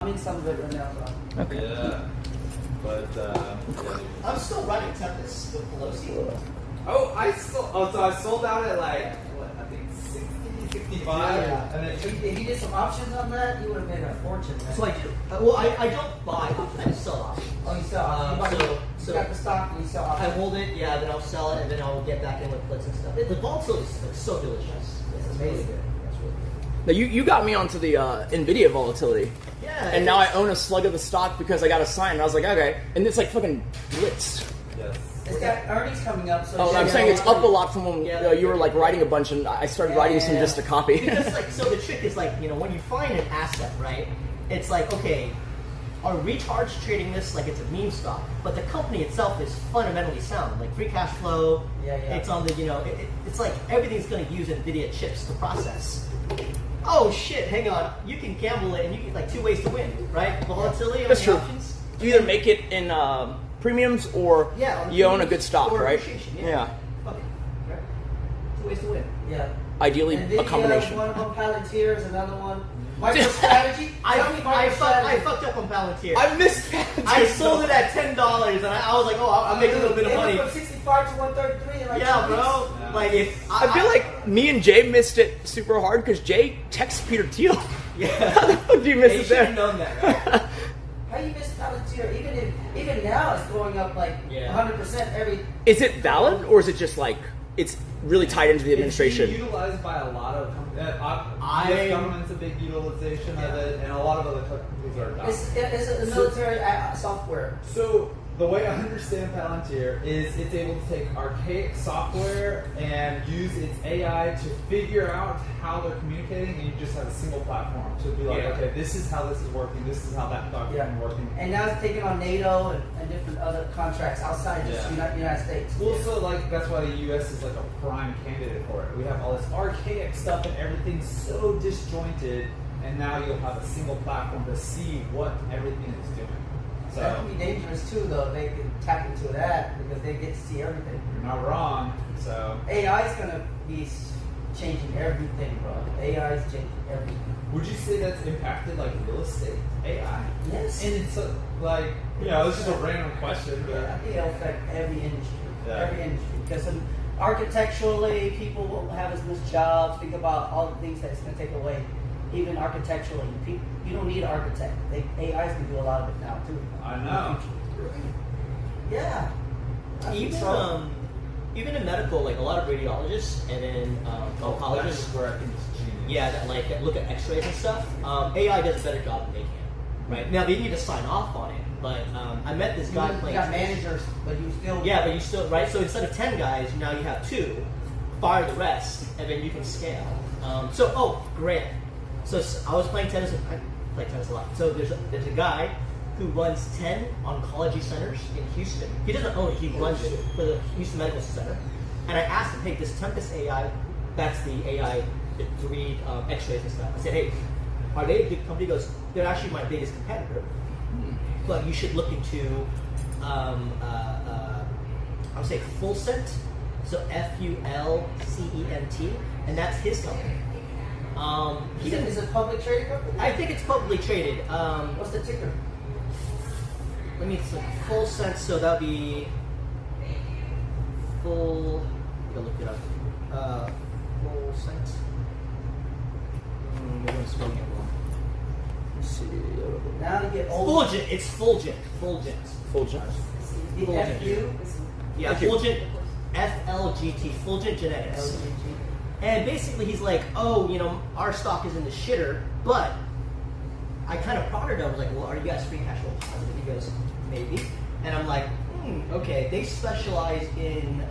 I'm in some of it right now, so. Okay. Yeah. But I'm still running Tempest with Pelosi. oh, so I sold out at like what, I think 60, 65, Yeah. and then If you did some options on that, you would have made a fortune, man. So I do. Well, I don't buy options. I just sell options. Oh, you sell options. So You got the stock and you sell I options. hold it, yeah, then I'll sell it, and then I'll get back in with puts and stuff. The volatility is like, so delicious. It's really good. That's really good. Now you got me onto the Nvidia volatility. Yeah. And now I own a slug of the stock because I got a sign, and I was like, okay. And it's like fucking blitzed. yes. It's got earnings coming up, so. Oh, you I'm should saying get it's a lot up a lot from when you were like writing a bunch, and I started writing some just to copy. Because like, so the trick is like, you know, when you find an asset, right? It's like, okay, are retards trading this like it's a meme stock? But the company itself is fundamentally sound, like free cash flow. Yeah. It's on the, you know, it's like everything's going to use NVIDIA chips to process. Oh shit, hang on. You can gamble it and you get like two ways to win, right? Volatility on That's the true. options. You either make it in premiums or Yeah, you own a good stock, or right? appreciation, Yeah. Okay. Right. Two ways to win. Yeah. Ideally, NVIDIA, a combination. one of them, Palantir is another one. MicroStrategy. Tell me I MicroStrategy. fucked up on Palantir. I missed that. I sold it at $10 and I was like, oh, I'll make a little bit of It money. went from 65 to 133 in like Yeah, 2 weeks. bro. Yeah. Like if I feel like me and Jay missed it super hard because Jay texts Peter Thiel. How the yeah, fuck do you miss you it should have there? known that, right? How you miss Palantir? Even now it's going up like Yeah. 100% every. Is it valid or is it just like it's really tied into the administration? It's being utilized by a lot of companies. I- Government's a big utilization of it, and a lot of other companies are not. It's a military software. So the way I understand Palantir is it's able to take archaic software and use its AI to figure out how they're communicating, and you just have a single platform to be like, Yeah. okay, this is how this is working, this is how that document is working. And now it's taking on NATO and different other contracts outside just Yeah. United States. Well, so like that's why the U.S. is like a prime candidate for it. We have all this archaic stuff and everything's so disjointed, and now you'll have a single platform to see what everything is doing. So That can be dangerous too, though. They can tap into that because they get to see everything. you're not wrong. So AI is gonna be changing everything, bro. AI is changing everything. would you say that's impacted like real estate AI? Yes. And it's like, you know, this is a random question, but Yeah, it'll affect every industry. Yeah. Every industry. Because architecturally, people won't have as much jobs. Think about all the things that it's going to take away. Even architecturally, you don't need an architect. AIs can do a lot of it now too. I know. Yeah. I think even so. even in medical, like a lot of radiologists and then That's oncologists, where I think it's genius. yeah, that look at X-rays and stuff. AI does a better job than they can. Right now, they need to sign off on it. But I met this guy you playing. got managers, but you still. Yeah, but you still right. So instead of 10 guys, now you have 2. Fire the rest, and then you can scale. Grant. So I was playing tennis. I play tennis a lot. So there's a guy who runs 10 oncology centers in Houston. He doesn't own it. He runs it for the Houston Medical Center. And I asked him, hey, this Tempest AI, that's the AI to read X-rays and stuff. I said, hey, are they a good company? He goes, they're actually my biggest competitor. But you should look into, I would say Fulcent, so Fulcent, and that's his company. Is it a public trading company? I think it's publicly traded. What's the ticker? Let me see, Fulcent, so that'd be full. Go look it up. Fulcent. Maybe I'm spelling it wrong. Let's see. Now to get old. Fulgent. It's Fulgent. Fulgent. The Fulgent. FU. Yeah, Thank you. Fulgent. FLGT. Fulgent Genetics. LGG. And basically, he's like, oh, you know, our stock is in the shitter, but I kind of prodded him. I was like, well, are you guys free cash flow positive? He goes, maybe. And I'm like, okay. They specialize in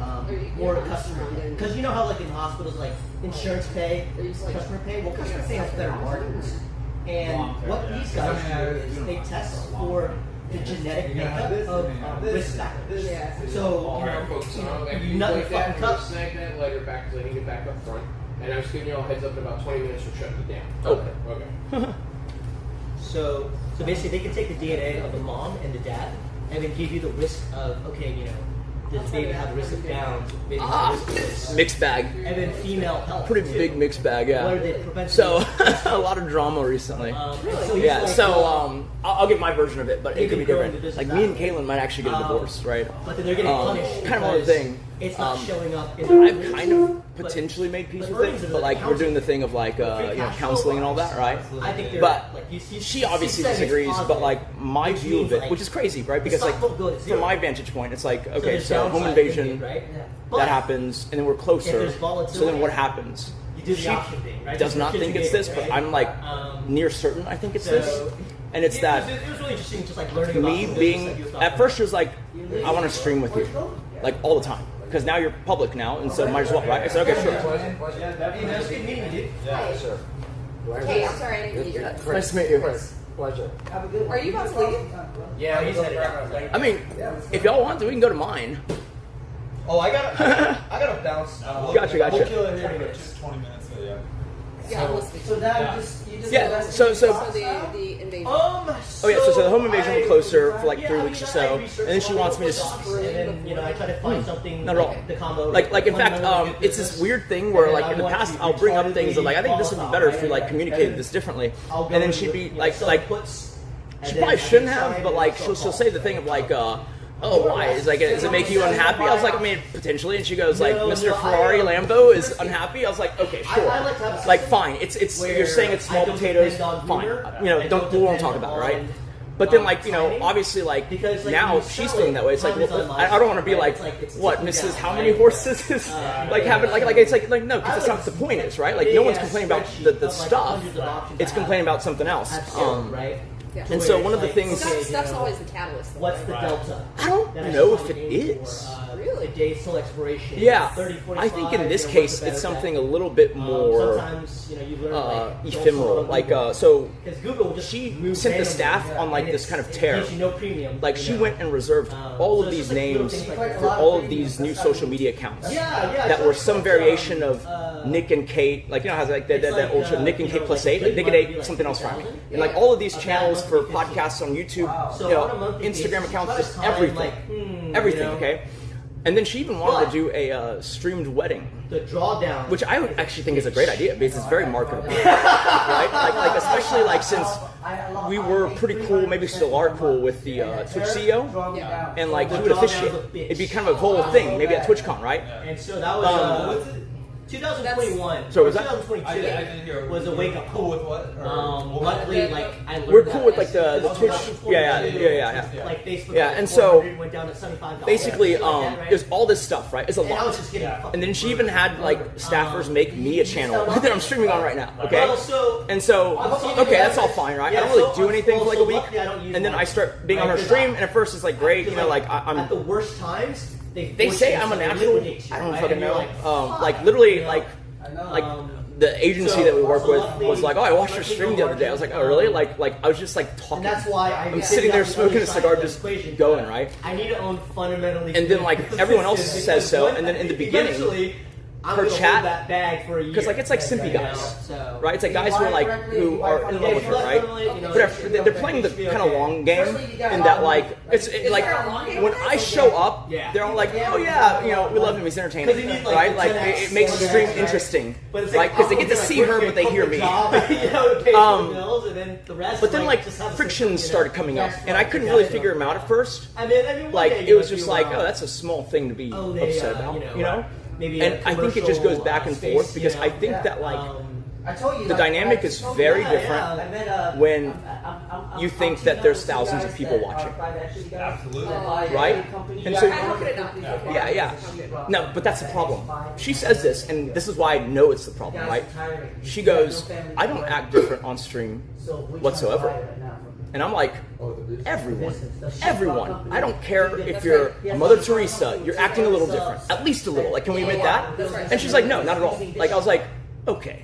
more customer, because you know how like in hospitals, like insurance pay, customer pay. Well, customer pay has better margins. And Long-term, what yeah. these guys I mean, do is they test for the genetic You have makeup this, of and you have this, risk factors. this. Yeah. So, All you right, know, folks. If you you nut like your that, fucking we'll cup. snag that later back because I need it back up front. And I'm just giving you all a heads up in about 20 minutes we're shutting it down. Okay. Okay. So basically, they can take the DNA of the mom and the dad, and then give you the risk of, okay, you know, does baby have a risk of Downs? Baby have a risk of this? Mixed bag. And then female health. Pretty too. big mixed bag, What are yeah. the propensity? So a lot of drama recently. I'll give my version of it, but it could be different. Like me and Kaitlyn might actually get a divorce, right? But then they're getting punished. Kind of one thing. It's not showing up. In I've kind of potentially made peace with it, but like we're doing the thing of like counseling and all that, right? I think they're, But like, she obviously disagrees, but like my view of it, which is crazy, right? Because like from my vantage point, it's like okay, so home invasion that happens, and then we're closer. So then what happens? She does not think it's this, but I'm like near certain I think it's this. And it's that it was really interesting, just like learning me about being at first she was like, I want to stream with you, like all the time, because now you're public now, and so might as well, right? I said okay, sure. Yeah, sure. Hey, I'm sorry I didn't meet you. Nice to meet you. Pleasure. Are you about to leave? Yeah, he's headed out. I mean, if y'all want to, we can go to mine. Oh, I gotta bounce. Gotcha. We'll kill it here in just 20 minutes. Yeah. Yeah, I'm listening. So now Yeah. you just Yeah, so So the invasion. Oh yeah, so the home invasion went closer for like 3 weeks or so, and then she wants me to. And then, I try to find something. Not at all. The combo. Like in fact, it's this weird thing where like in the past I'll bring up things of like I think this would be better if we like communicated this differently, and then she'd be like she probably shouldn't have, but like she'll say the thing of like oh why does it make you unhappy? I was like, I mean potentially, and she goes like Mr. Ferrari Lambo is unhappy. I was like, okay, sure, like fine, it's you're saying it's small potatoes, fine, we won't talk about it, right? But then, like, obviously, like, now she's feeling that way. It's like, well, I don't want to be like, what, Mrs. How many horses is, like, having, like, it's like, no, because that's not what the point is, right? Like, no one's complaining about the stuff. It's complaining about something else. And so one of the things... Stuff's always the catalyst. Though, What's the right? delta? I don't know if it is. Really? Days till expiration. Yeah, 30, 45, I think in this case it's something a little bit more sometimes, you learn, like, ephemeral. Like, so because Google just she moves sent the randomly, staff on like and this kind of it tear. gives you no premium. Like she went and reserved all of these names for all of these new social media accounts that were some variation of Nick and Kate, like how like that old show Nick and Kate plus 8, like Nick and 8, something else for me, and like all of these channels for podcasts on YouTube, Instagram accounts, just everything, okay. And then she even wanted to do a streamed wedding, the drawdown, which I would actually think is a great idea because it's very marketable, right? Like especially like since we were pretty cool, maybe still are cool with the Twitch CEO, and like he would officiate. It'd be kind of a whole thing, maybe at TwitchCon, right? And so that was 2021. So was that? 2022 was a wake up call. With what? Luckily, like I learned We're cool with like the Twitch, yeah. Like Facebook, Yeah, and so went down to $75. basically, there's all this stuff, right? It's a And I was lot. just getting And then she even had like staffers make me a channel that I'm streaming on right now, okay? Well, so And so, okay, that's all fine, right? I don't really do anything for like a week, and then I start being on her stream, and at first it's like great, like I'm. At the worst times, They say I'm a natural. I don't fucking know. Like literally, like the agency that we work with was like, oh, I watched your stream the other day. I was like, oh, really? Like I was just like talking. And that's why I'm sitting there smoking a cigar, just going, right? I need to own fundamentally. And then like everyone else says so, and then in the beginning, her chat, that bag for a year. because like it's like simpy guys, So, right? It's like guys who are in love with her, right? But they're playing the kind of long game in that like it's like when I show up, they're all like, oh yeah, we love him, he's entertaining, right? Like it makes the stream interesting, right? Because they get to see her, but they hear me. But then like frictions started coming up, and I couldn't really figure them out at first. Like it was just like, oh, that's a small thing to be upset about, And I think it just goes back and forth because I think that like the dynamic is very different when you think that there's thousands of people watching. Absolutely. Right? And so, How could it not be? yeah. No, but that's the problem. She says this, and this is why I know it's the problem, right? She goes, I don't act different on stream whatsoever. And I'm like, everyone. I don't care if you're Mother Teresa, you're acting a little different. At least a little. Like, can we admit that? And she's like, no, not at all. Like, I was like, okay.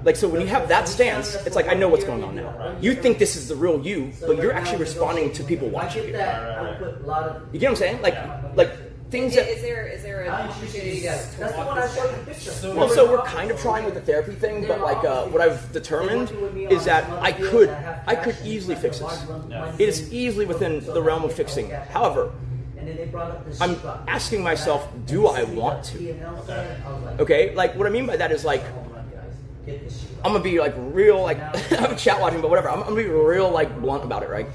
Like, so when you have that stance, it's like, I know what's going on now. You think this is the real you, but you're actually responding to people watching you. You get what I'm saying? Like things that... Is there an opportunity to... That's the one I showed you the picture. Well, so we're kind of trying with the therapy thing, but like what I've determined is that I could easily fix this. It is easily within the realm of fixing. However, And then they brought up the I'm sheetrock. asking myself, do I want to? Okay. Okay, like what I mean by that is like, I'm gonna be like real, like I'm chat watching, but whatever. I'm gonna be real like blunt about it, right?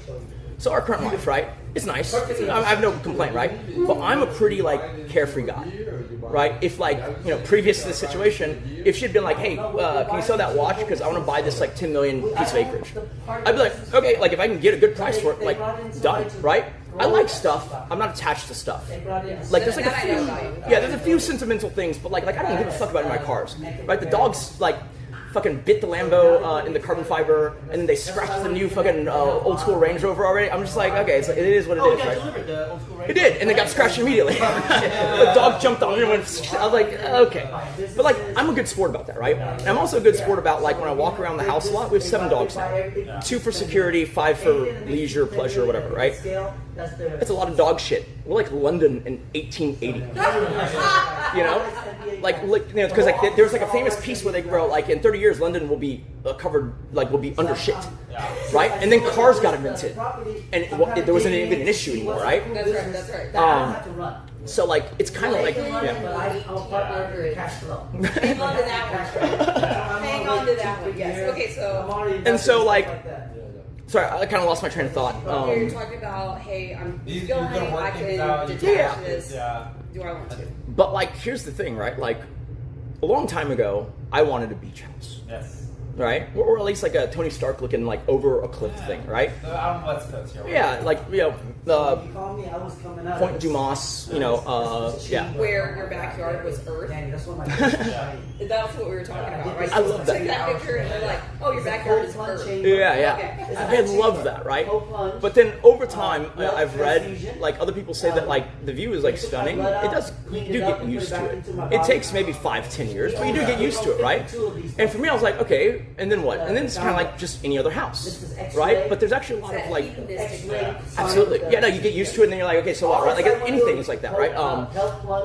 So our current life, right? It's nice. I have no complaint, right? But I'm a pretty like carefree guy, right? If like previous to this situation, if she'd been like, hey, can you sell that watch because I want to buy this like 10 million piece of acreage, I'd be like, okay, like if I can get a good price for it, like done, right? I like stuff. I'm not attached to stuff. Like there's like a few, there's a few sentimental things, but like I don't give a fuck about it in my cars, right? The dogs like fucking bit the Lambo in the carbon fiber, and then they scratched the new fucking old school Range Rover already. I'm just like, okay, it is what it is, right? Delivered the old school Range It did, and it got scratched immediately. The dog jumped on it and went, I was like, okay. But like, I'm a good sport about that, right? And I'm also a good sport about like when I walk around the house a lot, we have 7 dogs now. 2 for security, 5 for leisure, pleasure, whatever, right? That's a lot of dog shit. We're like London in 1880. Because like there's like a famous piece where they wrote like in 30 years London will be covered, like will be under shit, right? And then cars got invented, and there wasn't even an issue anymore, right? That's right. So like it's kind of like I'll partner in cash flow. Hang on to that one. Hang on to that one. Yes. Okay. So. And so like. Sorry, I kind of lost my train of thought. You're talking about, hey, I'm feeling I can detach this. Do I want to? But like, here's the thing, right? Like, a long time ago, I wanted a beach house. Yes. Right? Or at least like a Tony Stark looking like over a cliff thing, right? I'm West Coast here. Yeah, like Point Dumas, yeah. Where your backyard was earth. That's what we were talking about, right? I love that. Took that picture and they're like, oh, your backyard is earth. Yeah. I love that, right? But then over time, I've read like other people say that like the view is like stunning. You do get used to it. It takes maybe 5-10 years, but you do get used to it, right? And for me, I was like, okay, and then what? And then it's kind of like just any other house, right? But there's actually a lot of like, absolutely, yeah. No, you get used to it, and then you're like, okay, so what? Right? Like anything is like that, right?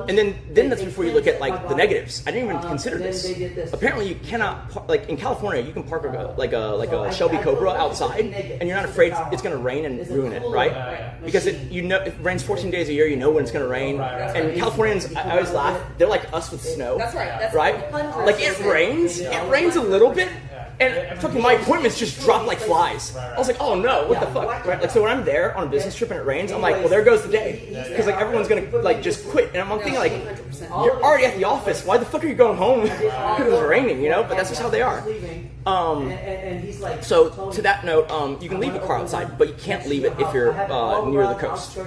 And then that's before you look at like the negatives. I didn't even consider this. Apparently, you cannot like in California, you can park a Shelby Cobra outside, and you're not afraid it's going to rain and ruin it, right? Because it rains 14 days a year. You know when it's going to rain. And Californians, I always laugh. They're like us with snow. That's right. Right? Like it rains a little bit. And fucking my appointments just drop like flies. I was like, oh no, what the fuck? Right? Like so when I'm there on a business trip and it rains, I'm like, well there goes the day. Because like everyone's gonna like just quit. And I'm thinking like, you're already at the office. Why the fuck are you going home? Because it's raining, But that's just how they are. So to that note, you can leave a car outside, but you can't leave it if you're near the coast.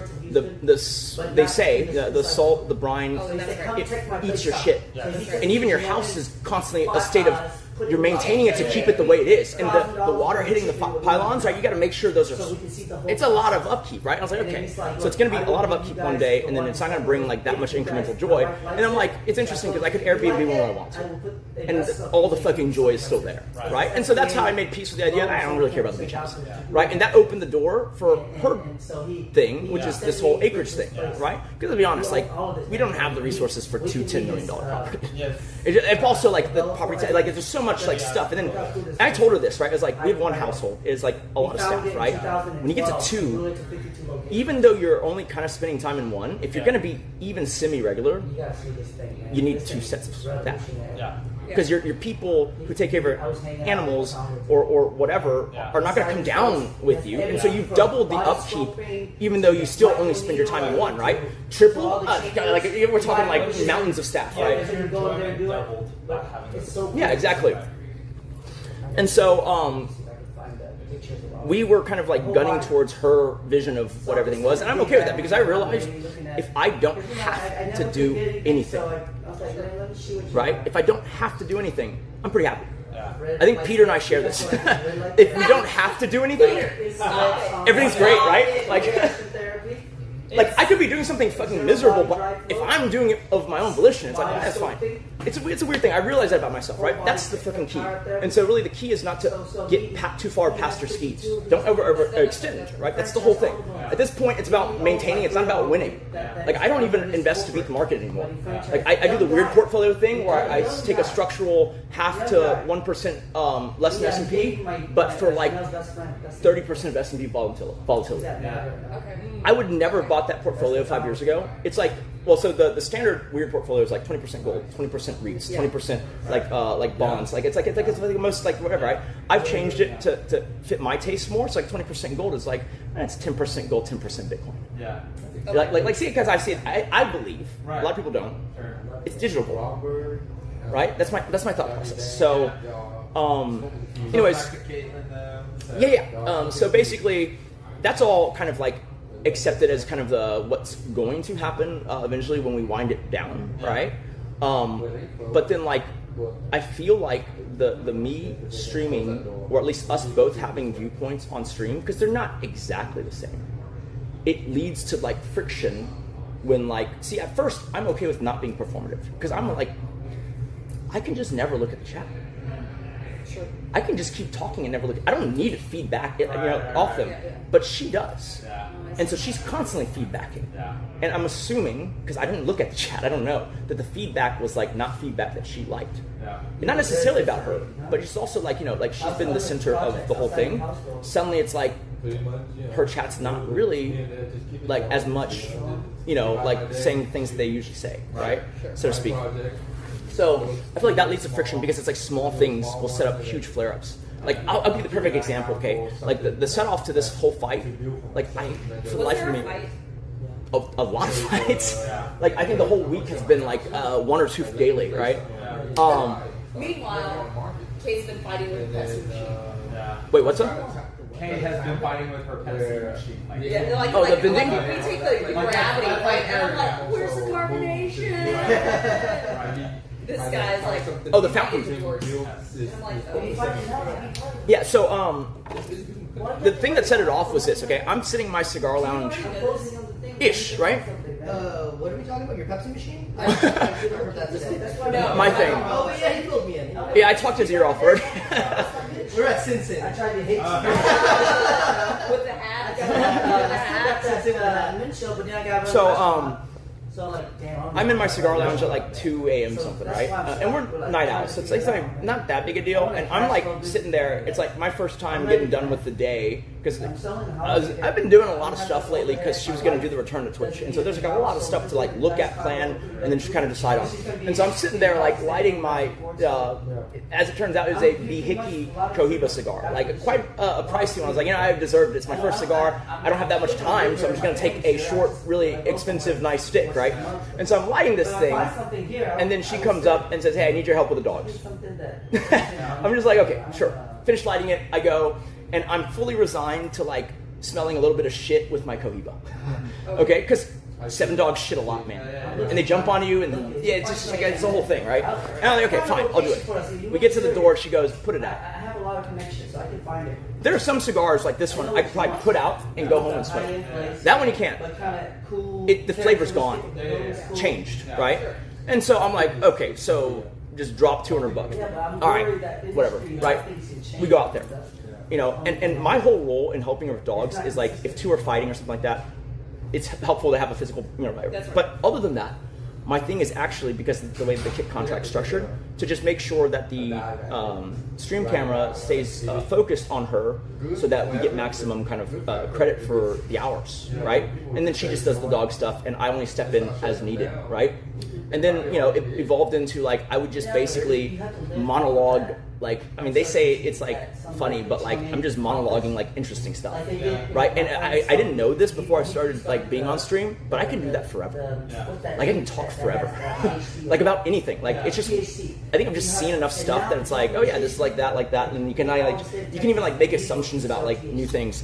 They say the salt, the brine, it eats your shit. And even your house is constantly a state of. You're maintaining it to keep it the way it is, and the water hitting the pylons, right? You got to make sure those are. It's a lot of upkeep, right? I was like, okay, so it's going to be a lot of upkeep one day, and then it's not going to bring like that much incremental joy. And I'm like, it's interesting because I could Airbnb when I want to, and all the fucking joy is still there, right? And so that's how I made peace with the idea that I don't really care about the beach house, right? And that opened the door for her thing, which is this whole acreage thing, right? Because to be honest, like we don't have the resources for 2 $10 million properties. It's also like the property, like there's so much like stuff, and then I told her this, right? It's like we have one household, it's like a lot of stuff, right? When you get to 2, even though you're only kind of spending time in one, if you're going to be even semi-regular, you need 2 sets of that. Because your people who take care of animals or whatever are not going to come down with you, and so you've doubled the upkeep, even though you still only spend your time in one, right? Triple, like we're talking like mountains of staff, right? Yeah, exactly. And so we were kind of like gunning towards her vision of what everything was, and I'm okay with that because I realized if I don't have to do anything, right? If I don't have to do anything, I'm pretty happy. I think Peter and I share this. If we don't have to do anything, everything's great, right? Like I could be doing something fucking miserable, but if I'm doing it of my own volition, it's like that's fine. It's a weird thing. I realize that about myself, right? That's the fucking key. And so really, the key is not to get too far past your skis. Don't over extend, right? That's the whole thing. At this point, it's about maintaining. It's not about winning. Like I don't even invest to beat the market anymore. Like I do the weird portfolio thing where I take a structural 0.5 to 1% less than S&P, but for like 30% of S&P volatility. I would never buy bought that portfolio 5 years ago, it's like, well, so the standard weird portfolio is like 20% gold, 20% REITs, 20% like bonds. Like it's like the most like whatever. Right? I've changed it to fit my taste more. So like 20% gold is like it's 10% gold, 10% Bitcoin. Yeah. Like see it because I see it. I believe a lot of people don't. It's digital gold, right? That's my thought process. So, anyways, so basically, that's all kind of like accepted as kind of the what's going to happen eventually when we wind it down, right? But then like I feel like the me streaming, or at least us both having viewpoints on stream, because they're not exactly the same, it leads to like friction when like, see, at first I'm okay with not being performative because I'm like, I can just never look at the chat. Sure. I can just keep talking and never look. I don't need to feedback off them, but she does. Yeah. And so she's constantly feedbacking. Yeah. And I'm assuming, because I didn't look at the chat, I don't know, that the feedback was like not feedback that she liked. Yeah. And not necessarily about her, but it's also like, like she's been the center of the whole thing. Suddenly it's like her chat's not really like as much, like saying things that they usually say, right? So to speak. So I feel like that leads to friction because it's like small things will set up huge flare-ups. Like I'll give you the perfect example, okay? Like the set off to this whole fight, like for the life of me, a lot of fights. Like I think the whole week has been like 1 or 2 daily, right? Meanwhile, Kay's been fighting with the Pepsi machine. Wait, what's up? Kay has been fighting with her Pepsi machine. Like, the vending? Like we take the gravity fight, and I'm like, where's the carbonation? This guy's like, the fountain. And I'm like, oh. Yeah, so the thing that set it off was this, okay? I'm sitting in my cigar lounge-ish, right? What are we talking about? Your Pepsi machine? I heard that today. My thing. Oh, yeah, he filled me in. Yeah, I talked his ear off already. We're at Sin Sin. I tried to hit With the hat. So, I'm in my cigar lounge at like 2 a.m. something, right? And we're night owls, so it's like not that big a deal. And I'm like sitting there. It's like my first time getting done with the day because I've been doing a lot of stuff lately because she was going to do the return to Twitch, and so there's like a lot of stuff to like look at, plan, and then just kind of decide on. And so I'm sitting there like lighting my, as it turns out, it was a Bihiki Cohiba cigar, like quite a pricey one. I was like, I deserved it. It's my first cigar. I don't have that much time, so I'm just going to take a short, really expensive, nice stick, right? And so I'm lighting this thing, and then she comes up and says, "Hey, I need your help with the dogs." I'm just like, okay, sure. Finish lighting it. I go, and I'm fully resigned to like smelling a little bit of shit with my Cohiba. Okay, because 7 dogs shit a lot, man, and they jump on you, and it's just like it's the whole thing, right? And I'm like, okay, fine, I'll do it. We get to the door. She goes, "Put it out." I have a lot of connections, so I can find it. There are some cigars like this one I could probably put out and go home and smoke. That one you can't. The flavor's gone, changed, right? And so I'm like, okay, so just drop $200. All right, whatever, right? We go out there, and my whole role in helping her with dogs is like if 2 are fighting or something like that, it's helpful to have a physical, But other than that, my thing is actually, because of the way the kit contract's structured, to just make sure that the stream camera stays focused on her so that we get maximum kind of credit for the hours, right? And then she just does the dog stuff and I only step in as needed, right? And then, it evolved into like, I would just basically monologue, like, I mean, they say it's like funny, but like, I'm just monologuing like interesting stuff, right? And I didn't know this before I started like being on stream, but I can do that forever. Like I can talk forever, like about anything. Like it's just, I think I've just seen enough stuff that it's like, oh yeah, this is like that, and you can even like make assumptions about like new things.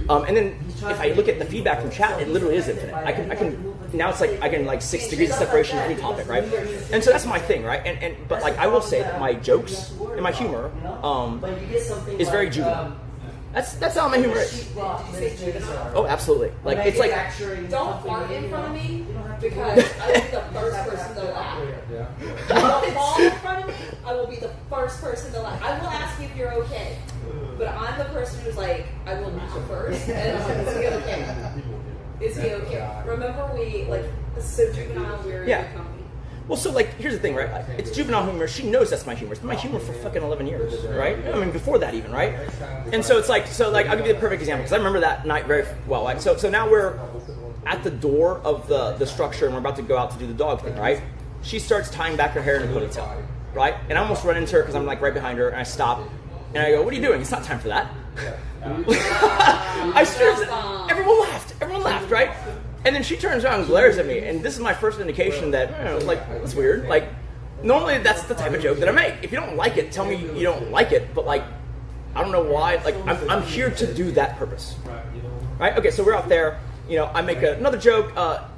And then if I look at the feedback from chat, it literally is infinite. I can now it's like I can like 6 degrees of separation in any topic, right? And so that's my thing, right? But like I will say that my jokes and my humor is very juvenile. That's how my humor is. Oh, absolutely. Like it's like don't fart in front of me because I will be the first person to laugh. Don't fall in front of me. I will be the first person to laugh. I will ask you if you're okay, but I'm the person who's like, I will laugh first. And I'm like, is he okay? Is he okay? Remember so juvenile. We're in the company. Well, so like, here's the thing, right? It's juvenile humor. She knows that's my humor. It's been my humor for fucking 11 years, right? I mean, before that even, right? And so it's like, I'll give you the perfect example because I remember that night very well. So now we're at the door of the structure, and we're about to go out to do the dog thing, right? She starts tying back her hair in a ponytail, right? And I almost run into her because I'm like right behind her, and I stop, and I go, "What are you doing? It's not time for that." I seriously, everyone laughed, right? And then she turns around and glares at me, and this is my first indication that, like, that's weird. Like, normally that's the type of joke that I make. If you don't like it, tell me you don't like it, but like, I don't know why. Like, I'm here to do that purpose, right? Okay, so we're out there. You know, I make another joke.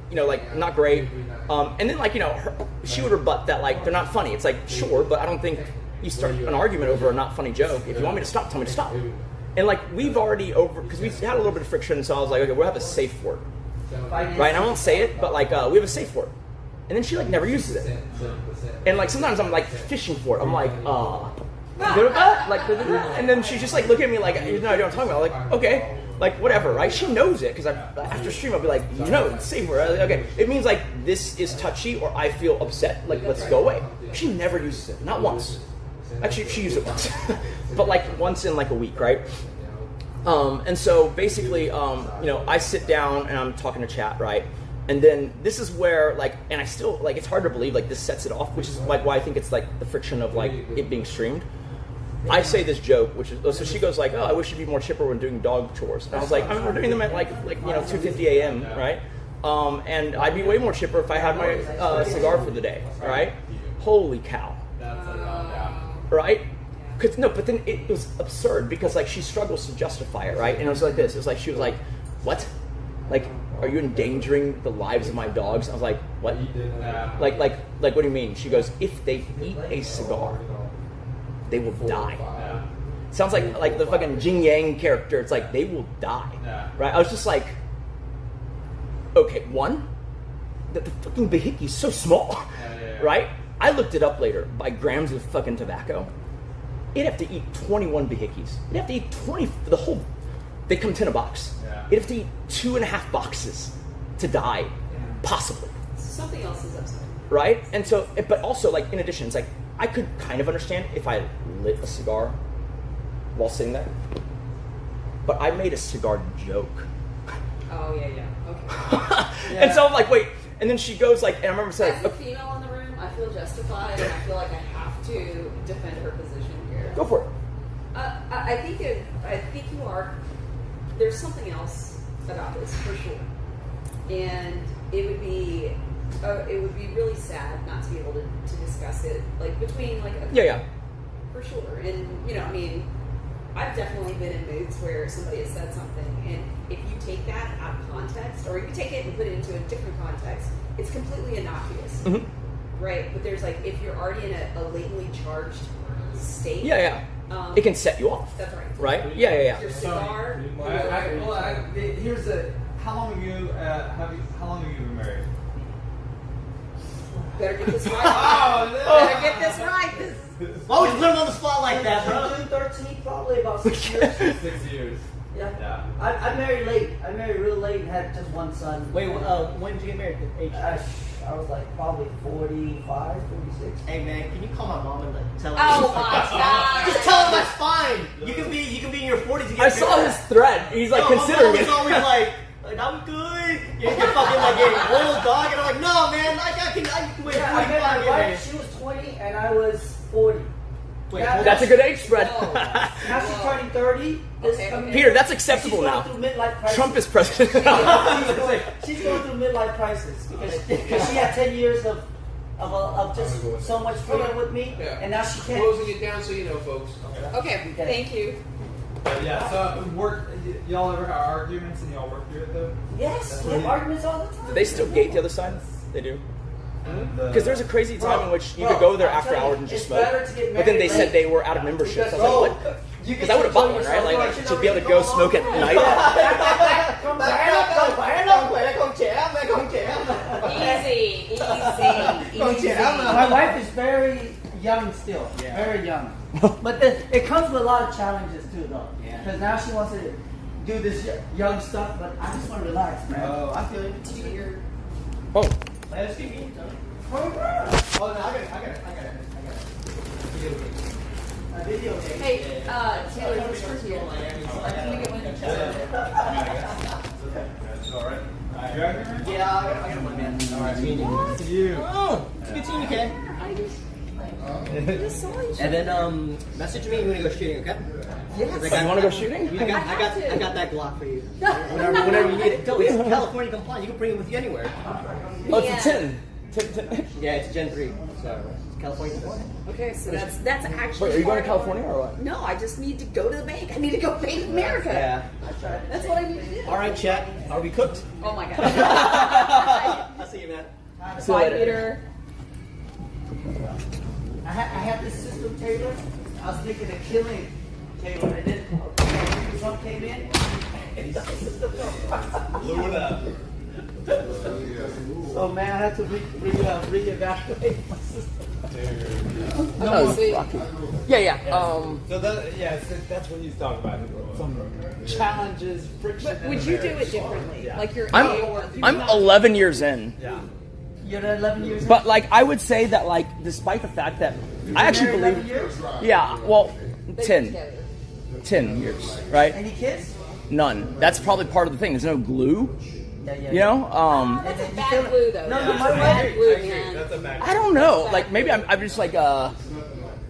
You know, like, not great. And then, like, you know, she would rebut that, like, they're not funny. It's like, sure, but I don't think you start an argument over a not funny joke. If you want me to stop, tell me to stop. And, like, we've already because we had a little bit of friction, so I was like, okay, we'll have a safe word. Right? And I won't say it, but, like, we have a safe word. And then she, like, never uses it. And, like, sometimes I'm, like, fishing for it. I'm like, like, and then she's just, like, looking at me like, you know, I don't talk about. I'm like, okay. Like, whatever, right? She knows it, because after stream I'll be like, you know, it's safe word. Okay, it means like this is touchy or I feel upset. Like, let's go away. She never uses it, not once. Actually, she used it once, but like once in like a week, right? And so basically, you know, I sit down and I'm talking to chat, right? And then this is where like, and I still like, it's hard to believe like this sets it off, which is like why I think it's like the friction of like it being streamed. I say this joke, which is, so she goes like, "Oh, I wish you'd be more chipper when doing dog chores." And I was like, I mean, we're doing them at like you know 2:50 a.m. right? And I'd be way more chipper if I had my cigar for the day, right? Holy cow, right? Cause no, but then it was absurd because like she struggles to justify it, right? And it was like this. It was like she was like, "What? Like, are you endangering the lives of my dogs?" I was like, "What? Like what do you mean?" She goes, "If they eat a cigar, they will die." Sounds like the fucking Jing Yang character. It's like they will die, right? I was just like, okay, one, that the fucking Bahiki is so small, right? I looked it up later by grams of fucking tobacco. It'd have to eat 21 Bahikis. It'd have to eat 20 for the whole. They come 10 a box. It'd have to eat 2.5 boxes to die, possibly. Something else is upsetting. Right? And so, but also, like, in addition, it's like, I could kind of understand if I lit a cigar while sitting there. But I made a cigar joke. Oh, yeah. Okay. And so I'm like, wait. And then she goes, like, and I remember saying, as a female in the room, I feel justified, and I feel like I have to defend her position here. go for it. I think you are. There's something else about this for sure, and it would be really sad not to be able to discuss it like between like Yeah, for sure. And you know, I mean, I've definitely been in moods where somebody has said something, and if you take that out of context, or if you take it and put it into a different context, it's completely innocuous, right? But there's like if you're already in a latently charged state, it can set you off. That's right. Right? Yeah. Your cigar. Here's the. How long have you been married? Better get this right. Oh, no. Better get this right. Why would you put him on the spot like that, bro? June 13th, probably about 6 years. 6 years. Yeah. I married late. I married real late and had just one son. Wait, when did you get married? Age? I was like probably 45, 46. Hey man, can you call my mom and like tell her? Oh my god! Just tell her that's fine. You can be in your 40s. And get I saw married. his thread. He's like No, considering my it. mom was always like I'm good. You're fucking like getting old dog, and I'm like, no man, I can wait 45 I met my years. wife. She was 20 and I was 40. Wait, That's a good age spread. Now she's turning 30. Peter, that's acceptable she's now. going through midlife crisis. Trump is president. She's going through midlife crisis because she had 10 years of just so much freedom with me, and now she can't. Closing it down so you know, folks. Okay, thank you. Yeah. So y'all ever have arguments and y'all work through it though? Yes, we have arguments all the time. Do they still gate the other side? They do. Because Because there's a crazy time in which you could go there after hours and just smoke. But then they said they were out of membership. So I was like, what? Because I would have bought one, right? Like, to be able to go smoke at night. Easy. My wife is very young still, very young. But then it comes with a lot of challenges too, though. Because now she wants to do this young stuff, but I just want to relax, man. Oh, I feel it. Did you get your? Oh, Let's get me. Oh, Oh no, I got it. Video game. Hey, Taylor, this for you. Can we get one? All right. Yeah, I got one, man. All right. You. Oh, it's a good seeing you, Ken. And then message me when you go shooting, okay? Yes. You want to go shooting? I got that Glock for you. Whenever you need it. Tell me, it's California compliant. You can bring it with you anywhere. Oh, it's a 10. 10. Yeah, it's Gen 3. So it's California compliant. Okay, so that's actually. Wait, are you going to part of- California or what? No, I just need to go to the bank. I need to go Bank of America. Yeah. That's what I need to do. All right, chat. Are we cooked? Oh my god. I'll see you, man. See you 5 later. liter. I have this system, Taylor. I was thinking of killing Taylor, and then Trump came in. And the system Blew it up. So man, I had to reevaluate my system. That was rocky. Yeah. So that's what he's talking about. Some challenges, friction. But would you do it differently? Yeah. Like you're. I'm 11 years in. Yeah. You're 11 years. But like I would say that like despite the fact that I actually married believe 11 years? yeah, well They 10 together. 10 years, right? Any kids? None. That's probably part of the thing. There's no glue, Yeah. you know? That's a you bad feel it? glue though. No, That's my a bad wife- glue, man. That's a back. I don't know. Like maybe I'm just like a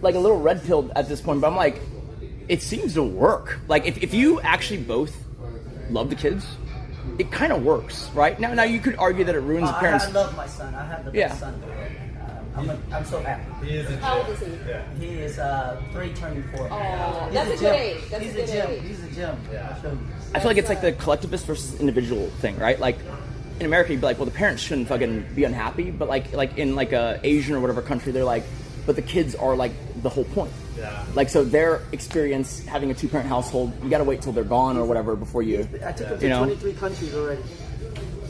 little red pilled at this point, but I'm like it seems to work. Like if you actually both love the kids, it kind of works, right? Now you could argue that it ruins the parents. I love my son. I have the Yeah. best son. I'm so happy. He is a How old is he? Yeah. He is 3 turning 4. Oh, He's that's a good gym. age. That's He's a good gym. age. He's a gym. I'll show you. I feel like it's like the collectivist versus individual thing, right? Like in America, you'd be like, well, the parents shouldn't fucking be unhappy, but like in like a Asian or whatever country, they're like, but the kids are like the whole point. Yeah. Like so, their experience having a 2-parent household, you got to wait till they're gone or whatever before you. I took him to You know? 23 countries already.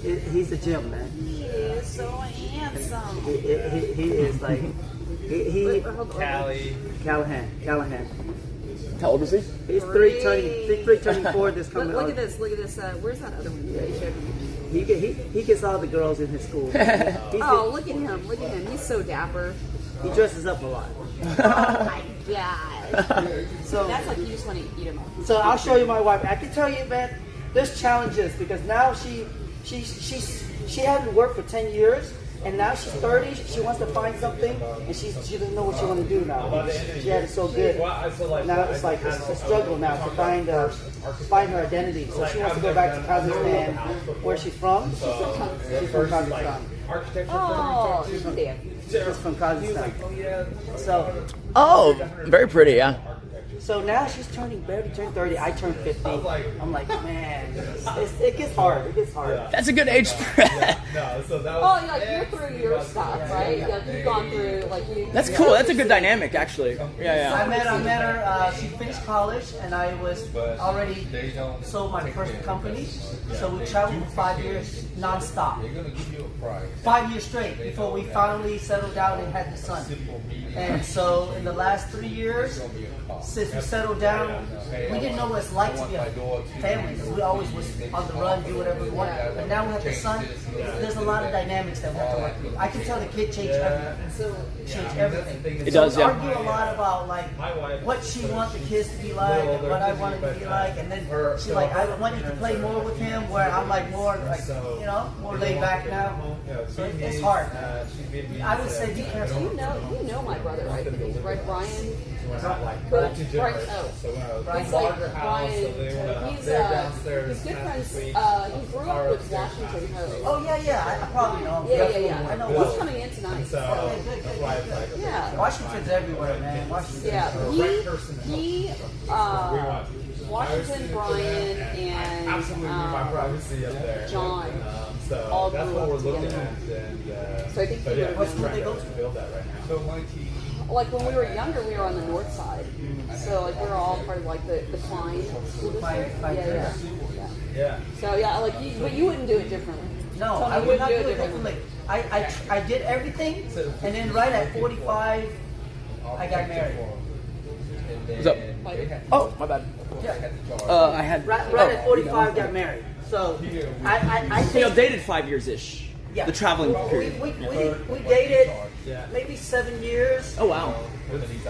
He's a gym, man. He is so handsome. He is like he Callie. Callahan. How old is he? He's 3 turning 4 this coming. Look at this. Look at this. Where's that other one? Yeah, you showed me. He gets all the girls in his school. Oh, look at him. Look at him. He's so dapper. He dresses up a lot. Oh my god. So That's like you just want to eat him up. So I'll show you my wife. I can tell you, man, there's challenges because now she hadn't worked for 10 years, and now she's 30. She wants to find something, and she doesn't know what she want to do now. She had it so good. Now it's like it's a struggle now to find her identity. So she wants to go back to Kazakhstan, where she's from. She's from Kazakhstan. Oh, she's there. She's from Kazakhstan. Oh, very pretty, yeah. So now she's barely turned 30. I turned 50. I'm like, man, it gets hard. It gets hard. That's a good age for it. No, so that Oh, was. like you're through your stuff, right? Like you've gone through, like you. That's cool. That's a good dynamic, actually. Yeah. I met her. She finished college, and I was already sold my first company. So we traveled for 5 years nonstop. 5 years straight before we finally settled down and had the son. And so in the last 3 years, since we settled down, we didn't know what it's like to be a family because we always was on the run, do whatever we wanted. But now we have the son. There's a lot of dynamics that we have to work through. I can tell the kid changed everything. Changed everything. It does, we yeah. argue a lot about like what she wants the kids to be like and what I want them to be like, and then she's like, I want you to play more with him, where I'm like more like more laid back now. So it's hard. I would say be careful. You know my brother, right? Right, Brian. Brian, He's good friends. He grew up with Washington Post. Oh yeah, I probably know him. Yeah. I know He's Washington. coming in tonight. Yeah. Washington's everywhere, man. Washington. Yeah. He Washington, Brian, and absolutely my privacy up there. John. So all that's grew what up we're looking together. at, and So I think he would What have school been. they go to? build that right now. So Like when we were younger, we were on the north side. So like we were all part of like the Klein school district. Klein. yeah. So yeah, like but you wouldn't do it differently. No, Tony, I you would not do wouldn't it differently. I did everything, and then right at 45, I got married. What's up? Oh, my bad. I had Right at 45, got married. So I think dated 5 years ish. yeah. The traveling period. We dated maybe 7 years, Oh wow.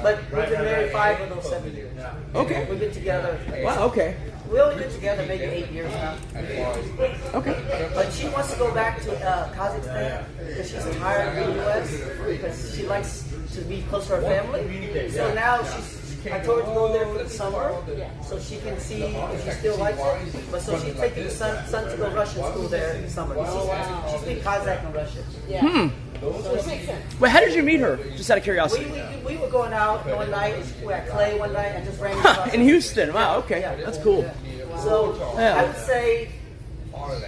but we've been married 5 of those 7 years. Okay. We've been together. Wow. Okay. We only been together maybe 8 years now. Okay. But she wants to go back to Kazakhstan because she's tired of the U.S. because she likes to be close to her family. So now I told her to go there for the summer so she can see if she still likes it. But so she's taking the son to go Russian school there in the summer. She speaks Kazakh and Russian. Yeah. Which makes sense. Wait, how did you meet her? Just out of curiosity. We were going out one night. We were at Clay one night and just ran into her. In Houston. Wow. Okay. That's cool. So Yeah. I would say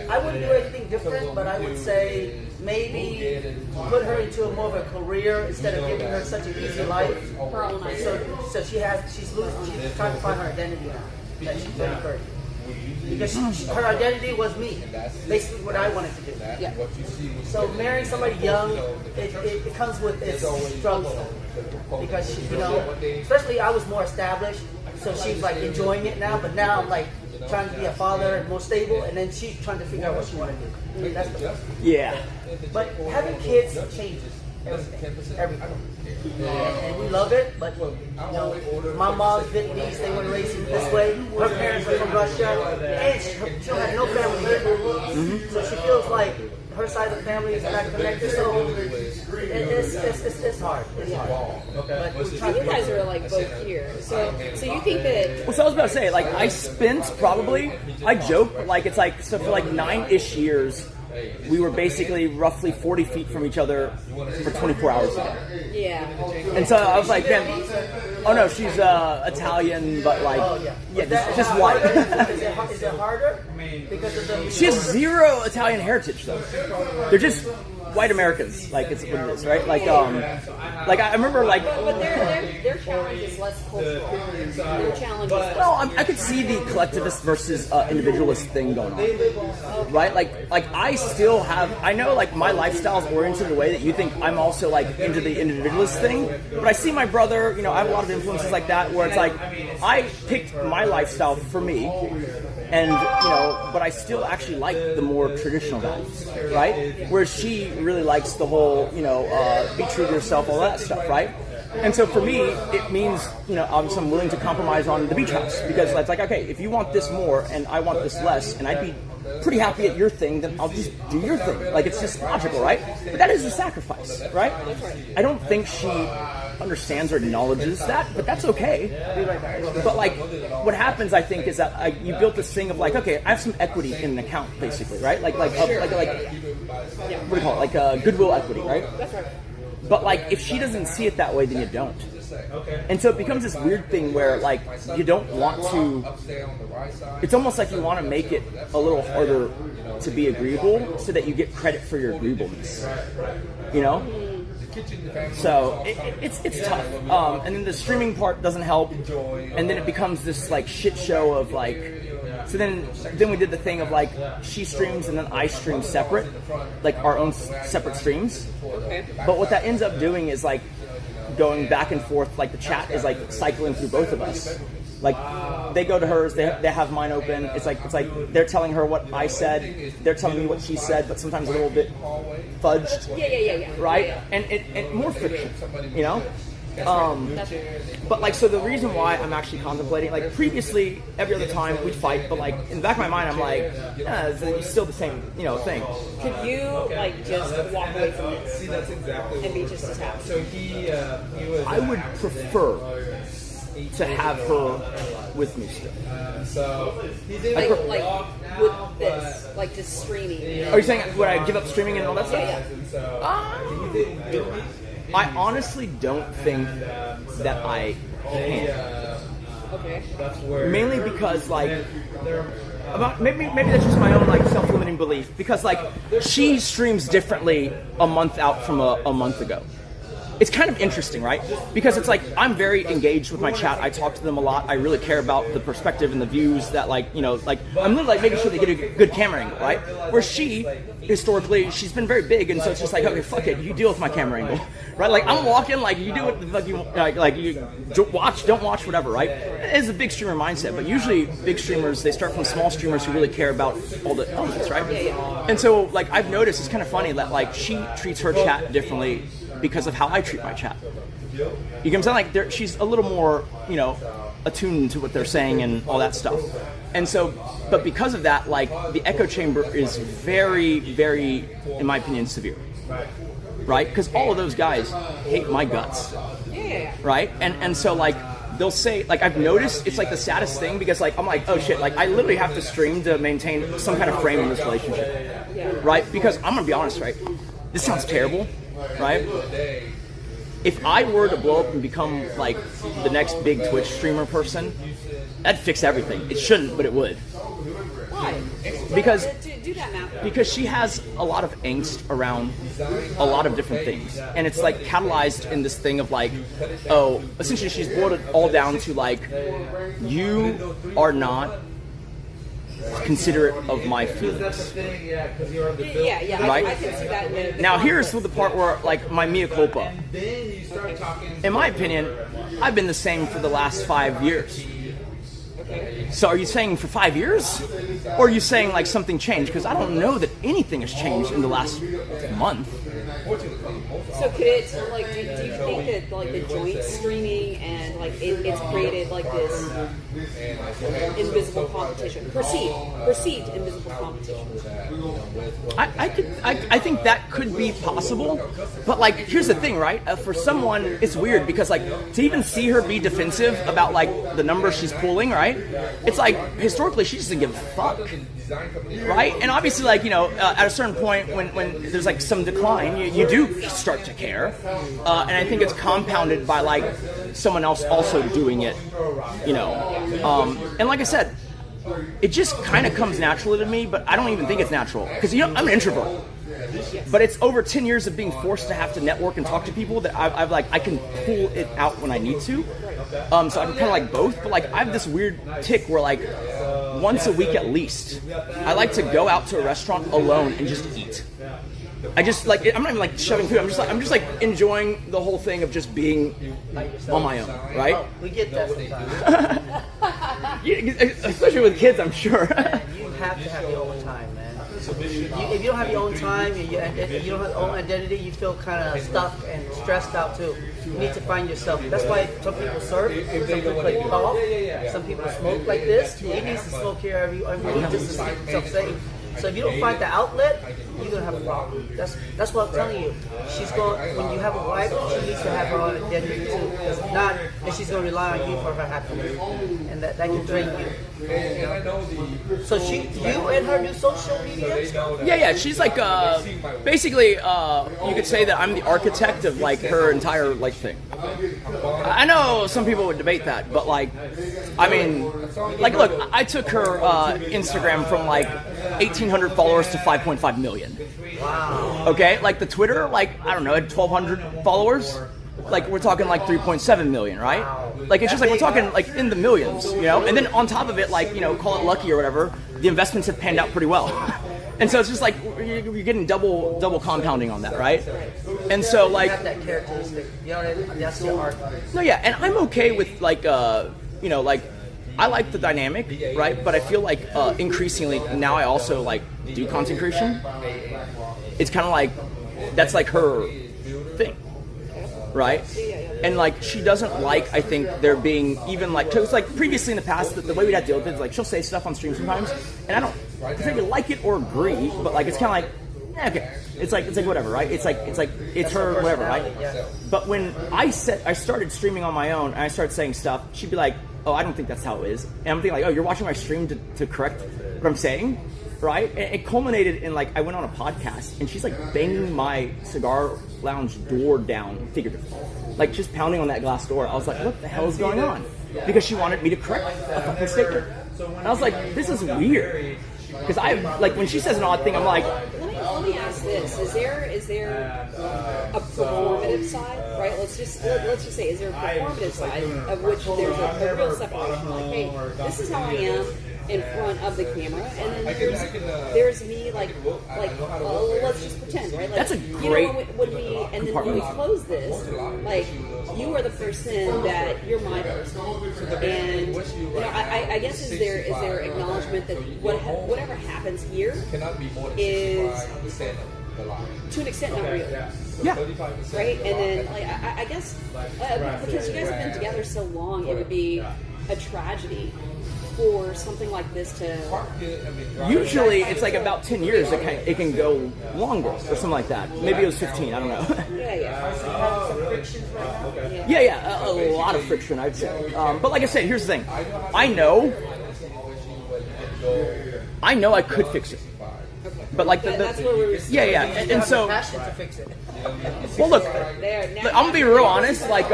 I wouldn't do anything different, but I would say maybe put her into more of a career instead of giving her such an easy life. Her own idea. So she's trying to find her identity now. That she's very hurt. Because her identity was me, basically what I wanted to do. Yeah. So marrying somebody young, it comes with its struggles. Because she, especially I was more established, so she's like enjoying it now. But now I'm like trying to be a father and more stable, and then she's trying to figure out what she want to do. That's the Yeah. But having kids changes everything. And we love it, but my mom's Vietnamese, they want to raise him this way. Her parents are from Russia, and she don't have no family here. So she feels like her side of the family is not connected, so it's hard. It's hard. But we're trying to You guys are like both here. So you think that Well, so I was about to say, like, I joke, but like, it's like, so for like 9-ish years, we were basically roughly 40 feet from each other for 24 hours a day. yeah. And so I was like, man, oh no, she's Italian, but like, just white. Is it harder? Because of the She has zero Italian heritage, though. They're just white Americans, like it's what it is, right? Like I remember, like, But their challenge is less cultural. Their challenge is less. no, I could see the collectivist versus individualist thing going on, right? Like I still have, I know, like, my lifestyle is oriented in a way that you think I'm also like into the individualist thing, but I see my brother, I have a lot of influences like that where it's like I picked my lifestyle for me. And, but I still actually like the more traditional values, right? Whereas she really likes the whole, be true to yourself, all that stuff, right? And so for me, it means, I'm willing to compromise on the beach house because it's like, okay, if you want this more and I want this less, and I'd be pretty happy at your thing, then I'll just do your thing. Like, it's just logical, right? But that is a sacrifice, right? I don't think she understands or acknowledges that, but that's okay. But like, what happens, I think, is that you built this thing of like, okay, I have some equity in an account, basically, right? Like what do you call it? Like goodwill equity, right? That's right. But like, if she doesn't see it that way, then you don't. And so it becomes this weird thing where like you don't want to. It's almost like you want to make it a little harder to be agreeable, so that you get credit for your agreeableness. So it's tough. And then the streaming part doesn't help, and then it becomes this like shit show of like. So then we did the thing of like she streams and then I stream separate, like our own separate streams. Okay. But what that ends up doing is like going back and forth. Like the chat is like cycling through both of us. Like they go to hers, they have mine open. It's like they're telling her what I said, they're telling me what she said, but sometimes a little bit fudged. Yeah. Right? Yeah. And more friction, That's right. But like, so the reason why I'm actually contemplating, like previously, every other time we'd fight, but like in the back of my mind, I'm like, yeah, it's still the same, thing. Could you like just walk away from this See, that's exactly and be just as happy? So he was. I would prefer to have her with me still. So he did Like with this, like just streaming. Are you saying would I give up streaming and all that stuff? Yeah. I honestly don't think that I can. Okay. Mainly because like maybe that's just my own like self-limiting belief, because like she streams differently a month out from a month ago. It's kind of interesting, right? Because it's like I'm very engaged with my chat. I talk to them a lot. I really care about the perspective and the views that like like I'm literally like making sure they get a good camera angle, right? Where she historically she's been very big, and so it's just like, okay, fuck it, you deal with my camera angle, right? Like I'm walking, like you do what the fuck you like you watch, don't watch, whatever, right? It is a big streamer mindset, but usually big streamers, they start from small streamers who really care about all the elements, right? And so like I've noticed it's kind of funny that like she treats her chat differently because of how I treat my chat. You get what I'm saying? Like she's a little more, attuned to what they're saying and all that stuff. And so, but because of that, like the echo chamber is very, very, in my opinion, severe. Right? Because all of those guys hate my guts. Yeah. Right? And so like they'll say, like I've noticed it's like the saddest thing because like I'm like, oh shit, like I literally have to stream to maintain some kind of frame in this relationship. Yeah. Right? Because I'm gonna be honest, right? This sounds terrible, right? If I were to blow up and become like the next big Twitch streamer person, that'd fix everything. It shouldn't, but it would. Why? Because do that now. Because she has a lot of angst around a lot of different things, and it's like catalyzed in this thing of like, oh, essentially she's boiled it all down to like, you are not considerate of my feelings. Yeah. Right? I can see that. In the Now here's the part where like my mea culpa. In my opinion, I've been the same for the last 5 years. So are you saying for 5 years? Or are you saying like something changed? Because I don't know that anything has changed in the last month. So could it, like, do you think that like the joint streaming and like it's created like this invisible competition, perceived invisible competition? I think that could be possible, but like here's the thing, right? For someone, it's weird because like to even see her be defensive about like the numbers she's pulling, right? It's like historically she doesn't give a fuck, right? And obviously, like at a certain point when there's like some decline, you do start to care, and I think it's compounded by like someone else also doing it, and like I said, it just kind of comes naturally to me, but I don't even think it's natural because I'm an introvert. But it's over 10 years of being forced to have to network and talk to people that I've like I can pull it out when I need to. So I'm kind of like both, but like I have this weird tick where like once a week at least, I like to go out to a restaurant alone and just eat. I just like I'm not even like shoving food. I'm just like enjoying the whole thing of just being on my own, right? We get that sometimes. Yeah, especially with kids, I'm sure. Man, you have to have your own time, man. If you don't have your own time and you don't have your own identity, you feel kind of stuck and stressed out too. You need to find yourself. That's why some people surf, some people play golf, some people smoke like this. He needs to smoke here every week just to keep himself safe. So if you don't find the outlet, you're gonna have a problem. That's what I'm telling you. When you have a wife, she needs to have her own identity too. Because if not, then she's gonna rely on you for her happiness, and that can drain you. So you and her do social media? Yeah. She's like basically you could say that I'm the architect of like her entire like thing. I know some people would debate that, but like, I mean, like, look, I took her Instagram from like 1,800 followers to 5.5 million. Wow. Okay, like the Twitter, like I don't know, had 1,200 followers. Like we're talking like 3.7 million, right? Like it's just like we're talking like in the millions, And then on top of it, like call it lucky or whatever, the investments have panned out pretty well. And so it's just like you're getting double compounding on that, right? And so like You have that characteristic. That's your art. no, yeah, and I'm okay with like like I like the dynamic, right? But I feel like increasingly now I also like do content creation. It's kind of like that's like her thing, right? And like she doesn't like, I think, there being even like, cause like previously in the past, the way we had to deal with it is like she'll say stuff on stream sometimes, and I don't particularly like it or agree, but like it's kind of like, okay, it's like whatever, right? It's her whatever, right? But when I started streaming on my own and I started saying stuff, she'd be like, oh, I don't think that's how it is, and I'm thinking like, oh, you're watching my stream to correct what I'm saying. Right? And it culminated in like I went on a podcast and she's like banging my cigar lounge door down, figuratively. Like just pounding on that glass door. I was like, what the hell is going on? Because she wanted me to correct a fucking statement. And I was like, this is weird. Because I like when she says an odd thing, I'm like, let me ask this: Is there a performative side, right? Let's just say, is there a performative side of which there's a real separation? Like, hey, this is how I am in front of the camera, and then there's me like let's just pretend, right? Like, that's a great when we close this, like you are the person that you're my person, and I guess is there acknowledgement that whatever happens here is to an extent not real. yeah. Right? And then like I guess because you guys have been together so long, it would be a tragedy for something like this to? Usually it's like about 10 years. It can go longer or something like that. Maybe it was 15. I don't know. Yeah. A lot of friction, I'd say. But like I said, here's the thing. I know I could fix it. But like that's where we were. And so. Passion to fix it. Well, look, I'm gonna be real honest. Like,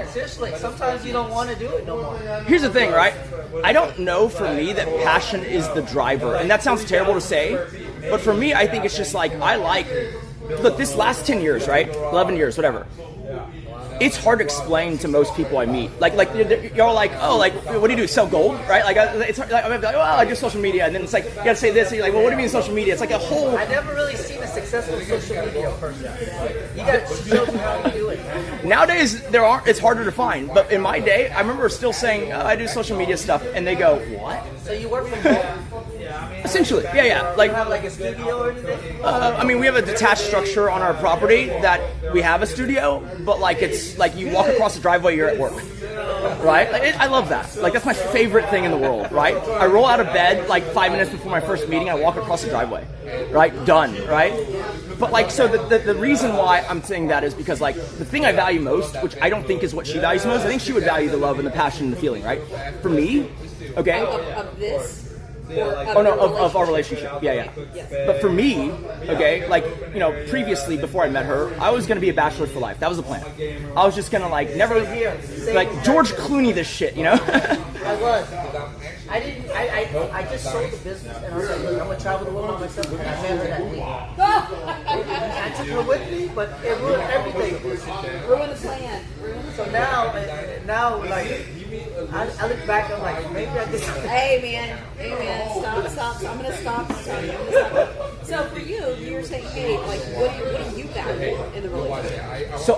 Seriously, sometimes you don't want to do it no more. here's the thing, right? I don't know for me that passion is the driver, and that sounds terrible to say, but for me, I think it's just like look, this last 10 years, right? 11 years, whatever. It's hard to explain to most people I meet. Like you're all like, oh, like, what do you do? Sell gold, right? Like, it's like, I'm like, oh, I do social media, and then it's like, you gotta say this, and you're like, well, what do you mean social media? It's like a whole. I never really seen a successful social media person. You gotta show me how you do it. Nowadays, it's harder to find. But in my day, I remember still saying, I do social media stuff, and they go, what? So you work from home? Essentially, yeah. Like, You have like a studio or anything? I mean, we have a detached structure on our property that we have a studio, but like it's like you walk across the driveway, you're at work, right? Like, I love that. Like that's my favorite thing in the world, right? I roll out of bed like 5 minutes before my first meeting, I walk across the driveway, right? Done, right? But like, so the reason why I'm saying that is because like the thing I value most, which I don't think is what she values most, I think she would value the love and the passion and the feeling, right? For me, okay. Of this. Of our relationship. Yeah. Yes. But for me, okay, like, you know, previously before I met her, I was gonna be a bachelor for life. That was the plan. I was just gonna like never like George Clooney this shit, you know? I was. I just sold the business and I was like, look, I'm gonna travel the world by myself. And I met her that week. I took her with me, but it ruined everything. Ruin the plan. So now like I look back, I'm like, maybe I did something. Hey man, stop. I'm gonna stop. So for you were saying, hey, like, what do you value in the relationship? So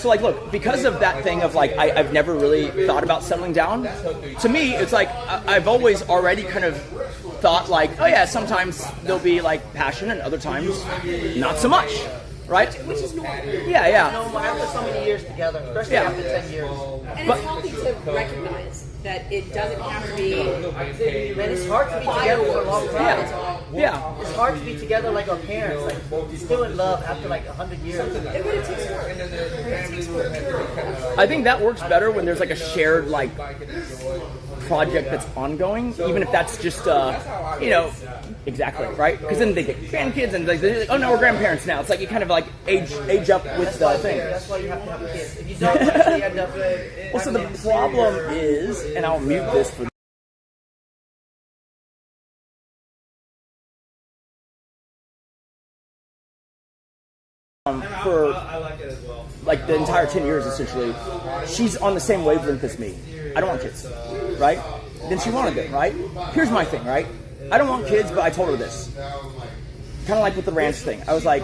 like, look, because of that thing of like, I've never really thought about settling down. To me, it's like, I've always already kind of thought like, oh yeah, sometimes there'll be like passion and other times not so much. Right? Which is normal. Yeah. No, after so many years together, especially after 10 years. And it's healthy to recognize that it doesn't have to be. Man, it's hard to be together for a long time. Yeah. It's hard to be together like our parents, like still in love after like 100 years. But it takes work. I think that works better when there's like a shared like project that's ongoing, even if that's just you know, exactly, right? Because then they get grandkids and they're like, oh no, we're grandparents now. It's like you kind of like age up with the thing. That's why you have to have kids. If you don't, you end up. Well, so the problem is, and I'll mute this for. For like the entire 10 years, essentially, she's on the same wavelength as me. I don't want kids, right? Then she wanted it, right? Here's my thing, right? I don't want kids, but I told her this. Kind of like with the ranch thing. I was like,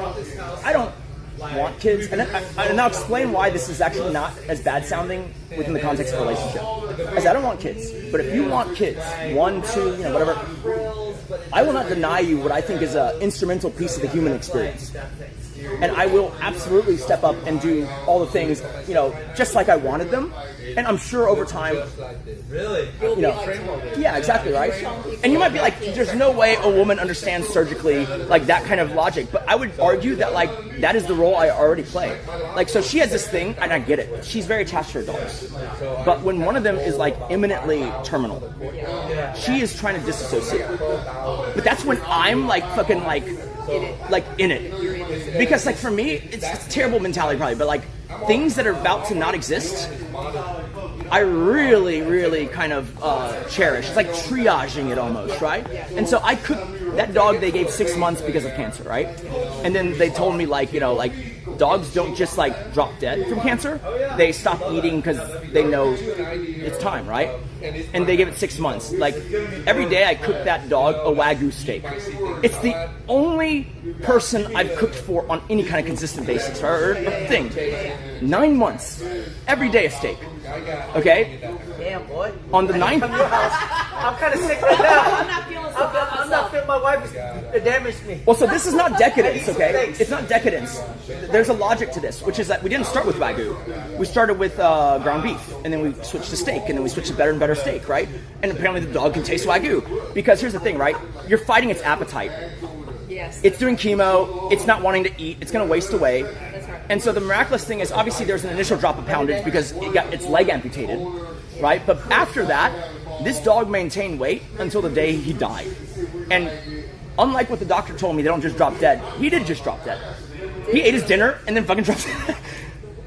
I don't want kids, and I'll explain why this is actually not as bad sounding within the context of a relationship. I said, I don't want kids, but if you want kids, 1, 2, you know, whatever, I will not deny you what I think is an instrumental piece of the human experience. And I will absolutely step up and do all the things, you know, just like I wanted them. And I'm sure over time, you know, yeah, exactly, right? And you might be like, there's no way a woman understands surgically like that kind of logic. But I would argue that like that is the role I already play. Like, so she has this thing, and I get it. She's very attached to her dogs. But when one of them is like imminently terminal, she is trying to disassociate. But that's when I'm like fucking like in it. Because like for me, it's a terrible mentality probably, but like things that are about to not exist, I really kind of cherish. It's like triaging it almost, right? And so I could, that dog they gave 6 months because of cancer, right? And then they told me like, you know, like dogs don't just like drop dead from cancer. They stop eating because they know it's time, right? And they give it 6 months. Like every day I cook that dog a Wagyu steak. It's the only person I've cooked for on any kind of consistent basis or thing. 9 months, every day a steak. Okay? Damn, boy. On the 9th, I'm kind of sick right now. I'm not feeling so good I'm not feeling my wife damaged me. Well, so this is not decadence, okay? It's not decadence. There's a logic to this, which is that we didn't start with Wagyu. We started with ground beef, and then we switched to steak, and then we switched to better and better steak, right? And apparently the dog can taste Wagyu. Because here's the thing, right? You're fighting its appetite. Yes. It's doing chemo, it's not wanting to eat, it's going to waste away. That's right. And so the miraculous thing is, obviously there's an initial drop of poundage because it got its leg amputated, right? But after that, this dog maintained weight until the day he died. And unlike what the doctor told me, they don't just drop dead. He did just drop dead. He ate his dinner and then fucking dropped dead.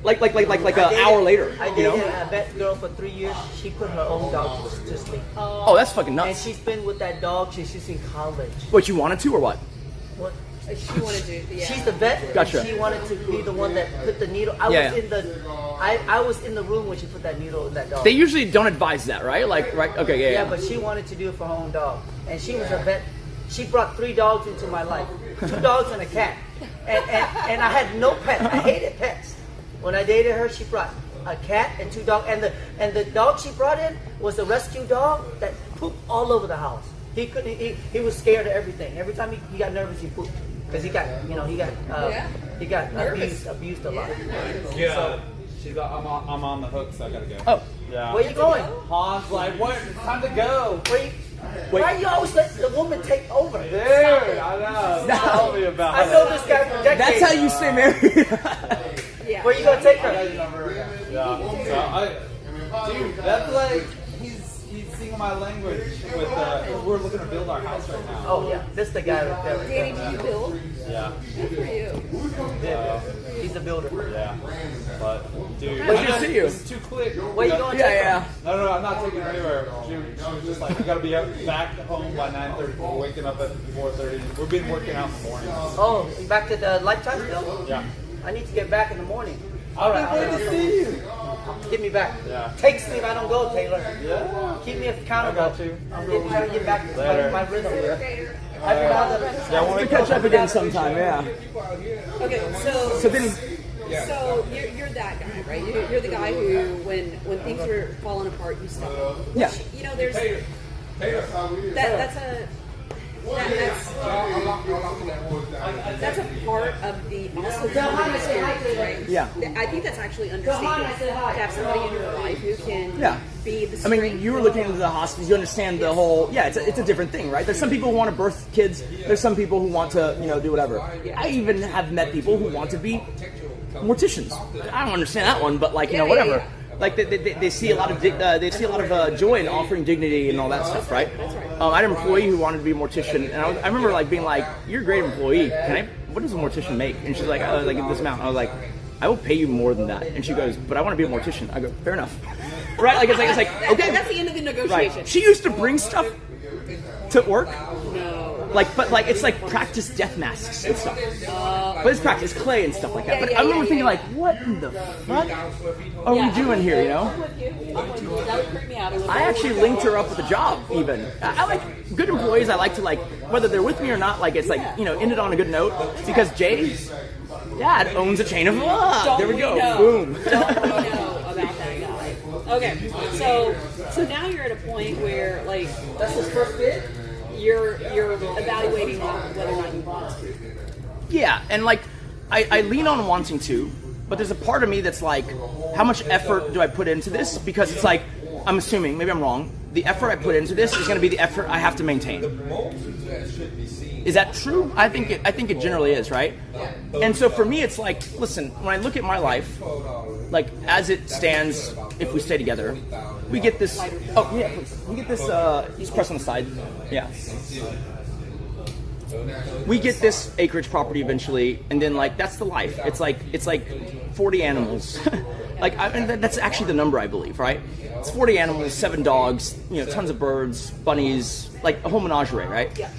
like an hour later. I dated a vet girl for 3 years. She put her own dog to sleep. Oh, that's fucking nuts. And she's been with that dog since she's in college. What, you wanted to or what? What? She wanted to. Yeah. She's the vet. Gotcha. And she wanted to be the one that put the needle. I was in the room when she put that needle in that dog. They usually don't advise that, right? Like, right? Okay, yeah. Yeah, but she wanted to do it for her own dog. And she was a vet. She brought 3 dogs into my life. 2 dogs and a cat. And I had no pets. I hated pets. When I dated her, she brought a cat and 2 dogs. And the dog she brought in was a rescue dog that pooped all over the house. He couldn't. He was scared of everything. Every time he got nervous, he pooped because he got abused a lot. Yeah. I'm on the hook, so I gotta go. Oh. Yeah. Where you going? Han's like, what? It's time to go. Why you always let the woman take over? Dude, I know. Tell me about it. I know this guy for decades. That's how you stay married. Yeah. Where you gonna take I got her? his number. Yeah. So dude, that's like he's singing my language with we're looking to build our house right now. Oh yeah, this the guy right there. Danny, do you build? Yeah. Good for you. He's a builder. Yeah. But dude, What'd you see you? This is too quick. Where you going? Yeah. No, I'm not taking her anywhere. She was just like, you gotta be back home by 9:30. We're waking up at 4:30. We've been working out in the morning. Oh, you back to the Lifetime still? Yeah. I need to get back in the morning. All right. I'm ready to see you. Get me back. Yeah. Takes me if I don't go, Taylor. Yeah. Keep me accountable. I got you. I'm trying to get back to Later. my rhythm. I'd rather. We'll catch up again sometime, yeah. Okay, so So then, So you're that guy, right? You're the guy who, when things are falling apart, you step up. Which, Yeah. You know, there's that's a part of the also human experience, right? Yeah. I think that's actually understanding to have somebody in your life who can be the I strength. mean, you were looking into the hospice. You understand the whole. Yeah, it's a different thing, right? There's some people who want to birth kids. There's some people who want to, do whatever. I even have met people who want to be morticians. I don't understand that one, but whatever. Yeah. Like they see a lot of joy in offering dignity and all that stuff, right? That's right. I had an employee who wanted to be a mortician, and I remember being like, "You're a great employee. What does a mortician make?" And she's like, "This amount." I was like, "I will pay you more than that." And she goes, "But I want to be a mortician." I go, "Fair enough." Right? It's like okay. That's the end of the negotiation. Right. She used to bring stuff to work. No. But it's like practice death masks and stuff. But it's practice clay and stuff like that. But I remember thinking what in the fuck are we doing here, I'm with you. That would freak me out a little bit. I actually linked her up with a job even. I like good employees. I like to whether they're with me or not, it's ended on a good note because Jay's dad owns a chain of there we go. Boom. Don't we know about that guy? Okay, so now you're at a point where That's his first bid? you're evaluating whether or not you want to. Yeah, and I lean on wanting to, but there's a part of me that's like, how much effort do I put into this? Because it's like, I'm assuming, maybe I'm wrong, the effort I put into this is going to be the effort I have to maintain. Is that true? I think it generally is, right? And so for me, it's like, listen, when I look at my life, as it stands, if we stay together, we get this. Oh yeah, please. We get this. Just press on the side. Yeah. We get this acreage property eventually, and then that's the life. It's like 40 animals. That's actually the number I believe, right? It's 40 animals, 7 dogs, tons of birds, bunnies, a whole menagerie, right? Yeah.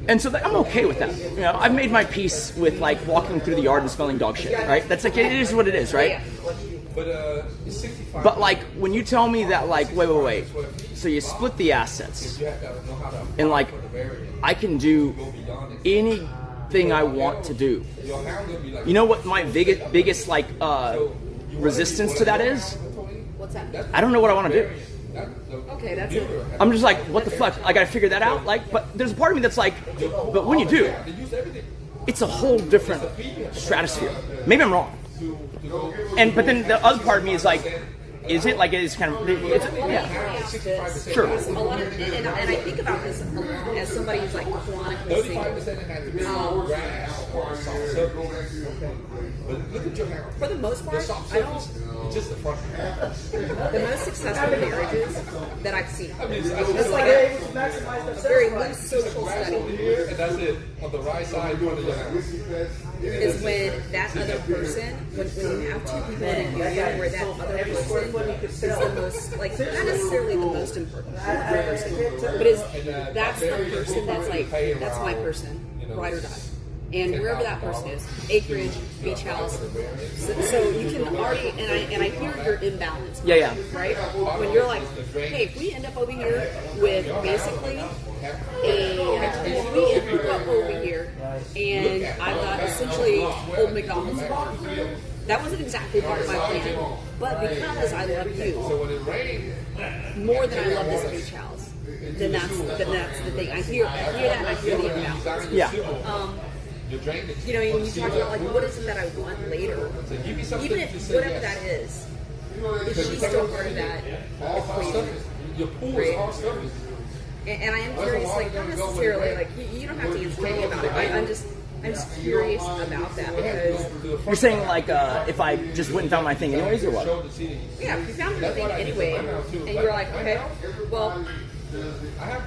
And so I'm okay with that. I've made my peace with walking through the yard and smelling dog shit, right? That's it is what it is, right? But when you tell me that wait, so you split the assets, and I can do anything I want to do. You know what my biggest resistance to that is? What's that? I don't know what I want to do. Okay, that's it. I'm just like, what the fuck? I gotta figure that out. Like, but there's a part of me that's like, but when you do, it's a whole different stratosphere. Maybe I'm wrong. But then the other part of me is like, is it like it's kind of sure. A lot of, and I think about this as somebody who's like chronically single. For the most part, I don't. The most successful marriages that I've seen, it's like a very loose social study, And that's it. On the right side, is when that other person, when you have two people in a union where that other person is the most, like, not necessarily the most important person, but that's the person that's like, that's my person, ride or die. And wherever that person is, acreage, beach house, so you can already, and I hear your imbalance. Yeah. Right? When you're like, hey, if we end up over here with basically if we end up over here and I've got essentially old McDonald's farm. That wasn't exactly part of my plan, but because I love you more than I love this beach house, then that's the thing. I hear that, and I hear the imbalance. Yeah. You know, when you talk about like what is it that I want later, even if whatever that is she's still part of that equation. Right? And I am curious, like not necessarily like you don't have to answer me about it. I'm just curious about that because You're saying like if I just went and found my thing anyways or what? Yeah, if you found your thing anyway, and you're like, okay, well, I have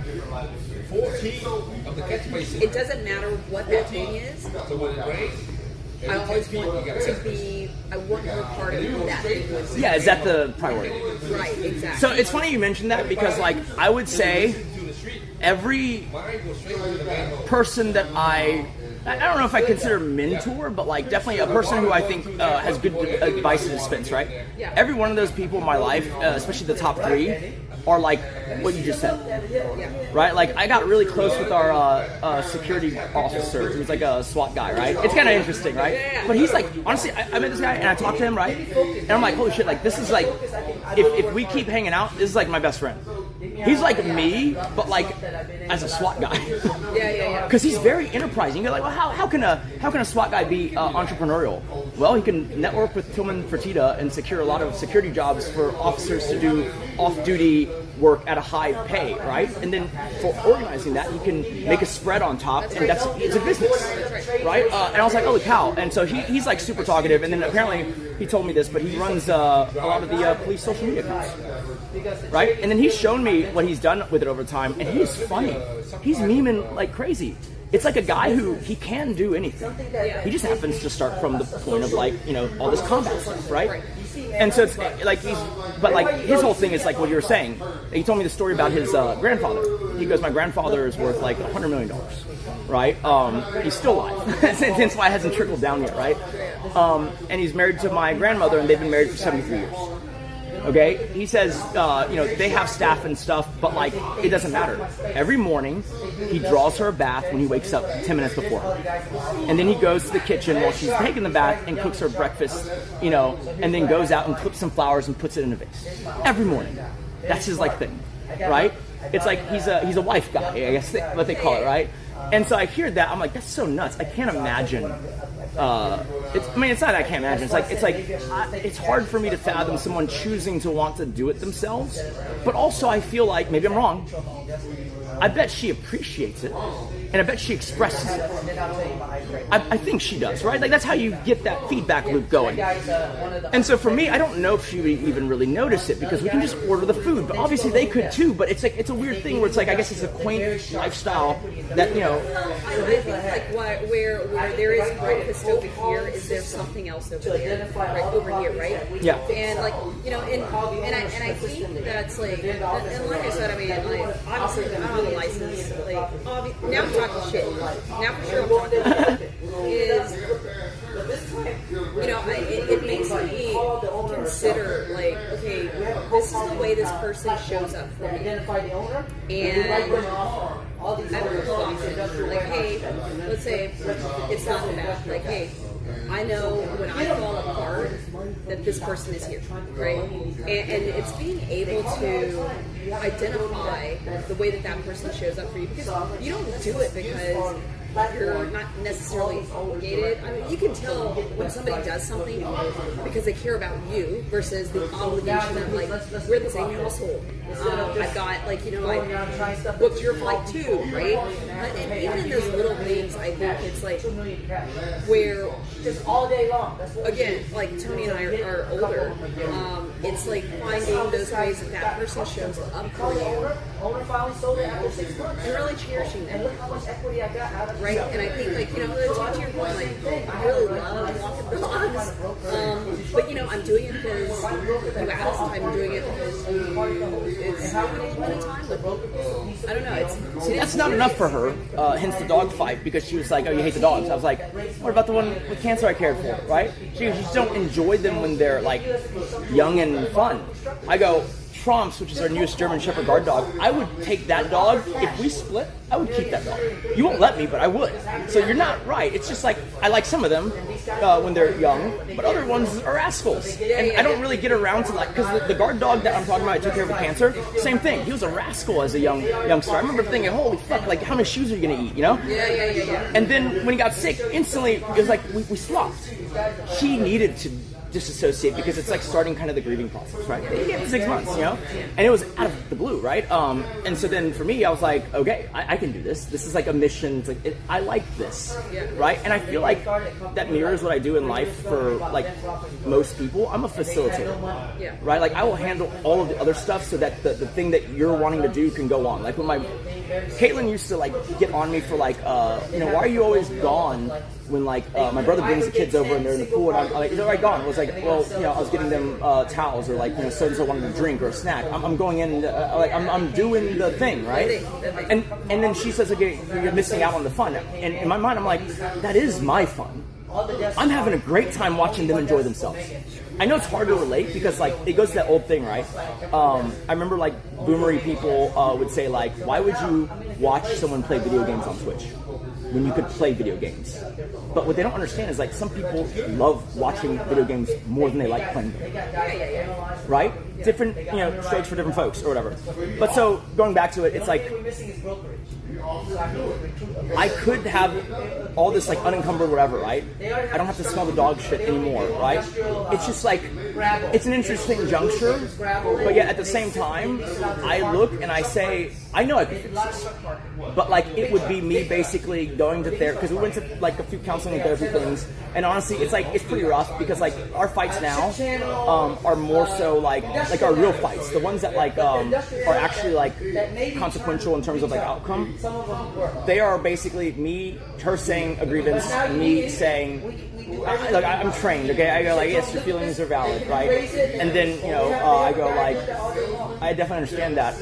14 of the catch basin. it doesn't matter what that thing is. So when it rains, I always want to be. I want no part of that thing. Yeah, is that the priority? Right, exactly. So it's funny you mentioned that because like I would say every person that I don't know if I consider mentor, but like definitely a person who I think has good advice to dispense, right? Yeah. Every one of those people in my life, especially the top 3, are like what you just said, right? Like I got really close with our security officer, who's like a SWAT guy, right? It's kind of interesting, right? But he's like, honestly, I met this guy and I talked to him, right? And I'm like, holy shit, like this is like, if we keep hanging out, this is like my best friend. He's like me, but like as a SWAT guy. Yeah. Because he's very enterprising. You're like, well, how can a SWAT guy be entrepreneurial? Well, he can network with Tillman Fertitta and secure a lot of security jobs for officers to do off-duty work at a high pay, right? And then for organizing that, he can make a spread on top, and it's a business, right? And I was like, holy cow! And so he's like super talkative. And then apparently he told me this, but he runs a lot of the police social media accounts, right? And then he's shown me what he's done with it over time, and he's funny. He's memeing like crazy. It's like a guy who he can do anything. He just happens to start from the point of like, you know, all this combat stuff, right? And so it's like but like his whole thing is like what you were saying. He told me the story about his grandfather. He goes, my grandfather is worth like $100 million, right? He's still alive. That's why it hasn't trickled down yet, right? And he's married to my grandmother, and they've been married for 73 years. Okay, he says, you know, they have staff and stuff, but like, it doesn't matter. Every morning, he draws her a bath when he wakes up 10 minutes before. And then he goes to the kitchen while she's taking the bath and cooks her breakfast, you know, and then goes out and clips some flowers and puts it in a vase. Every morning. That's his like thing, right? It's like he's a wife guy, I guess what they call it, right? And so I hear that, I'm like, that's so nuts. I can't imagine. It's not that I can't imagine. It's hard for me to fathom someone choosing to want to do it themselves. But also, I feel like maybe I'm wrong. I bet she appreciates it, and I bet she expresses it. I think she does, right? Like that's how you get that feedback loop going. And so for me, I don't know if she would even really notice it because we can just order the food. But obviously they could too. But it's like it's a weird thing where it's like I guess it's a quaint lifestyle that I think like where there is breakfast over here, is there something else over there, right over here, right? Yeah. And like and I think that's like and like I said, I mean like obviously I don't have a license. Like now I'm talking shit. Now for sure I'm talking shit. Is it makes me consider like, okay, this is the way this person shows up for me, and I don't know, like, hey, let's say it's not bad. Like, hey, I know when I fall apart that this person is here, right? And it's being able to identify the way that that person shows up for you, because you don't do it because you're not necessarily obligated. I mean, you can tell when somebody does something because they care about you versus the obligation of, like, we're the same household. I've got, like, I booked your flight too, right? And even in those little things, I think it's like where just all day long. Again, like Tony and I are older. It's like finding those ways that that person shows up for you. Owner finally sold it after 6 months. And really cherishing them. And look how much equity I got out of it. Right? And I think, like, to your point, like, I really love walking dogs. But, I'm doing it because you asked, I'm doing it because it's a little bit of time with me. I don't know. See, that's not enough for her, hence the dog fight, because she was like, oh, you hate the dogs. I was like, what about the one with cancer I cared for, right? She goes, you just don't enjoy them when they're, like, young and fun. I go, Tromps, which is our newest German Shepherd guard dog, I would take that dog. If we split, I would keep that dog. You won't let me, but I would. So you're not right. It's just like, I like some of them when they're young, but other ones are rascals. And I don't really get around to, like, because the guard dog that I'm talking about, I took care of with cancer, same thing. He was a rascal as a youngster. I remember thinking, holy fuck, like, how many shoes are you going to eat, Yeah. And then when he got sick, instantly, it was like, we swapped. He needed to disassociate because it's like starting kind of the grieving process, right? You get 6 months, and it was out of the blue, right? And so then for me, I was like, okay, I can do this. This is like a mission. It's like I like this, right? And I feel like that mirrors what I do in life for, like, most people. I'm a facilitator, right? Like, I will handle all of the other stuff so that the thing that you're wanting to do can go on. Like when Kaitlyn used to, like, get on me for, like, why are you always gone when, like, my brother brings the kids over and they're in the pool and I'm like, is it already gone? I was like, well, I was getting them towels, or, like, so-and-so wanted a drink or a snack. I'm going in, I'm doing the thing, right? And then she says, okay, you're missing out on the fun. And in my mind, I'm like, that is my fun. I'm having a great time watching them enjoy themselves. I know it's hard to relate because, like, it goes to that old thing, right? I remember, like, boomery people would say, like, why would you watch someone play video games on Twitch when you could play video games? But what they don't understand is, like, some people love watching video games more than they like playing them. Right? Different, strokes for different folks or whatever. But so, going back to it, it's like, I could have all this, like, unencumbered whatever, right? I don't have to smell the dog shit anymore, right? It's just like, it's an interesting juncture, but yet at the same time, I look and I say, I know I could fix this. But, like, it would be me basically going to therapy, because we went to, like, a few counseling and therapy things, and honestly, it's like, it's pretty rough, because, like, our fights now are more so like our real fights, the ones that, like, are actually, like, consequential in terms of, like, outcome. They are basically her saying a grievance, me saying, like, I'm trained, okay? I go, like, yes, your feelings are valid, right? And then, I go, like, I definitely understand that,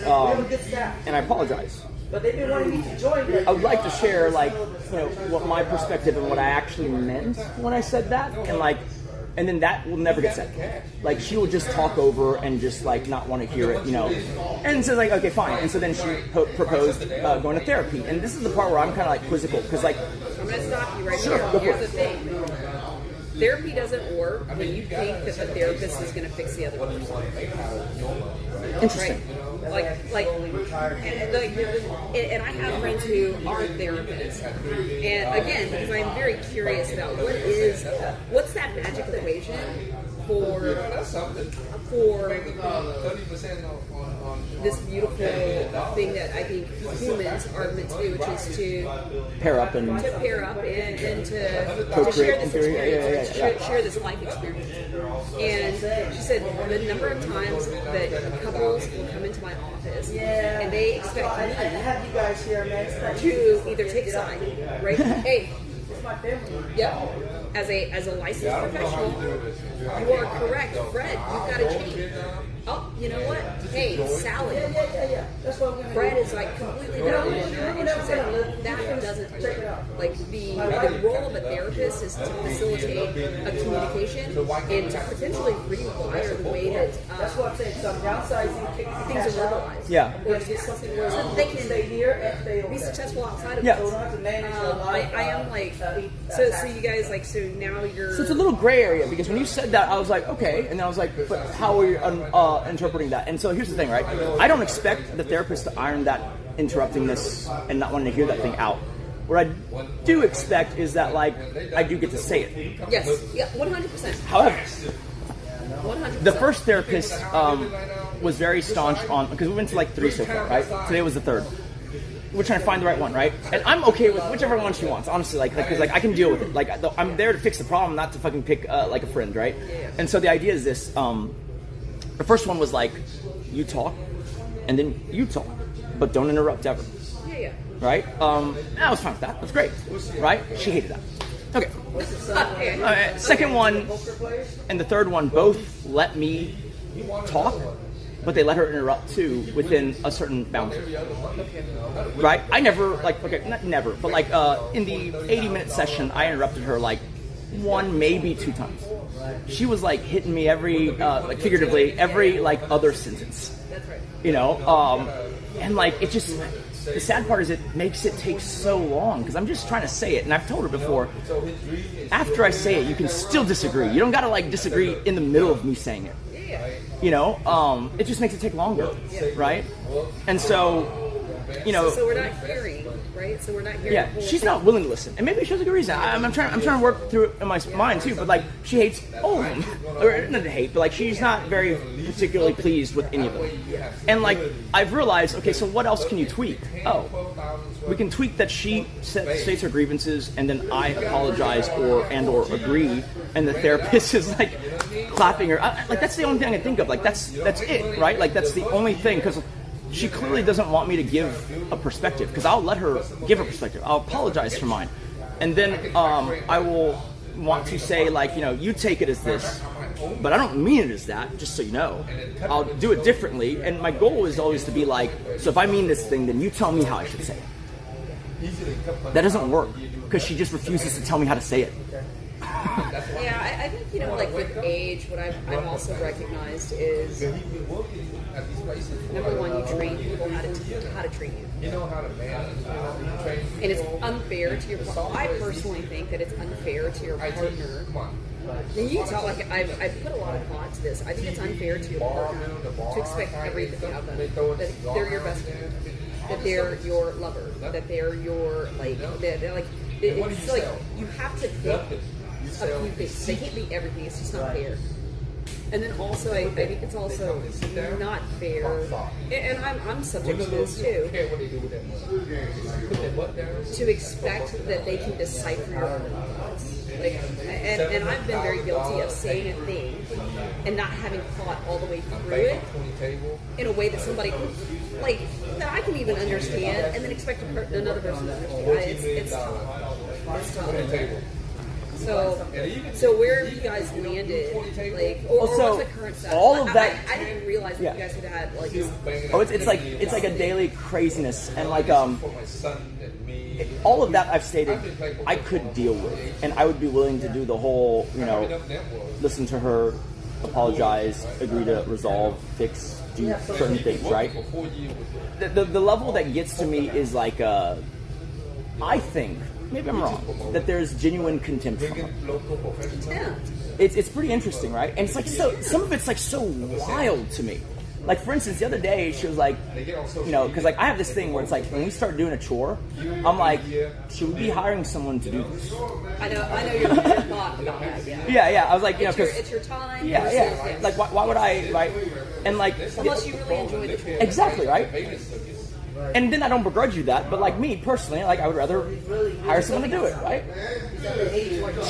and I apologize. But they've been wanting me to join. I would like to share, like, what my perspective and what I actually meant when I said that, and then that will never get said. Like, she will just talk over and just, like, not want to hear it, And so, like, okay, fine. And so then she proposed going to therapy. And this is the part where I'm kind of, like, quizzical, because, like, I'm going to stop you right here. Here's the thing. Therapy doesn't work when you think that the therapist is going to fix the other person. Interesting. Right? And I have friends who are therapists, and again, because I'm very curious about what's that magic equation for this beautiful thing that I think humans are meant to do, which is to pair up and to share this experience, share this life experience. And she said the number of times that couples will come into my office and they expect me have you guys here, man. to either take a side, right? Hey, yep. As a licensed professional, you are correct, Fred. You've got to change. Oh, you know what? Hey, salad. Yeah. That's what we're gonna Bread do. is like completely different. And she said that doesn't work. Like the role of a therapist is to facilitate a communication and to potentially rewire the way that That's what I'm saying. Some downsizing things are verbalized. Yeah. Or to get something where they can stay here and stay over be there. successful outside of Yeah. it. So we don't have to manage a lot. I am like so you guys like so now you're So it's a little gray area because when you said that, I was like, okay, and then I was like, but how are you interpreting that? And so here's the thing, right? I don't expect the therapist to iron that interrupting this and not wanting to hear that thing out. What I do expect is that, like, I do get to say it. yes, yeah, 100%. However, 100%. the first therapist was very staunch on, because we went to like 3 so far, right? Today was the 3rd. We're trying to find the right one, right? And I'm okay with whichever one she wants, honestly, because I can deal with it. Like I'm there to fix the problem, not to fucking pick like a friend, right? And so the idea is this: the first one was like, you talk, and then you talk, but don't interrupt ever, Yeah. right? I was fine with that. That's great, right? She hated that. Okay. Okay. Second one and the third one both let me talk, but they let her interrupt too within a certain boundary. Right? I never, like, okay, not never, but like in the 80-minute session, I interrupted her like 1, maybe 2 times. She was like hitting me every, like figuratively, every like other sentence. That's right. You know? And like, it just, the sad part is it makes it take so long because I'm just trying to say it. And I've told her before, after I say it, you can still disagree. You don't got to like disagree in the middle of me saying it. Yeah. You know, it just makes it take longer, right? And so, you know, So we're not hearing, right? So we're not hearing. yeah, the whole she's thing. not willing to listen, and maybe she has a good reason. I'm trying to work through it in my mind too. But like, she hates all of them, or not to hate, but like, she's not very particularly pleased with any of them. And like, I've realized, okay, so what else can you tweak? Oh, we can tweak that she states her grievances, and then I apologize or agree, and the therapist is like clapping her. Like that's the only thing I can think of. Like that's it, right? Like that's the only thing because she clearly doesn't want me to give a perspective because I'll let her give a perspective. I'll apologize for mine, and then I will want to say like, you know, you take it as this, but I don't mean it as that. Just so you know, I'll do it differently. And my goal is always to be like, so if I mean this thing, then you tell me how I should say it. That doesn't work because she just refuses to tell me how to say it. Yeah, I think, you know, like with age, what I've also recognized is, number one, you train people how to treat you. And it's unfair to your partner. I personally think that it's unfair to your partner. And you can tell, like, I've put a lot of thought to this. I think it's unfair to your partner to expect everything of them. That they're your best friend, that they're your lover, that they're your, like, they're like, it's like, you have to pick a few things. They can't be everything. It's just not fair. And then also, I think it's also not fair, and I'm subject to this too, to expect that they can decipher your own thoughts. Like, and I've been very guilty of saying a thing and not having thought all the way through it in a way that somebody, like, that I can even understand, and then expect another person to understand. It's tough. It's tough. So where have you guys landed? Like, or So, what's the current status? all of that- I didn't realize that you guys had like this. Oh, it's like a daily craziness, and like all of that I've stated I could deal with, and I would be willing to do the whole, you know, listen to her, apologize, agree to resolve, fix, do certain things, right? The level that gets to me is like I think, maybe I'm wrong, that there's genuine contempt from her. It's pretty interesting, right? And it's like, so some of it's like so wild to me. Like, for instance, the other day she was like, you know, because like I have this thing where it's like when we start doing a chore, I'm like, should we be hiring someone to do this? I know your thought about that. Yeah. I was like, you know, because it's your time. yeah. Like, why would I, right? And like, unless you really enjoy the chore. exactly, right? And then I don't begrudge you that, but like me personally, like I would rather hire someone to do it, right?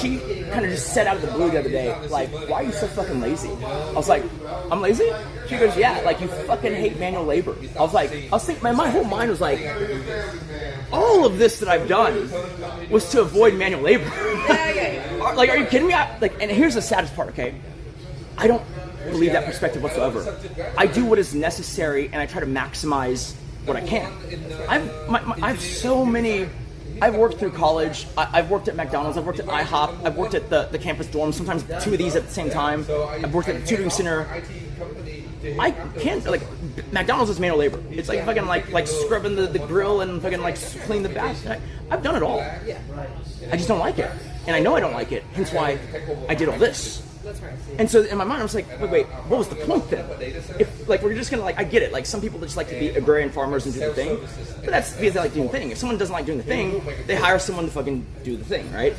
She kind of just said out of the blue the other day, like, why are you so fucking lazy? I was like, I'm lazy? She goes, yeah, like you fucking hate manual labor. I was thinking, man, my whole mind was like, all of this that I've done was to avoid manual labor. Yeah. Like, are you kidding me? And here's the saddest part, okay? I don't believe that perspective whatsoever. I do what is necessary, and I try to maximize what I can. I have so many. I've worked through college. I've worked at McDonald's. I've worked at IHOP. I've worked at the campus dorms. Sometimes two of these at the same time. I've worked at the tutoring center. I can't like McDonald's is manual labor. It's like fucking like scrubbing the grill and fucking like clean the bath. I've done it all. I just don't like it, and I know I don't like it. Hence why I did all this. That's right. And so in my mind, I was like, wait, what was the point then? If like we're just gonna like, I get it. Like some people just like to be agrarian farmers and do the thing, but that's because they like doing the thing. If someone doesn't like doing the thing, they hire someone to fucking do the thing, right?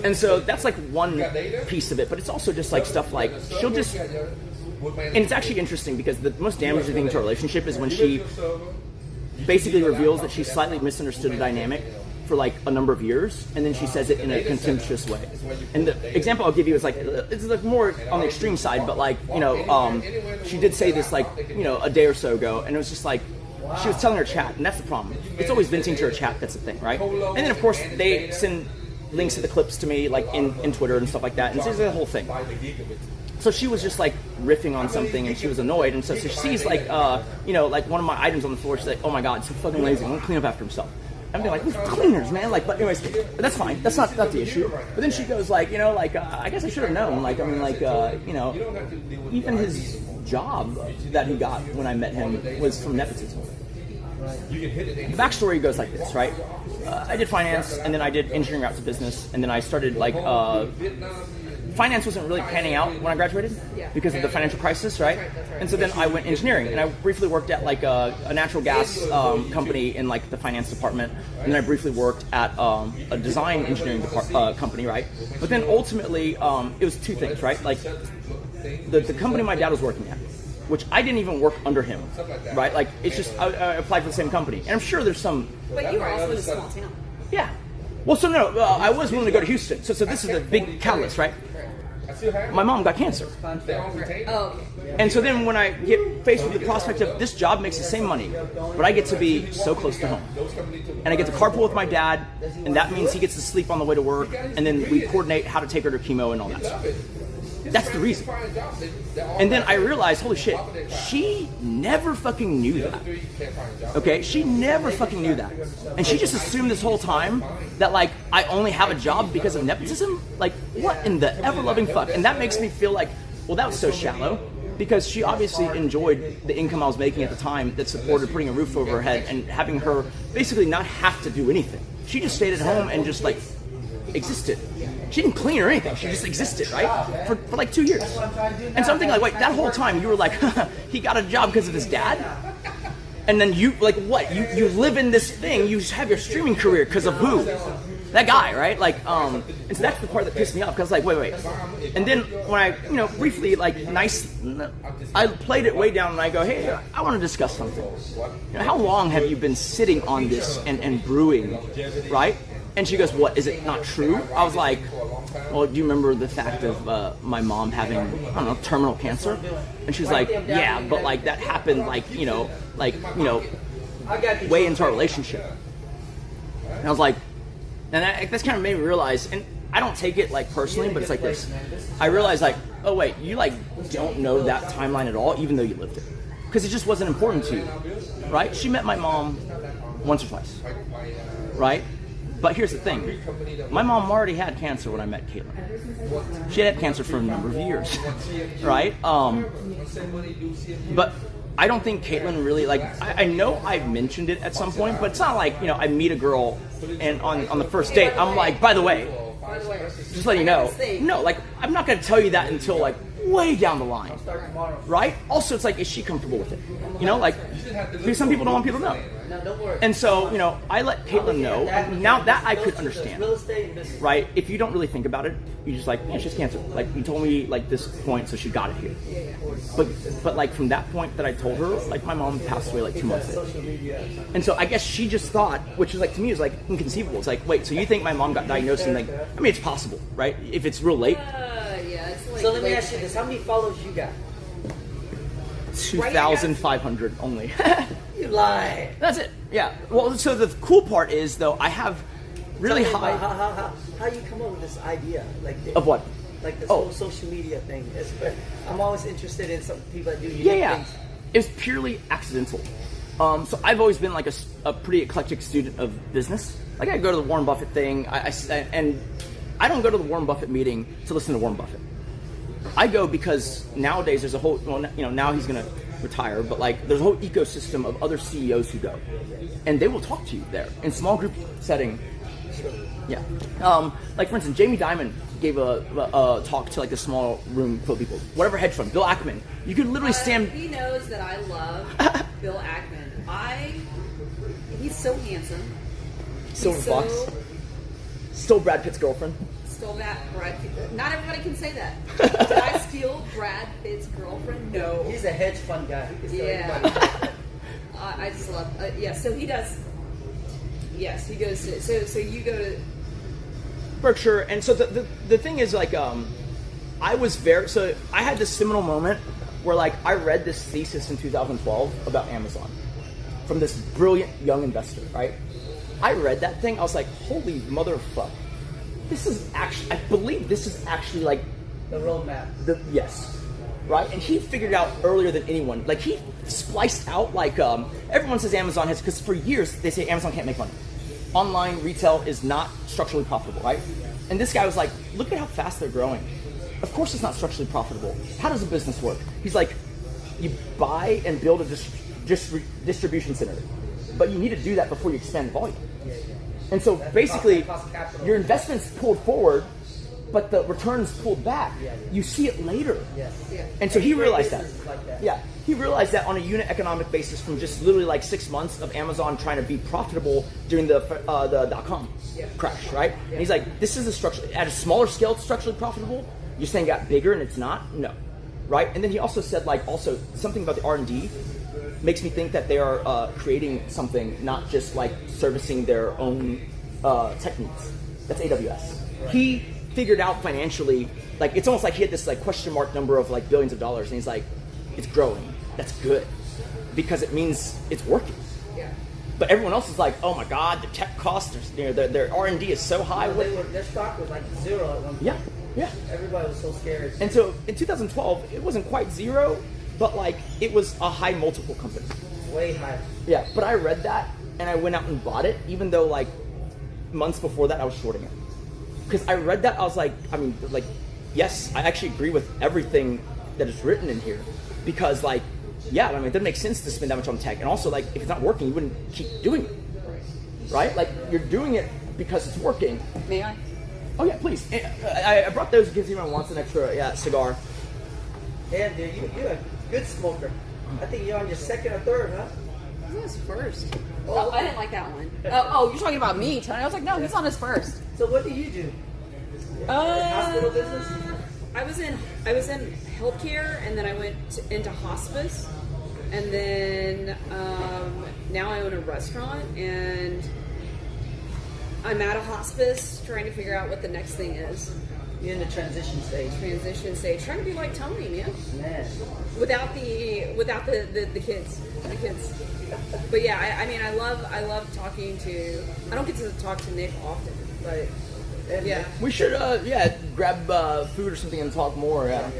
And so that's like one piece of it, but it's also just like stuff like she'll just. And it's actually interesting because the most damaging thing to our relationship is when she basically reveals that she slightly misunderstood the dynamic for like a number of years, and then she says it in a contemptuous way. And the example I'll give you is like, it's like more on the extreme side, but like, you know, she did say this like, you know, a day or so ago, and it was just like, she was telling her chat, and that's the problem. It's always venting to her chat, that's the thing, right? And then of course they send links to the clips to me like in Twitter and stuff like that, and so it's the whole thing. So she was just like riffing on something, and she was annoyed, and so she sees like, you know, like one of my items on the floor. She's like, "Oh my god, so fucking lazy. I'm gonna clean up after himself." I'm being like, "Who's cleaners, man?" Like, but anyways, that's fine. That's not the issue. But then she goes like, you know, like I guess I should have known. Like, I mean, like, you know, even his job that he got when I met him was from nepotism. The backstory goes like this, right? I did finance, and then I did engineering route to business, and then I started like. Finance wasn't really panning out when I graduated because of the financial crisis, right? And so then I went engineering, and I briefly worked at like a natural gas company in like the finance department, and then I briefly worked at a design engineering company, right? But then ultimately, it was two things, right? Like the company my dad was working at, which I didn't even work under him, right? Like it's just I applied for the same company, and I'm sure there's some. But you were also in a small town. Yeah. Well, so no, I was willing to go to Houston. So this is the big catalyst, right? My mom got cancer. Oh, okay. And so then when I get faced with the prospect of this job makes the same money, but I get to be so close to home. And I get to carpool with my dad, and that means he gets to sleep on the way to work, and then we coordinate how to take her to chemo and all that stuff. That's the reason. And then I realized, holy shit, she never fucking knew that. Okay? She never fucking knew that. And she just assumed this whole time that, like, I only have a job because of nepotism? Like, what in the ever-loving fuck? And that makes me feel like, well, that was so shallow. Because she obviously enjoyed the income I was making at the time that supported putting a roof over her head and having her basically not have to do anything. She just stayed at home and just, like, existed. She didn't clean or anything. She just existed, right? For like 2 years. And so I'm thinking like, wait, that whole time you were like, he got a job because of his dad? And then you, like what? You live in this thing, you have your streaming career because of who? That guy, right? Like, and so that's the part that pissed me off because I was like, wait. And then when I, you know, briefly, like, I played it way down and I go, hey, I want to discuss something. You know, how long have you been sitting on this and brewing, right? And she goes, what, is it not true? I was like, well, do you remember the fact of my mom having, I don't know, terminal cancer? And she's like, yeah, but like that happened like, you know, way into our relationship. And I was like, and that's kind of made me realize, and I don't take it like personally, but it's like this. I realized like, oh wait, you like don't know that timeline at all, even though you lived it. Because it just wasn't important to you, right? She met my mom once or twice, right? But here's the thing. My mom already had cancer when I met Kaitlyn. She had cancer for a number of years, right? But I don't think Kaitlyn really, like, I know I've mentioned it at some point, but it's not like, you know, I meet a girl and on the first date, I'm like, by the way, just letting you know. No, like, I'm not going to tell you that until, like, way down the line, right? Also, it's like, is she comfortable with it? You know, like, some people don't want people to know. And so, you know, I let Kaitlyn know. Now that I could understand, right? If you don't really think about it, you just like, yeah, she's cancer. Like, you told me like this point, so she got it here. But like from that point that I told her, like my mom passed away like 2 months ago. And so I guess she just thought, which is like to me is like inconceivable. It's like, wait, so you think my mom got diagnosed and like, I mean, it's possible, right? If it's real late. Yeah, it's like So let me ask you this: how many followers you got? 2,500 only. You lie. That's it. Yeah. Well, so the cool part is though, I have really high. How you come up with this idea? Like Of what? Like this whole social media thing. I'm always interested in some people that do unique things. It was purely accidental. So I've always been like a pretty eclectic student of business. Like I go to the Warren Buffett thing, and I don't go to the Warren Buffett meeting to listen to Warren Buffett. I go because nowadays there's a whole, now he's gonna retire, but like there's a whole ecosystem of other CEOs who go, and they will talk to you there in small group setting. Yeah. Like for instance, Jamie Dimon gave a talk to like a small room full of people. Whatever hedge fund, Bill Ackman. You could literally stand. He knows that I love Bill Ackman. He's so handsome. Silver Fox. Stole Brad Pitt's girlfriend. Stole that Brad Pitt. Not everybody can say that. Did I steal Brad Pitt's girlfriend? No. He's a hedge fund guy. He can steal Yeah. I just love. So he does. Yes, he goes to. So you go to Berkshire, and so the thing is like I had this seminal moment where like I read this thesis in 2012 about Amazon from this brilliant young investor, right? I read that thing, I was like, holy motherfuck. I believe this is actually like the roadmap. Yes. Right? And he figured it out earlier than anyone. Like he spliced out like everyone says Amazon has, because for years they say Amazon can't make money. Online retail is not structurally profitable, right? And this guy was like, look at how fast they're growing. Of course it's not structurally profitable. How does a business work? He's like, you buy and build a distribution center, but you need to do that before you expand volume. And so basically, your investment's pulled forward, but the returns pulled back. You see it later. And so he realized that. Yeah, he realized that on a unit economic basis from just literally like 6 months of Amazon trying to be profitable during the .com crash, right? And he's like, this is at a smaller scale, it's structurally profitable. You're saying it got bigger and it's not? No, right? And then he also said like something about the R&D makes me think that they are creating something, not just like servicing their own techniques. That's AWS. Right. He figured out financially, like it's almost like he had this like question mark number of like billions of dollars, and he's like, it's growing. That's good because it means it's working. Yeah. But everyone else is like, oh my god, the tech costs, their R&D is so high. Their stock was like zero at one point. Yeah. Everybody was so scared. And so in 2012, it wasn't quite zero, but like it was a high multiple company. Way high. Yeah, but I read that and I went out and bought it, even though like months before that I was shorting it. Because I read that, I was like, yes, I actually agree with everything that is written in here. Because like, yeah, it doesn't make sense to spend that much on tech. And also like, if it's not working, you wouldn't keep doing it. Right? Like you're doing it because it's working. May I? Oh yeah, please. I brought those because anyone wants an extra cigar. Damn, dude, you're a good smoker. I think you're on your second or third, huh? He's on his first. Oh, I didn't like that one. Oh, you're talking about me, Tony. I was like, no, he's on his first. So what do you do? Hospital business? I was in healthcare, and then I went into hospice, and then now I own a restaurant, and I'm at a hospice trying to figure out what the next thing is. You're in the transition stage. Trying to be like Tony, man. Without the kids. But yeah, I love talking to. I don't get to talk to Nick often, but yeah. We should grab food or something and talk more. Yeah.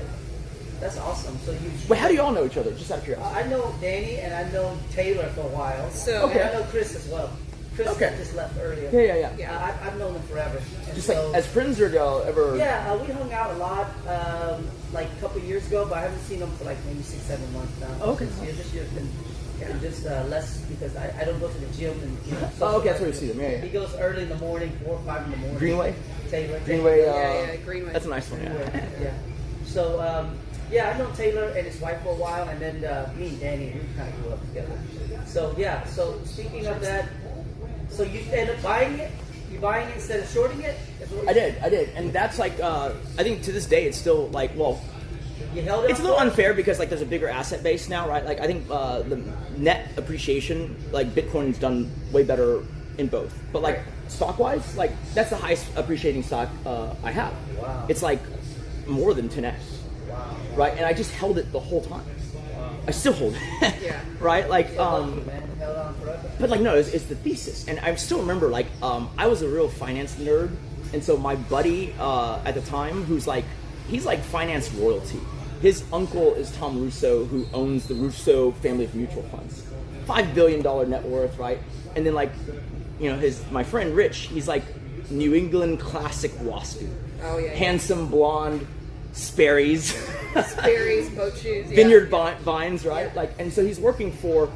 That's awesome. So you. Wait, how do you all know each other? Just out of curiosity. I know Danny and I know Taylor for a while. So and I know Chris as well. Chris just left earlier. Yeah. I've known them forever. And just like as friends, or do y'all ever? Yeah, we hung out a lot like a couple years ago, but I haven't seen them for like maybe 6-7 months now. Okay. This year's been just less because I don't go to the gym and okay, that's where you see them. Yeah. He goes early in the morning, 4 or 5 in the morning. Greenway. Taylor. Greenway. Greenway. That's a nice one. Yeah. So I know Taylor and his wife for a while, and then me and Danny, we kind of grew up together. So so speaking of that, so you end up buying it? You buying it instead of shorting it? I did, and that's like I think to this day it's still like you held it. It's a little unfair because like there's a bigger asset base now, right? Like I think the net appreciation, like Bitcoin's done way better in both, but like stock wise, like that's the highest appreciating stock I have. Wow. It's like more than 10x. Wow. Right, and I just held it the whole time. I still hold it. Yeah. Right, like Held on forever. but like no, it's the thesis, and I still remember like I was a real finance nerd, and so my buddy at the time, who's like he's like finance royalty. His uncle is Tom Russo, who owns the Russo family of mutual funds. $5 billion net worth, right? And then like, you know, my friend Rich, he's like New England classic waspy. Oh yeah. Handsome, blonde, Sperry's. Sperry's, boat shoes. Yeah. Vineyard vines, right? Like, and so he's working for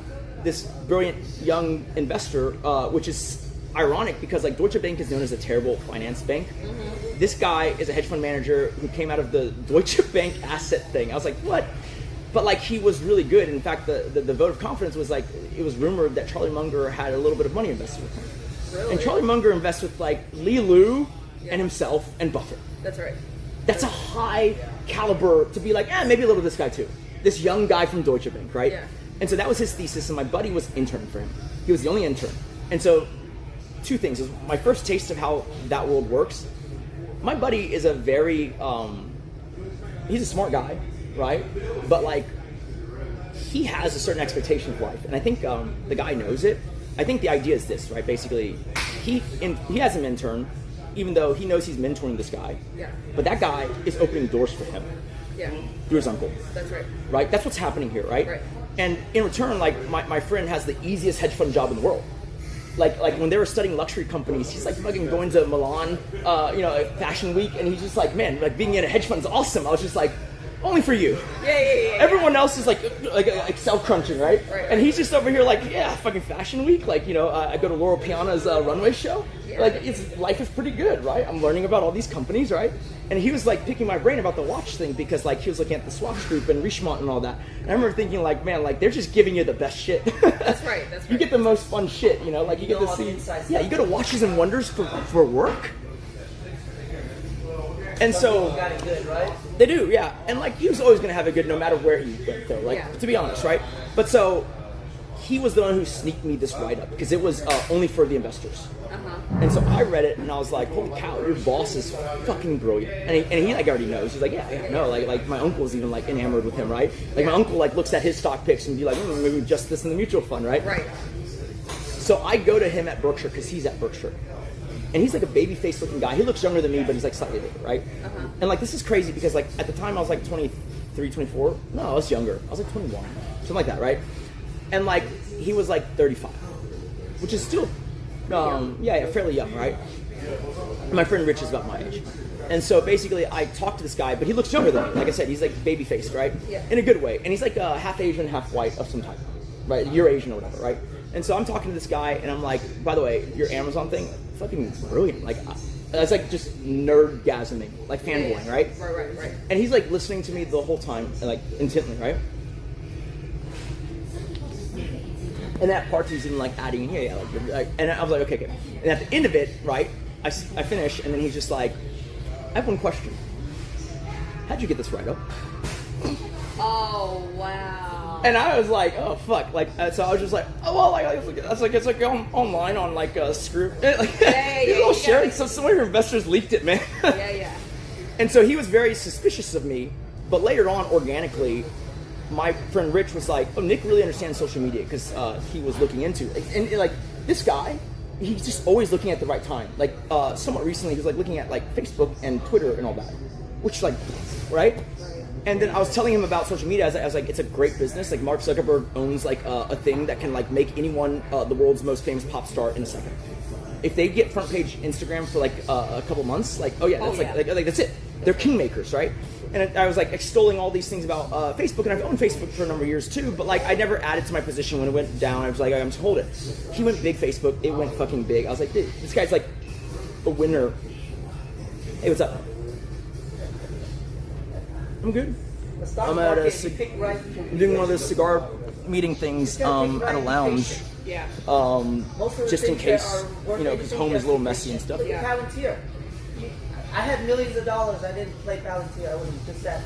this brilliant young investor, which is ironic because like Deutsche Bank is known as a terrible finance bank. Mm-hmm. This guy is a hedge fund manager who came out of the Deutsche Bank asset thing. I was like, what? But like he was really good. In fact, the vote of confidence was like, it was rumored that Charlie Munger had a little bit of money invested with him. Really? And Charlie Munger invests with like Lee Lu and himself and Buffett. That's right. That's a high caliber to be like, maybe a little of this guy too. This young guy from Deutsche Bank, right? Yeah. And so that was his thesis, and my buddy was intern for him. He was the only intern. And so two things. It was my first taste of how that world works. My buddy is a very, he's a smart guy, right? But like, he has a certain expectation of life. And I think the guy knows it. I think the idea is this, right? Basically, he has an intern, even though he knows he's mentoring this guy. Yeah. But that guy is opening doors for him. Yeah. Through his uncle. That's right. Right? That's what's happening here, right? Right. And in return, like my friend has the easiest hedge fund job in the world. Like when they were studying luxury companies, he's like fucking going to Milan, Fashion Week, and he's just like, man, like being in a hedge fund is awesome. I was just like, only for you. Yeah. Everyone else is like Excel crunching, right? Right. And he's just over here like, yeah, fucking Fashion Week. Like, I go to Laurel Piana's runway show. Yeah. Like, life is pretty good, right? I'm learning about all these companies, right? And he was like picking my brain about the watch thing because like he was looking at the Swatch Group and Richemont and all that. And I remember thinking like, man, like they're just giving you the best shit. That's right. You get the most fun shit, like you get to see. Yeah, you go to Watches and Wonders for work. And so got it good, right? they do, yeah. And like he was always gonna have it good no matter where he went though, like to be honest, right? But so he was the one who sneaked me this write-up because it was only for the investors. And so I read it and I was like, holy cow, your boss is fucking brilliant. And he like already knows. He's like, yeah, no, like my uncle's even like enamored with him, right? Like my uncle like looks at his stock picks and be like, maybe just this in the mutual fund, right? Right. So I go to him at Berkshire because he's at Berkshire. And he's like a baby-faced looking guy. He looks younger than me, but he's like slightly bigger, right? And like this is crazy because like at the time I was like 23, 24. No, I was younger. I was like 21, something like that, right? And like he was like 35, which is still, fairly young, right? And my friend Rich is about my age. And so basically I talked to this guy, but he looks younger than me. Like I said, he's like baby-faced, right? Yeah. In a good way. And he's like half Asian, half white of some type, right? Eurasian or whatever, right? And so I'm talking to this guy, and I'm like, by the way, your Amazon thing, fucking brilliant. Like, that's like just nerdgasming, like fanboying, right? Right. And he's like listening to me the whole time, like intently, right? And that part he's even like adding, like, and I was like, okay. And at the end of it, right, I finish, and then he's just like, I have one question. How'd you get this write-up? Oh wow. And I was like, oh fuck, like so I was just like, oh well, it's like online on like Screw, like yeah, sharing. So some of your investors leaked it, man. Yeah. And so he was very suspicious of me, but later on, organically, my friend Rich was like, oh, Nick really understands social media because he was looking into it, and like this guy, he's just always looking at the right time. Like somewhat recently, he was like looking at like Facebook and Twitter and all that, which like, right? And then I was telling him about social media. I was like, it's a great business. Like Mark Zuckerberg owns like a thing that can like make anyone the world's most famous pop star in a second. If they get front page Instagram for like a couple months, like like that's it. They're kingmakers, right? And I was like extolling all these things about Facebook, and I've owned Facebook for a number of years too. But like I never added to my position when it went down. I was like, I'm just hold it. He went big Facebook. It went fucking big. I was like, dude, this guy's like a winner. Hey, what's up? I'm good. I'm at doing one of those cigar meeting things at a lounge. Yeah. Just in case, because home is a little messy and stuff. Yeah. Palantir. I had millions of dollars. I didn't play Palantir. I would have just that.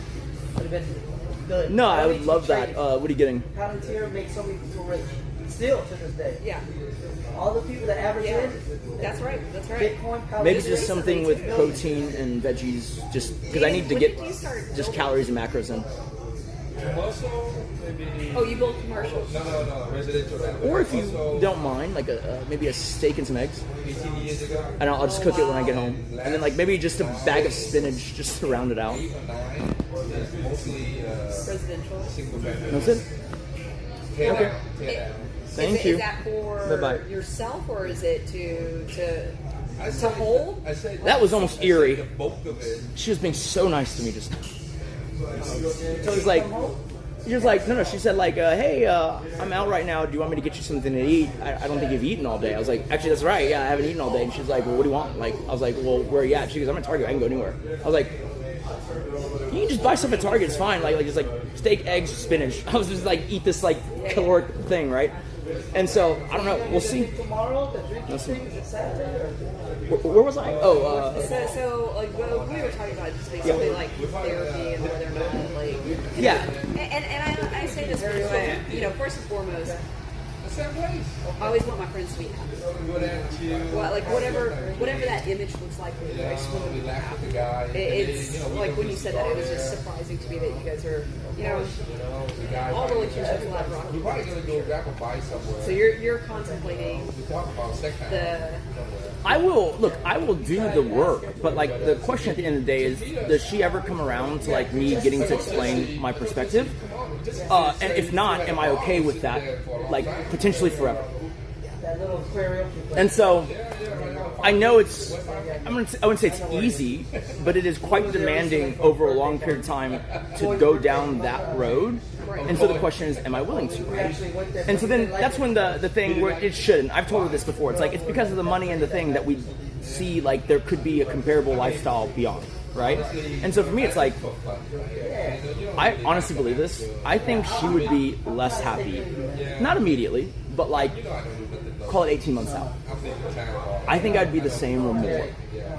Would have been good. No, I would love that. What are you getting? Palantir makes so many people rich. Still to this day. Yeah. All the people that average in. That's right. Bitcoin, Palantir. Maybe just something with protein and veggies, just because I need to get just calories and macros in. Oh, you build commercials. No, residential. Or if you Also, don't mind, like maybe a steak and some eggs, 18 years ago. and I'll just cook it when I get home. And then like maybe just a bag of spinach just to round it out. 8 or 9 is mostly Residential. single family. That's it. Okay. Thank you. Is that for Bye-bye. yourself, or is it to I hold? said That was almost eerie. the bulk of it. She was being so nice to me just now. So he's like, no. She said like, hey, I'm out right now. Do you want me to get you something to eat? I don't think you've eaten all day. I was like, actually, that's right. Yeah, I haven't eaten all day. And she's like, well, what do you want? Like, I was like, well, where are you at? She goes, I'm at Target. I can go anywhere. I was like, you can just buy stuff at Target. It's fine. Like just like steak, eggs, spinach. I was just like, eat this like caloric thing, right? And so I don't know. We'll see. Tomorrow, the drinking We'll see. thing, is it Saturday or? Where was I? Oh, So like well, we were talking about just basically like therapy and whether or not like yeah. and I say this because you know, first and foremost, I always want my friends to be happy. Well, like whatever that image looks like for you, I just want them to be happy. It's like when you said that, it was just surprising to me that you guys are, you know, all relationships will have rocky You're probably parts, gonna for go sure. grab a bite somewhere. So you're contemplating We talk about sex the. I will do the work, but like the question at the end of the day is, does she ever come around to like me getting to explain my perspective? And if not, am I okay with that, like potentially forever? That little aquarium. And so I know it's, I wouldn't say it's easy, but it is quite demanding over a long period of time to go down that road. And so the question is, am I willing to? Right? And so then that's when the thing where it shouldn't. I've told her this before. It's like it's because of the money and the thing that we see like there could be a comparable lifestyle beyond, right? And so for me, it's like I honestly believe this. I think she would be less happy, not immediately, but like call it 18 months out. I think I'd be the same or more.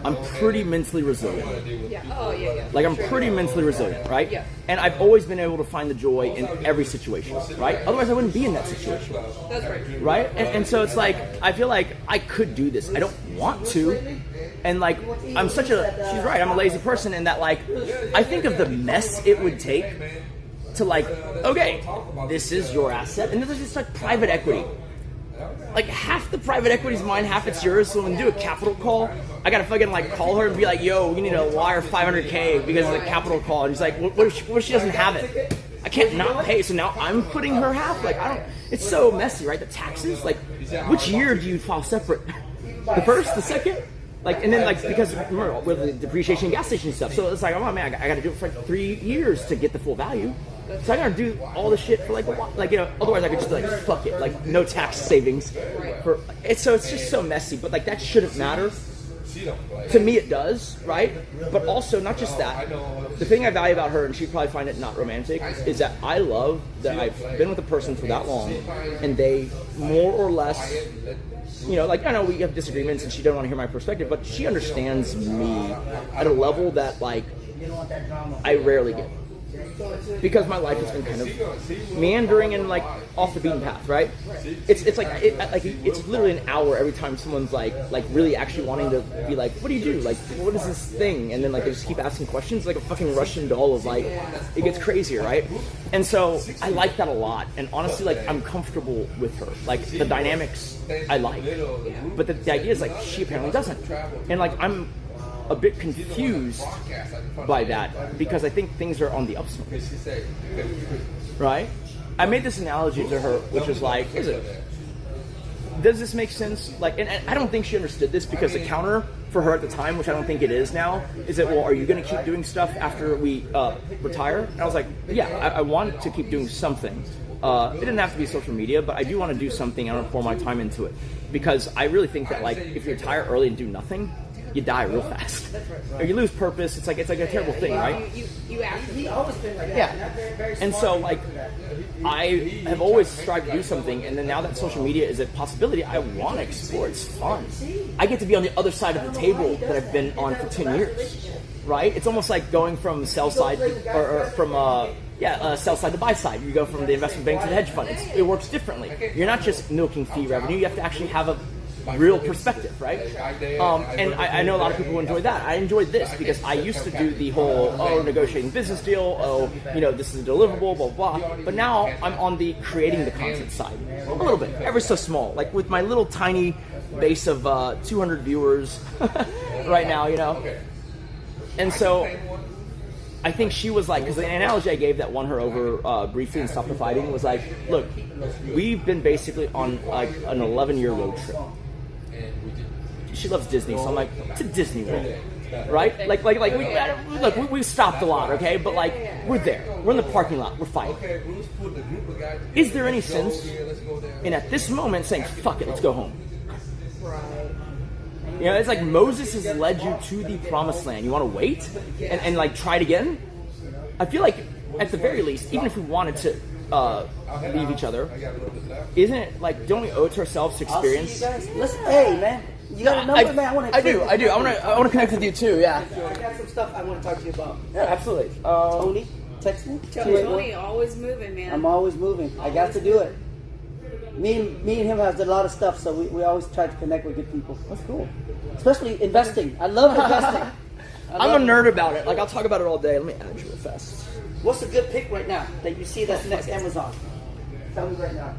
I'm pretty mentally resilient. Yeah. Oh yeah. Like I'm pretty mentally resilient, right? Yeah. And I've always been able to find the joy in every situation, right? Otherwise I wouldn't be in that situation, That's right. right? And so it's like, I feel like I could do this. I don't want to. And like, she's right, I'm a lazy person in that like, I think of the mess it would take to like, okay, this is your asset. And then there's just like private equity. Like half the private equity's mine, half it's yours. So when we do a capital call, I gotta fucking like call her and be like, "Yo, we need to wire $500K because it's a capital call." And she's like, "What if she doesn't have it? I can't not pay." So now I'm putting her half. Like I don't. It's so messy, right? The taxes. Like, which year do you file separate? The first, the second? Like, and then like because remember with the depreciation and gas station stuff. So it's like, oh man, I gotta do it for like 3 years to get the full value. So I gotta do all the shit for like a while. Like, you know, otherwise I could just be like, fuck it, like no tax savings. It's just so messy. But like that shouldn't matter. To me it does, right? But also not just that. The thing I value about her, and she'd probably find it not romantic, is that I love that I've been with a person for that long, and they more or less, you know, like I know we have disagreements, and she doesn't want to hear my perspective, but she understands me at a level that like I rarely get. Because my life has been kind of meandering and like off the beaten path, right? It's it's literally an hour every time someone's like really actually wanting to be like, what do you do? Like, what is this thing? And then like they just keep asking questions, like a fucking Russian doll of like, it gets crazier, right? And so I like that a lot. And honestly, like I'm comfortable with her. Like the dynamics I like, but the idea is like she apparently doesn't. And like I'm a bit confused by that because I think things are on the upswing, right? I made this analogy to her, which is like, does this make sense? Like, and I don't think she understood this because the counter for her at the time, which I don't think it is now, is that, well, are you going to keep doing stuff after we retire? And I was like, yeah, I want to keep doing something. It didn't have to be social media, but I do want to do something. I want to pour my time into it because I really think that like if you retire early and do nothing, you die real fast. Or you lose purpose. It's like a terrible thing, right? You actually. He always been like that. Yeah. And so like I have always strived to do something, and then now that social media is a possibility, I want to explore. It's fun. I get to be on the other side of the table that I've been on for 10 years, right? It's almost like going from sell side or from sell side to buy side. You go from the investment bank to the hedge fund. It works differently. You're not just milking fee revenue. You have to actually have real perspective, right? And I know a lot of people who enjoy that. I enjoyed this because I used to do the whole, negotiating business deal, this is a deliverable, blah, blah. But now I'm on the creating the content side. A little bit, ever so small. Like with my little tiny base of 200 viewers right now, And so I think she was like, because the analogy I gave that won her over briefly and stopped the fighting was like, look, we've been basically on like an 11-year road trip. She loves Disney, so I'm like, to Disney World, right? Like we stopped a lot, okay? But like, we're there. We're in the parking lot. We're fighting. Is there any sense in at this moment saying, fuck it, let's go home? It's like Moses has led you to the promised land. You want to wait and like try it again? I feel like at the very least, even if we wanted to leave each other, isn't it like, don't we owe it to ourselves to experience? I'll see you guys. Listen, hey man, you got a number, man. I do. I want to connect with you too. Yeah. I got some stuff I want to talk to you about. Yeah, absolutely. Tony, text me. Tony, always moving, man. I'm always moving. I got to do it. Me and him have done a lot of stuff, so we always try to connect with good people. That's cool. Especially investing. I love investing. I'm a nerd about it. Like, I'll talk about it all day. Let me add you real fast. What's a good pick right now that you see that's next Amazon? Tell me right now.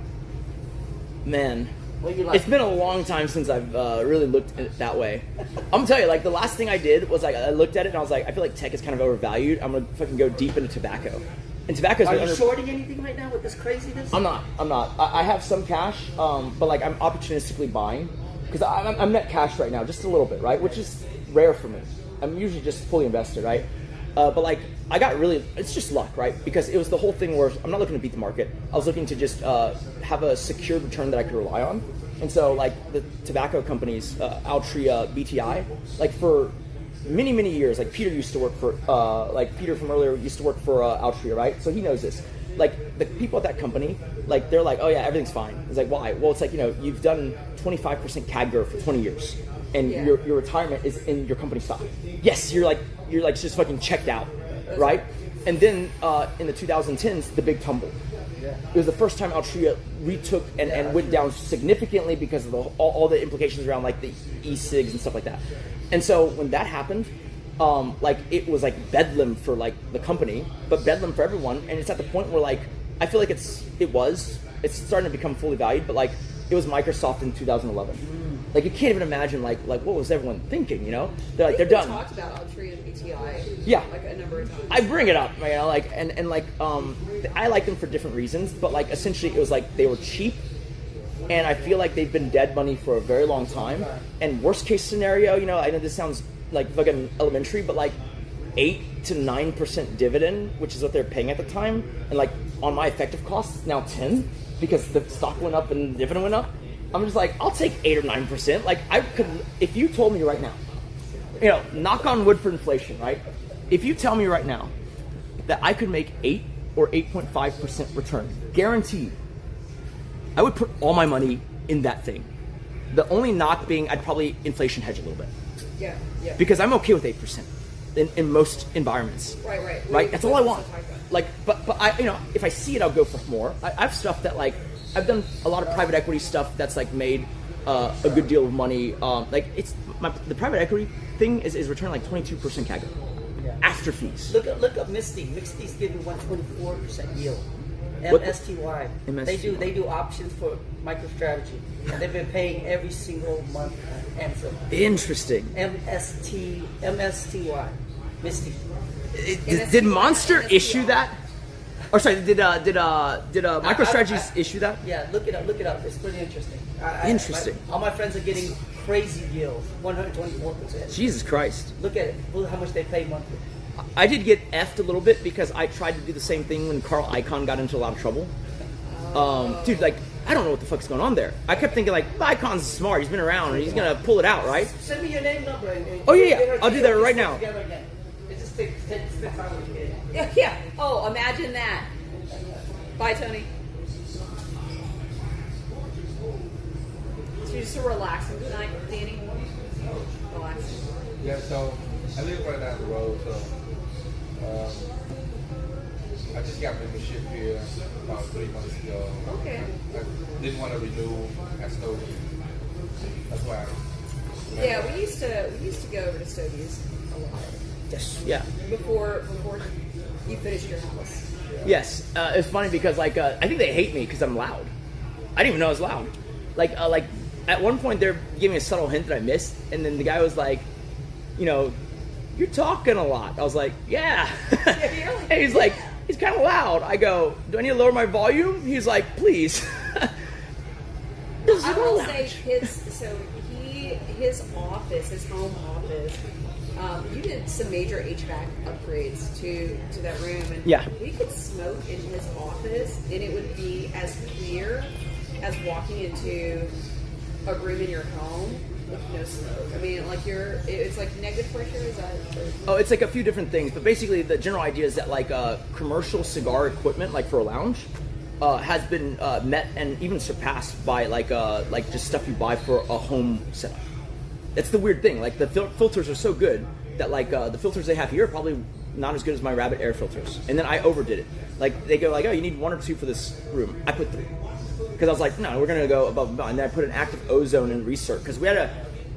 Man, what do you like? It's been a long time since I've really looked at it that way. I'm gonna tell you, like, the last thing I did was, like, I looked at it and I was like, I feel like tech is kind of overvalued. I'm gonna fucking go deep into tobacco. And tobacco's Are you shorting anything right now with this craziness? I'm not. I have some cash, but like I'm opportunistically buying because I'm net cash right now, just a little bit, right? Which is rare for me. I'm usually just fully invested, right? But like I got really, it's just luck, right? Because it was the whole thing where I'm not looking to beat the market. I was looking to just have a secured return that I could rely on. And so like the tobacco companies, Altria, BTI, like for many years, like Peter used to work for, like Peter from earlier used to work for Altria, right? So he knows this. Like the people at that company, like they're like, oh yeah, everything's fine. It's like, why? Well, it's like, you've done 25% CAGR for 20 years, and your retirement is in your company stock. Yes, you're like just fucking checked out, right? And then in the 2010s, the big tumble. It was the first time Altria retook and went down significantly because of all the implications around like the e-cigs and stuff like that. And so when that happened, like it was like bedlam for like the company, but bedlam for everyone. And it's at the point where like I feel like it's starting to become fully valued, but like it was Microsoft in 2011. Like you can't even imagine like what was everyone thinking? They're like they're done. We talked about Altria and BTI. Yeah, like a number of times. I bring it up, like and like I like them for different reasons, but like essentially it was like they were cheap. And I feel like they've been dead money for a very long time. And worst case scenario, I know this sounds like fucking elementary, but like 8 to 9% dividend, which is what they're paying at the time. And like on my effective cost, it's now 10 because the stock went up and the dividend went up. I'm just like, I'll take 8 or 9%. Like I could, if you told me right now, knock on wood for inflation, right? If you tell me right now that I could make 8 or 8.5% return, guaranteed, I would put all my money in that thing. The only knock being I'd probably inflation hedge a little bit. Yeah. Because I'm okay with 8% in most environments. Right. That's all I want. Like, but I, if I see it, I'll go for more. I have stuff that like I've done a lot of private equity stuff that's like made a good deal of money. Like it's the private equity thing is returning like 22% CAGR after fees. Look up Misty. Misty's giving 124% yield. MSTY. They do options for MicroStrategy, and they've been paying every single month. Answer. Interesting. MSTY. Misty. Did Monster issue that? Or sorry, did MicroStrategies issue that? Yeah, look it up. It's pretty interesting. Interesting. All my friends are getting crazy yields, 124%. Jesus Christ. Look at it. Look how much they pay monthly. I did get effed a little bit because I tried to do the same thing when Carl Icahn got into a lot of trouble. Dude, like, I don't know what the fuck's going on there. I kept thinking, like, Icahn's smart. He's been around, and he's going to pull it out, right? Send me your name number. Oh, yeah. I'll do that right now. It just takes time to get it. Yeah. Oh, imagine that. Bye, Tony. So you're just a relaxing tonight, Danny? Relaxing. Yeah, so I live right down the road, so I just got membership here about 3 months ago. Okay. I didn't want to renew. I still That's why. Yeah, we used to go over to Stogie's a lot Yes. Yeah. before you finished your house. Yes. It's funny because like I think they hate me because I'm loud. I didn't even know I was loud. Like at one point they're giving me a subtle hint that I missed, and then the guy was like, you know, you're talking a lot. I was like, yeah. And he's like, he's kind of loud. I go, do I need to lower my volume? He's like, please. I will say his office, his home office. You did some major HVAC upgrades to that room, and Yeah. we could smoke in his office, and it would be as clear as walking into a room in your home with no smoke. I mean, like it's like negative pressure. Is that? Oh, it's like a few different things, but basically the general idea is that like commercial cigar equipment, like for a lounge, has been met and even surpassed by like just stuff you buy for a home setup. That's the weird thing. Like the filters are so good that like the filters they have here are probably not as good as my Rabbit Air filters. And then I overdid it. Like they go like, oh, you need 1 or 2 for this room. I put 3 because I was like, no, we're gonna go above and beyond. And then I put an active ozone and recirc because we had to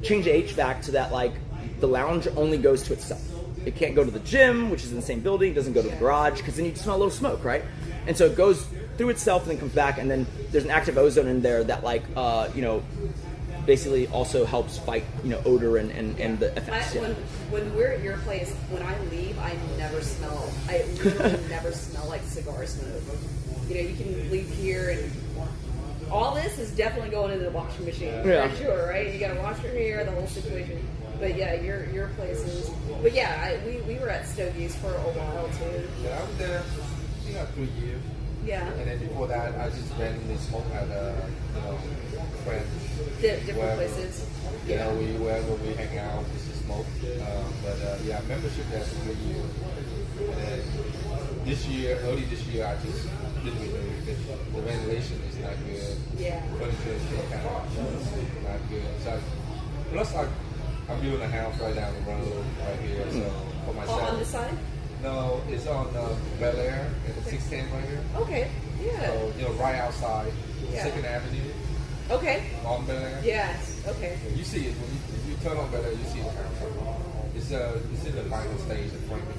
change the HVAC to that like the lounge only goes to itself. It can't go to the gym, which is in the same building. It doesn't go to the garage because then you smell a little smoke, right? And so it goes through itself and then comes back. And then there's an active ozone in there that like basically also helps fight odor and the effects. When we're at your place, when I leave, I literally never smell like cigar smoke. You can leave here and all this is definitely going into the washing machine for sure, right? You got to wash your hair, the whole situation. But yeah, your place is. But yeah, we were at Stogie's for a while too. Yeah, I was there, 3 years. Yeah. And then before that, I just randomly smoked at friends. Different places. Wherever we hang out, just to smoke. Membership there for 3 years. And then early this year, I just didn't renew because the ventilation is not good. Yeah. Furniture is still kind of not good. So plus I'm building a house right down the road right here. So for myself. On the side? No, it's on Bel Air at the 610 right here. Okay. Yeah. So right outside 2nd Avenue. Okay. On Bel Air. Yes. Okay. You see it when you turn on Bel Air. You see the house. It's in the final stage of framing.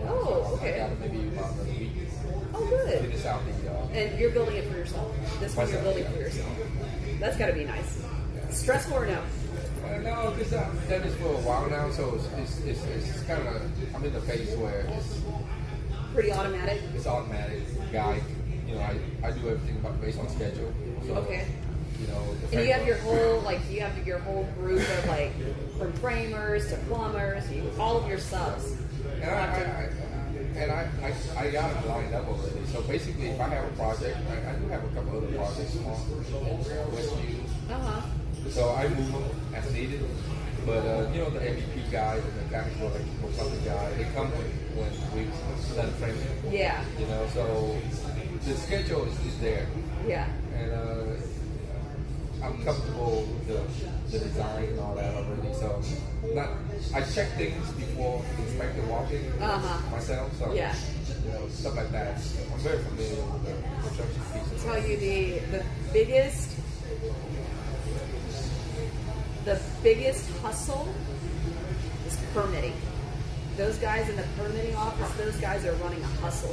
Oh, okay. I got maybe about another week. Oh, good. Finish out the. And you're building it for yourself. This one you're building for yourself. That's got to be nice. Stressful or no? No, because I've done this for a while now, so it's kind of I'm in the phase where it's pretty automatic. It's automatic. Guide. I do everything based on schedule. So, okay. And you have your whole group of like from framers to plumbers, all of your subs. And I got them lined up already. So basically, if I have a project, I do have a couple other projects on Westview. So I move them as needed. But the MVP guy, the mechanical electrical plumbing guy, they come when we've done framing. Yeah. So the schedule is there. Yeah. And I'm comfortable with the design and all that already. So I check things before the inspector walk in myself. So stuff like that. I'm very familiar with the construction piece. I'll tell you the biggest hustle is permitting. Those guys in the permitting office, those guys are running a hustle.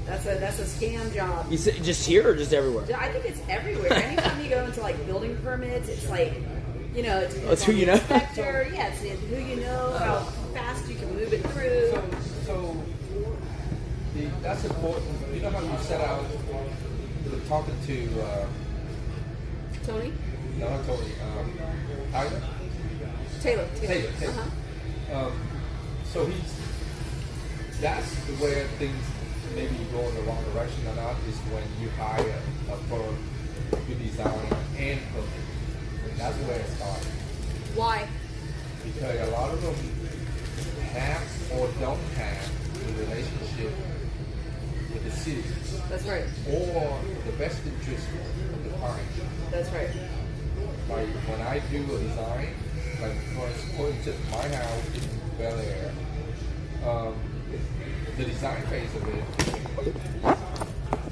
That's a scam job. You say just here or just everywhere? I think it's everywhere. Anytime you go into like building permits, it's like, it's who you know. Inspector. Yeah, it's who you know, how fast you can move it through. So that's important. You know how you set out talking to Tony? No, not Tony. Tyler? Taylor. So that's where things maybe go in the wrong direction or not is when you hire a firm to design and permit. That's where it starts. Why? Because a lot of them have or don't have the relationship with the city. That's right. Or the best interest of the client. That's right. Like when I do a design, like for instance, my house in Bel Air, the design phase of it,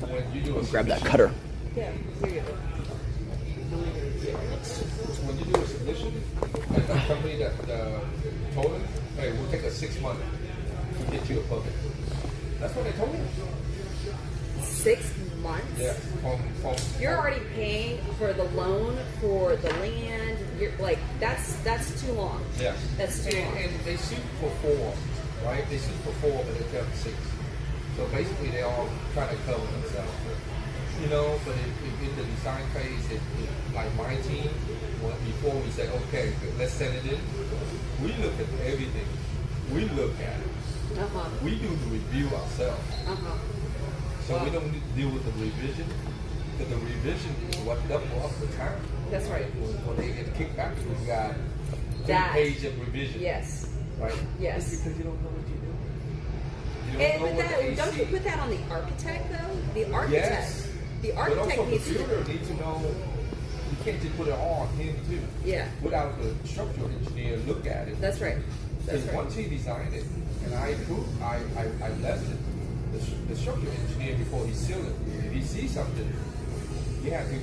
when you do a Grab that cutter. Yeah, here you go. that told him, hey, we'll take a 6 month to get you a permit. That's what they told him. 6 months? Yeah. You're already paying for the loan for the land. You're like that's too long. Yeah. That's too long. And they sued for 4, right? They sued for 4, but they kept 6. So basically, they all trying to cover themselves. You know, but in the design phase, like my team, before we say, okay, let's send it in, we look at everything. We look at it. We do the review ourselves. So we don't need to deal with the revision, because the revision is what double up the time. That's right. When they get kickback, we got 3 pages of revision. Yes. Right? Yes. It's because you don't know what you're doing. You don't And know but what that, the AC don't you put that on the architect though? The architect. Yes. The But architect also needs the to. builder needs to know, you can't just put it all on him too. Yeah. Without the structural engineer look at it. That's right. That's Because right. once he designed it, and I approved, I left it, the structural engineer before he sealed it, if he sees something, he has to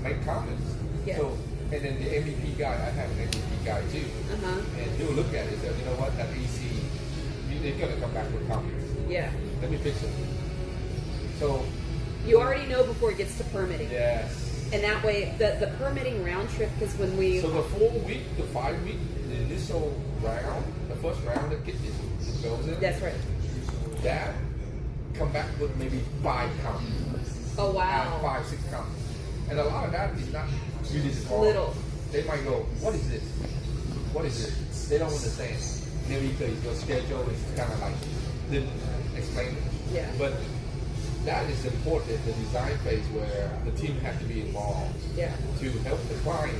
make comments. Yeah. So, and then the MEP guy, I have an MEP guy too, and he'll look at it and say, you know what, that AC, they're gonna come back with comments. Yeah. Let me fix it. So, You already know before it gets to permitting. yes. And that way, the permitting round trip, because when we. So the 4-week, the 5-week, the initial round, the first round that it goes in, That's right. that come back with maybe 5 comments. Oh, wow. Add 5, 6 comments. And a lot of that is not really small. Little. They might go, what is this? What is this? They don't understand. Maybe because your schedule is kind of like, didn't explain it. Yeah. But that is important, the design phase where the team has to be involved Yeah. to help the client.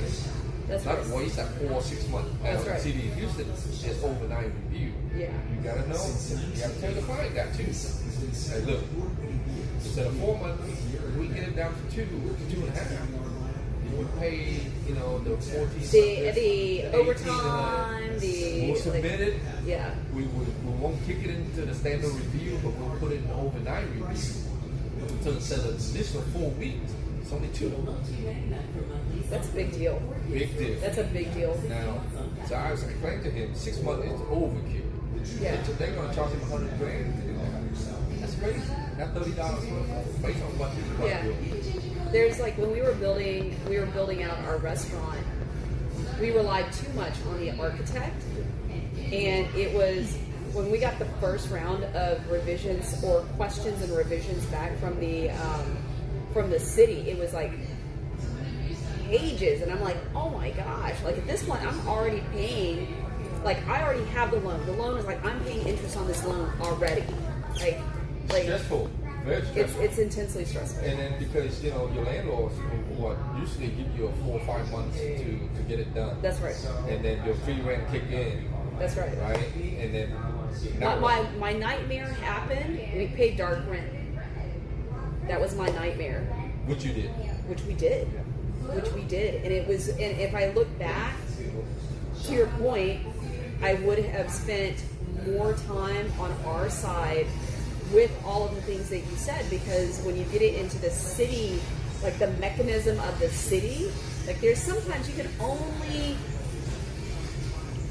That's not right. waste that 4 or 6 months. That's right. City of Houston is overnight review. Yeah. You gotta know. You gotta tell the client that too. Hey, look, instead of 4 months, we get it down to 2.5. You pay, you know, the 14. The overtime, the. We'll submit it. Yeah. We won't kick it into the standard review, but we'll put it in overnight review. So instead of initial 4 weeks, it's only 2. That's a big deal. Big deal. That's a big deal. Now, so I was explaining to him, 6 months is overkill. Yeah. They're going to charge him $100,000 to do that. That's crazy. Not $30 based on what he's Yeah. There's like when we were building out our restaurant, we relied too much on the architect, and it was when we got the first round of revisions or questions and revisions back from the city, it was like pages, and I'm like, oh my gosh, like at this point I'm already paying, like I already have the loan. The loan is like I'm paying interest on this loan already, like Stressful. Very stressful. it's intensely stressful. And then because, you know, your landlords usually give you a 4 or 5 months to get it done. That's right. And then your free rent kick in. That's right. Right? And then now My nightmare happened. We paid dark rent. That was my nightmare. what you did. Which we did. And it was, and if I look back, to your point, I would have spent more time on our side with all of the things that you said, because when you get it into the city, like the mechanism of the city, like there's sometimes you can only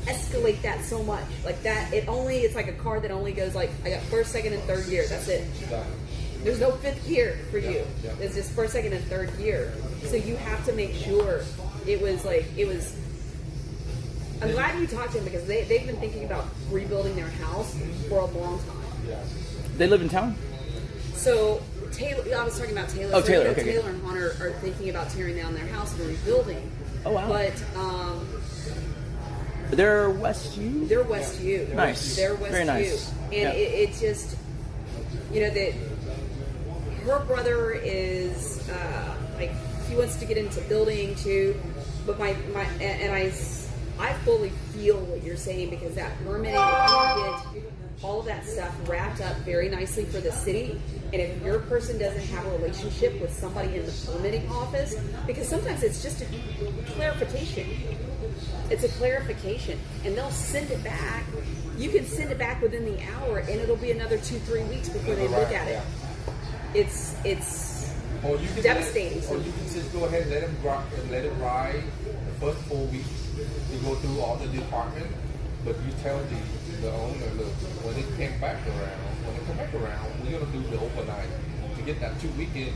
escalate that so much. Like that, it's like a car that only goes like, I got first, second, and third gear. That's it. There's no fifth gear for you. Yeah. It's just first, second, and third gear. So you have to make sure it was. I'm glad you talked to them, because they've been thinking about rebuilding their house for a long time. Yeah. They live in town? So Taylor, I was talking about Taylor. Oh, So, Taylor, okay, Taylor and Hunter are thinking about tearing down their house and rebuilding. Oh, wow. But They're West U? they're West U. Nice. They're West Very nice. U. And Yeah. it just, you know, that her brother is like, he wants to get into building too. But I fully feel what you're saying, because that permitting, if you get all of that stuff wrapped up very nicely for the city, and if your person doesn't have a relationship with somebody in the permitting office, because sometimes it's just a clarification. It's a clarification, and they'll send it back. You can send it back within the hour, and it'll be another 2-3 weeks before they look at it. It's Or you can devastating. Or you can just go ahead and let it ride the first 4 weeks. to go through all the department, but you tell the owner, look, when it came back around, we're gonna do the overnight to get that 2 week in.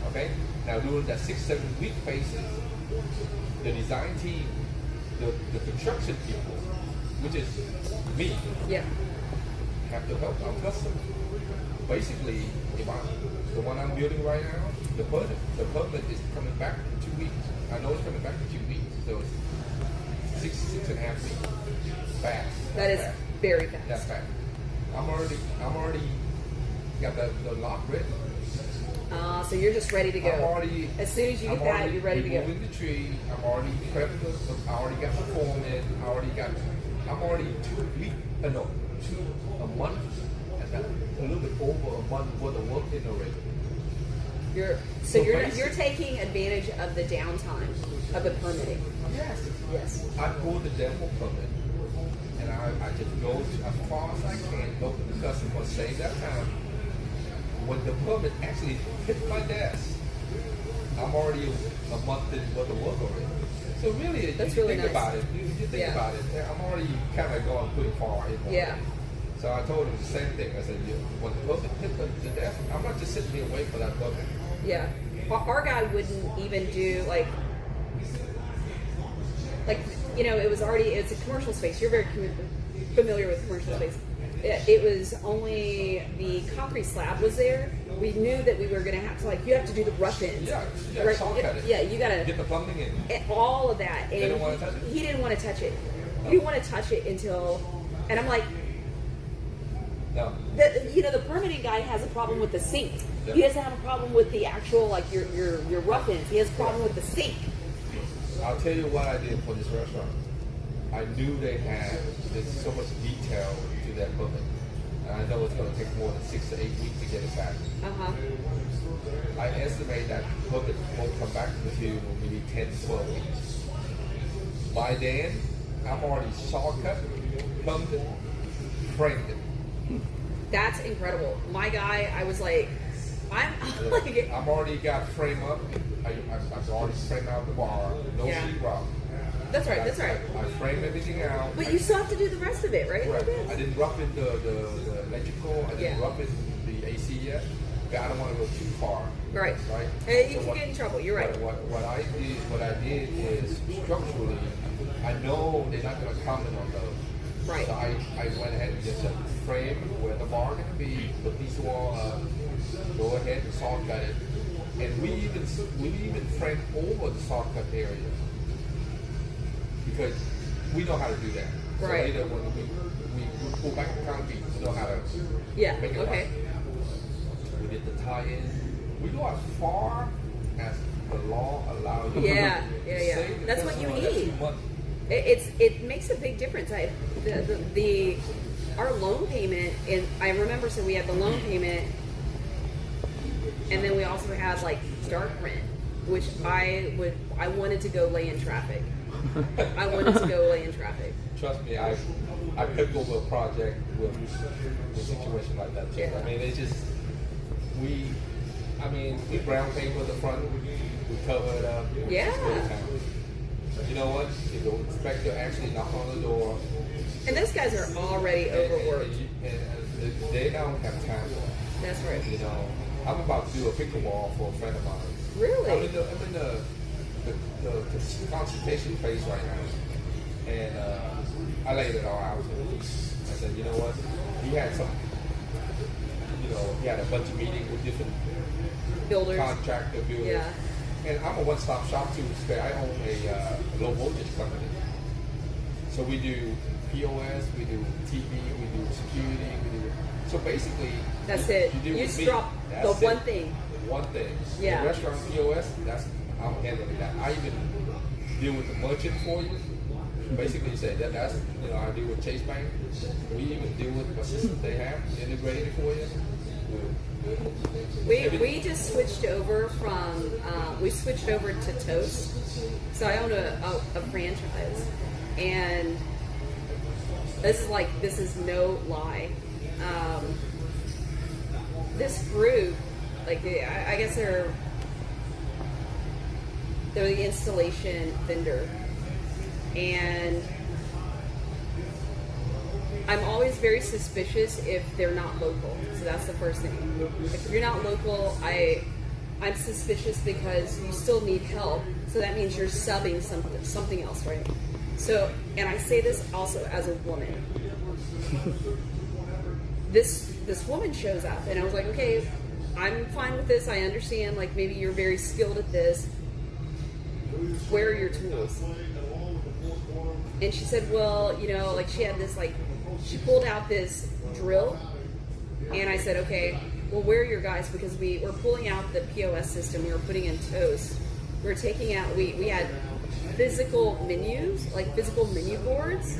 Okay? Now during that 6-7 week phases, the design team, the construction people, which is me, have to help our customer. Basically, the one I'm building right now, the permit is coming back in 2 weeks. I know it's coming back in 2 weeks, so it's 6.5 weeks. Fast. That is fast. very fast. That's fast. I'm already got the lot ready. So you're just ready to go. I'm already, as soon as you get that, you're ready to go. Removing the tree. I'm already prepping. I already got the foreman. I'm already 2 weeks. No, a month and a little bit over a month worth of work in already. You're taking advantage of the downtime of the permitting. Yes. I pull the demo permit, and I just go as far as I can, go to the customer, save that time. When the permit actually hits my desk, I'm already a month worth of work already. So really, that's if you really think nice. about it, you think about it, I'm already kind of going pretty far in. Yeah. So I told him the same thing. I said, when the permit hit the desk, I'm not just sitting here waiting for that permit. Yeah. Our guy wouldn't even do like it's a commercial space. You're very familiar with commercial space. It was only the concrete slab was there. We knew that we were going to have to you have to do the rough ends. Yeah, right? saw cut it. Yeah, you got to get the plumbing in. All of that. And they didn't want to touch it. He didn't want to touch it. He didn't want to touch it until, and I'm like, no. The permitting guy has a problem with the sink. Yeah. He doesn't have a problem with the actual your rough ends. He has a problem with the sink. I'll tell you what I did for this restaurant. I knew there's so much detail to that permit. And I know it's going to take more than 6 to 8 weeks to get it back. I estimate that permit won't come back until maybe 10 to 12 weeks. By then, I'm already saw cut, plumbed it, framed it. That's incredible. My guy, I was like, I'm already got frame up. I've already framed out the bar. No sheetrock. That's right. I framed everything out. But you still have to do the rest of it, right? Right. I didn't rough in the electrical. I didn't rough in the AC yet. I don't want to go too far. Right. Hey, you can get in trouble. You're right. What I did is structurally, I know they're not going to comment on those. Right. So I went ahead and just frame where the bar going to be, put these walls up, go ahead and saw cut it, and we even framed over the saw cut area because we know how to do that. So right. later when we pull back the concrete, we know how to make it okay. right. We get the tie in. We go as far as the law allows you. Yeah. That's what you need. It makes a big difference. Our loan payment, and I remember, so we had the loan payment, and then we also had dark rent, which I wanted to go lay in traffic. Trust me, I picked over a project with a situation like that too. Yeah. I mean, we brown paper the front, we cover it up. Yeah. You know what? If the inspector actually knocked on the door. And those guys are already overworked. And they don't have time for it. That's right. I'm about to do a pickleball for a friend of mine. Really? I'm in the consultation phase right now. And I laid it all out. I said, you know what? He had he had a bunch of meetings with different builders, contractor builders. Yeah. And I'm a one-stop shop too. I own a low voltage company. So we do POS, we do TV, we do security, so basically that's it. You just drop the one thing. One thing. Yeah. The restaurant POS, I'm handling that. I even deal with the merchant for you. Basically you say that's I deal with Chase Bank. We even deal with what system they have integrated for you. We just switched over to Toast. So I own a franchise, and this is no lie. This group, I guess they're the installation vendor, and I'm always very suspicious if they're not local. So that's the first thing. If you're not local, I'm suspicious because you still need help. So that means you're subbing something else, right? So, and I say this also as a woman. This woman shows up, and I was like, okay, I'm fine with this. I understand, like, maybe you're very skilled at this. Where are your tools? And she said, well, you know, like, she had this, like, she pulled out this drill, and I said, okay, well, where are your guys? Because we were pulling out the POS system. We were putting in toast. We were taking out, we had physical menus, like physical menu boards,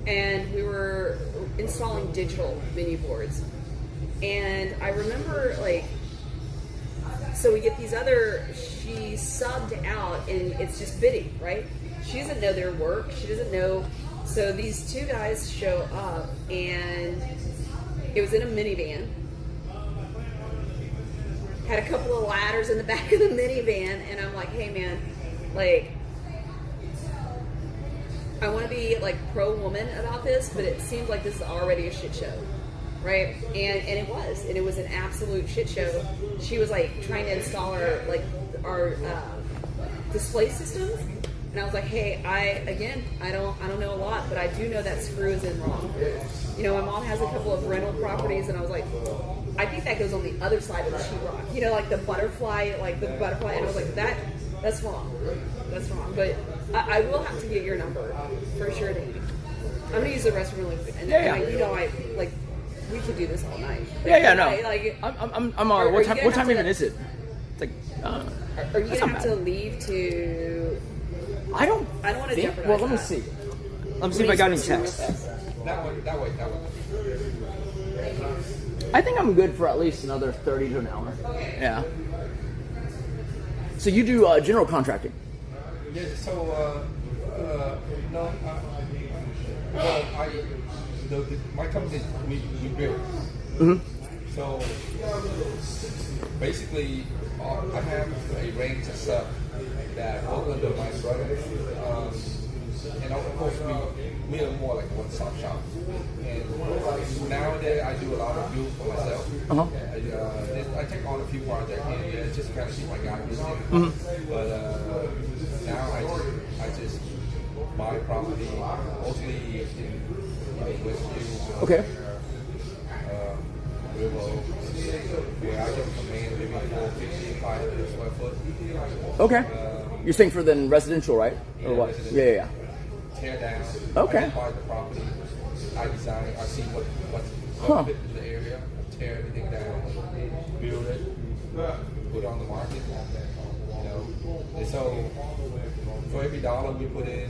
and we were installing digital menu boards. And I remember, like, so we get these other, she subbed out, and it's just bidding, right? She doesn't know their work. She doesn't know. So these two guys show up, and it was in a minivan. Had a couple of ladders in the back of the minivan, and I'm like, hey, man, like, I want to be, like, pro-woman about this, but it seems like this is already a shit show, right? And it was an absolute shit show. She was, like, trying to install our display systems, and I was like, hey, I don't know a lot, but I do know that screw is in wrong. You know, my mom has a couple of rental properties, and I was like, I think that goes on the other side of the sheetrock. You know, like the butterfly, and I was like, that's wrong. That's wrong. But I will have to get your number for sure, Danny. I'm gonna use the restroom really quick, and we could do this all night. No. Like, I'm all right. What time even is it? It's like, are you gonna have to leave to? I don't want to jeopardize. Well, let me see. Let me see if I got any texts. That way. I think I'm good for at least another 30 to an hour. Okay. Yeah. So you do general contracting? Yeah. So no. My company we build. Mm-hmm. So basically, I have a range of stuff that work under my brother. And of course, we are more like a one-stop shop. And nowadays, I do a lot of build for myself. I take on a few projects here and there just to kind of keep my guy busy. But now I just buy property, mostly in Westview. Okay. Where I can command maybe 450, 500 square foot. Okay. You're saying for then residential, right? Or what? Yeah. Tear down. Okay. I buy the property. I design. I see what fit in the area. Tear everything down. Build it. Put it on the market. You know. And so for every dollar we put in,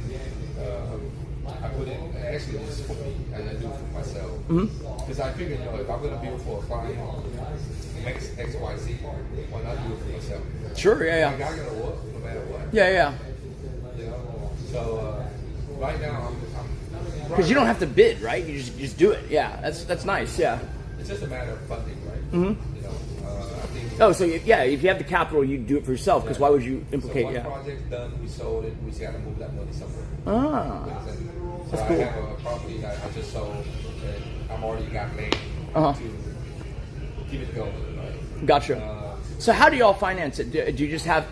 I put in. Actually, this is for me, and I do it for myself. Because I figure, if I'm going to build for a client, X, Y, Z, why not do it for myself? Sure. Yeah. I got to work no matter what. Yeah. You know. So right now, I'm because you don't have to bid, right? You just do it. Yeah, that's nice. Yeah. It's just a matter of funding, right? You know, I think. Oh, so if you have the capital, you do it for yourself. Because why would you implicate? So one project's done, we sold it. We just got to move that money somewhere. So that's cool. I have a property that I just sold, and I'm already got land to keep it going. Right? Gotcha. So how do y'all finance it? Do you just have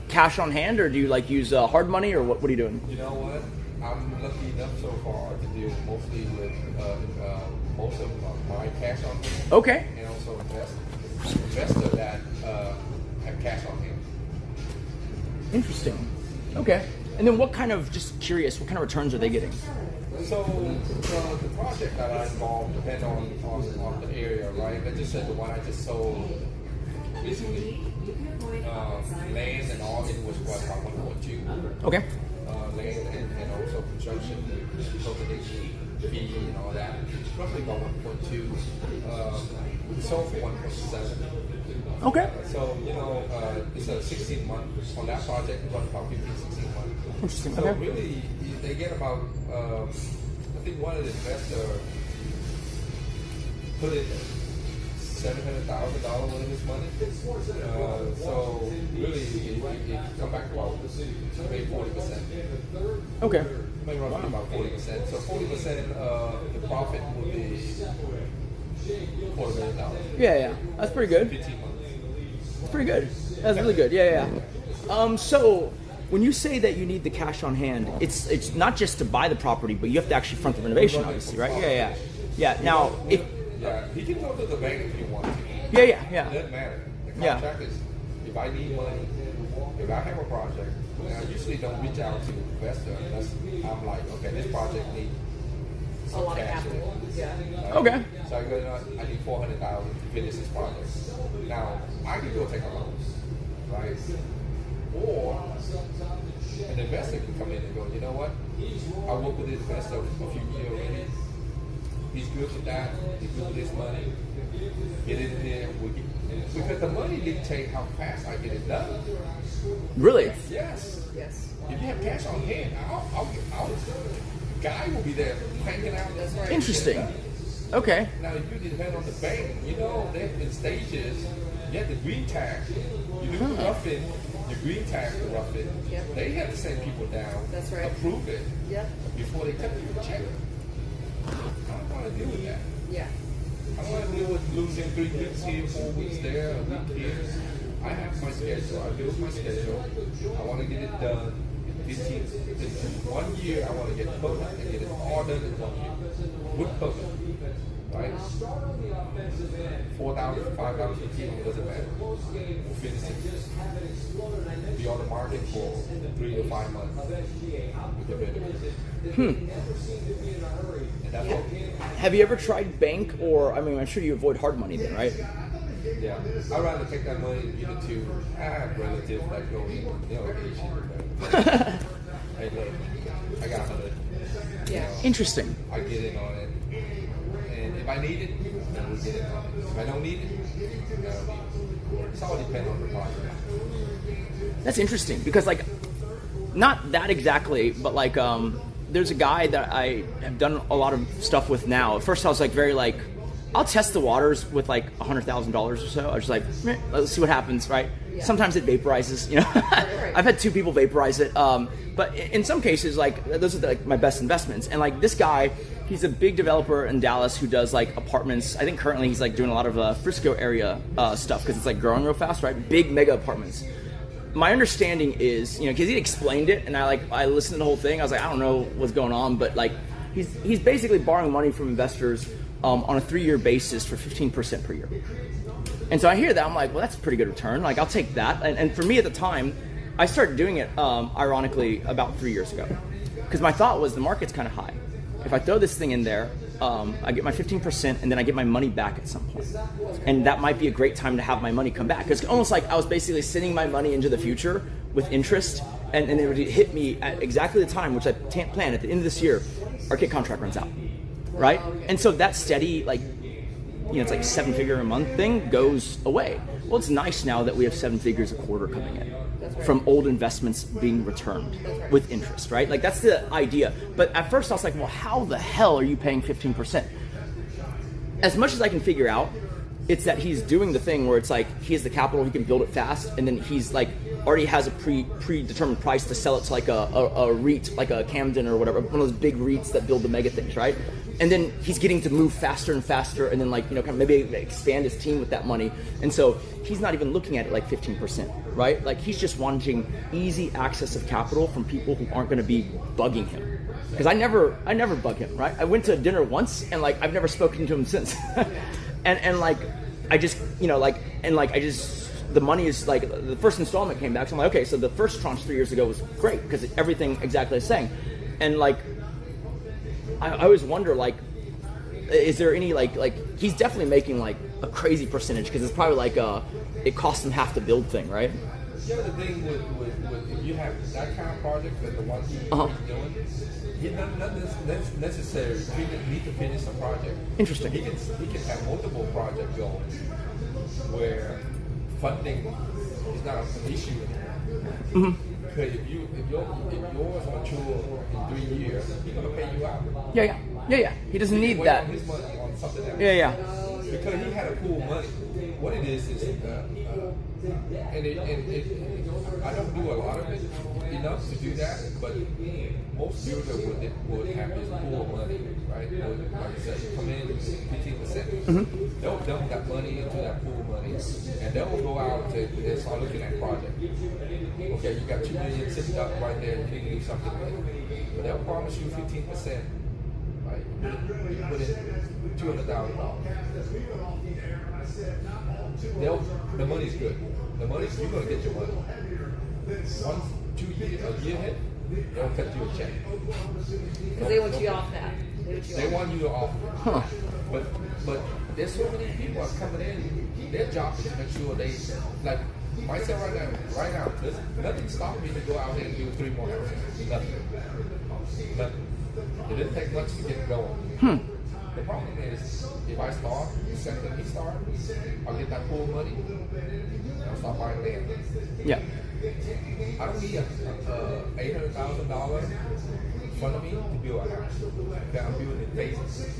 cash on hand, or do you use hard money, or what are you doing? You know what? I'm lucky enough so far to deal mostly with most of my cash on hand. Okay. And also investor that have cash on hand. Interesting. Okay. And then what kind of, just curious, what kind of returns are they getting? So the project that I involved depend on the area, right? I just said the one I just sold recently, land and all, it was about 1.2. Okay. Land and also construction, cultivation fee and all that, roughly about 1.2. We sold for 1.7. Okay. So, it's a 16-month, on that project, it was about 15, 16 months. Interesting. So Okay. really, they get about, I think one of the investors put in $700,000 worth of his money. So really, it come back to about maybe 40%. Okay. make roughly about 40%. So 40% of the profit would be $250,000. Yeah. That's pretty good. 15 months. That's pretty good. That's really good. Yeah. So when you say that you need the cash on hand, it's not just to buy the property, but you have to actually front the renovation, obviously, right? Yeah. Now, if he can go to the bank if he wants to. Yeah. It doesn't matter. The contract is, if I need money, if I have a project, and I usually don't reach out to the investor unless I'm like, okay, this project needs some cash in it. Right? Okay. So I go, I need $400,000 to finish this project. Now, I can go take a loan, right? Or an investor can come in and go, you know what? I worked with this investor a few years already. He's good with that. He's good with this money. Get in there. Because the money dictates how fast I get it done. Really? Yes. If you have cash on hand, I'll guy will be there hanging out. Interesting. Okay. Now, if you depend on the bank, they're in stages. You have the green tag. You do the roughing, the green tag, the roughing. Yep. They have to send people down. That's right. Approve it. Yep. Before they cut you a check. I don't want to deal with that. Yeah. I don't want to deal with losing 3 weeks here, 4 weeks there, a week here. I have my schedule. I build my schedule. I want to get it done in 15, 1 year. I want to get permanent and get it all done in 1 year. With permanent. Right? 4,000, 5,000 a kilo, doesn't matter. We'll finish it. Be on the market for 3 to 5 months. With the benefit. And that's all. Have you ever tried bank or, I'm sure you avoid hard money then, right? Yeah. I'd rather take that money and give it to, I have relatives that go in, Asian. Hey, look, I got 100. Yeah. Interesting. I get in on it. And if I need it, then we'll get in on it. If I don't need it, I don't need it. It's all depends on the project. That's interesting because not that exactly, but there's a guy that I have done a lot of stuff with now. At first I was I'll test the waters with $100,000 or so. I was just let's see what happens, right? Yeah. Sometimes it vaporizes, Right. I've had 2 people vaporize it. But in some cases, those are my best investments. And this guy, he's a big developer in Dallas who does apartments. I think currently he's doing a lot of Frisco area stuff because it's growing real fast, right? Big mega apartments. My understanding is, because he explained it and I listened to the whole thing. I was I don't know what's going on, but he's basically borrowing money from investors on a 3-year basis for 15% per year. And so I hear that, I'm well, that's a pretty good return. I'll take that. And for me at the time, I started doing it, ironically, about 3 years ago. Because my thought was the market's kind of high. If I throw this thing in there, I get my 15% and then I get my money back at some point. And that might be a great time to have my money come back. It's almost I was basically sending my money into the future with interest and it would hit me at exactly the time, which I planned at the end of this year, our kit contract runs out, right? And so that steady, it's 7-figure a month thing goes away. Well, it's nice now that we have 7 figures a quarter coming in from old investments being returned with interest, right? That's the idea. But at first I was well, how the hell are you paying 15%? As much as I can figure out, it's that he's doing the thing where it's he has the capital, he can build it fast, and then he's already has a predetermined price to sell it to a REIT, like a Camden or whatever, one of those big REITs that build the mega things, right? And then he's getting to move faster and faster, and then kind of maybe expand his team with that money. And so he's not even looking at it 15%, right? He's just wanting easy access of capital from people who aren't going to be bugging him. Because I never bug him, right? I went to dinner once, and I've never spoken to him since. and I just the money is the first installment came back, so I'm okay, so the first tranche 3 years ago was great because everything exactly the same. And I always wonder is there any he's definitely making a crazy percentage because it's probably it costs him half to build thing, right? The other thing with if you have that kind of project that the one he's doing, it's not necessary. He need to finish a project. Interesting. He can have multiple projects going where funding is not an issue anymore. Because if yours mature in 3 years, he's gonna pay you out. Yeah. He doesn't need Wait that. on his money on something else. Yeah. Because he had a pool of money. What it is I don't do a lot of it enough to do that, but most builders would have this pool of money, right? Like I said, come in 15%. They'll dump that money into that pool of money, and they'll go out and start looking at projects. Okay, you got $2 million sitting up right there, you need to do something with it. But they'll promise you 15%, right? You put in $200,000. The money's good. The money's, you're gonna get your money. 1, 2 years, a year ahead, they'll cut you a check. Because they want you off that. They want you to offer. But there's so many people are coming in. Their job is to make sure they, like myself right now, there's nothing stopping me to go out there and do 3 more houses. Nothing. It didn't take much to get going. The problem is, if I start, the second he starts, I'll get that pool money, and I'll start buying land. Yeah. I don't need $800,000 in front of me to build a house. Okay, I'm building in phases.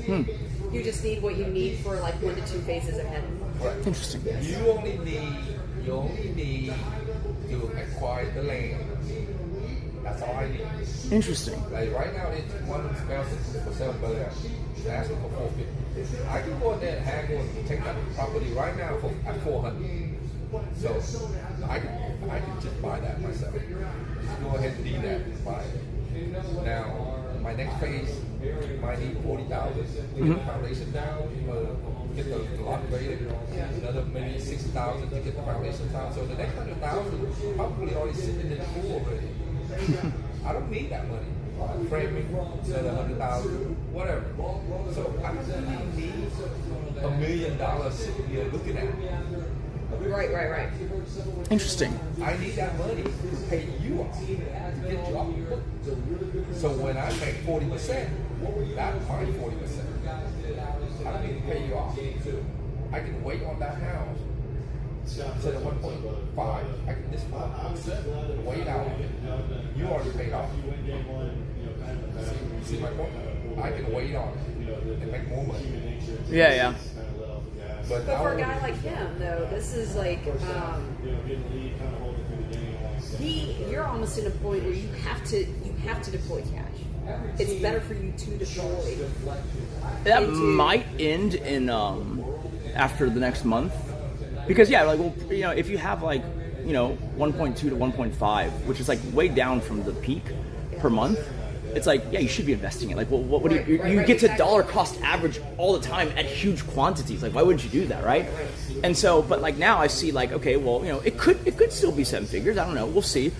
You just need what you need for like 1 to 2 phases ahead. Right. Interesting. You only need to acquire the land. That's all I need. Interesting. Like right now, it's one of the spells for sale, but they're asking for $450. I can go in there and haggle and take that property right now at $400. So I can just buy that myself. Just go ahead and do that and buy it. Now, my next phase might need $40,000 to get the foundation down, get the lot graded. Another maybe $60,000 to get the foundation down. So the next $100,000 probably already sitting in the pool already. I don't need that money. Framing, another $100,000, whatever. So I don't really need $1 million sitting here looking at me. Right. Interesting. I need that money to pay you off, to get you off. So when I make 40%, that's my 40%. I don't need to pay you off. I can wait on that house. Instead of 1.5, I can just wait out. You already paid off. See my point? I can wait on it and make more money. Yeah. But for a guy like him, though, this is like, you're almost in a point where you have to deploy cash. It's better for you to deploy. That might end in after the next month, because if you have 1.2 to 1.5, which is like way down from the peak per month. It's like, yeah, you should be investing it. Like, well, what do you get to dollar cost average all the time at huge quantities. Like, why wouldn't you do that, right? And so, but like now I see like, okay, well, it could still be 7 figures. I don't know. We'll see.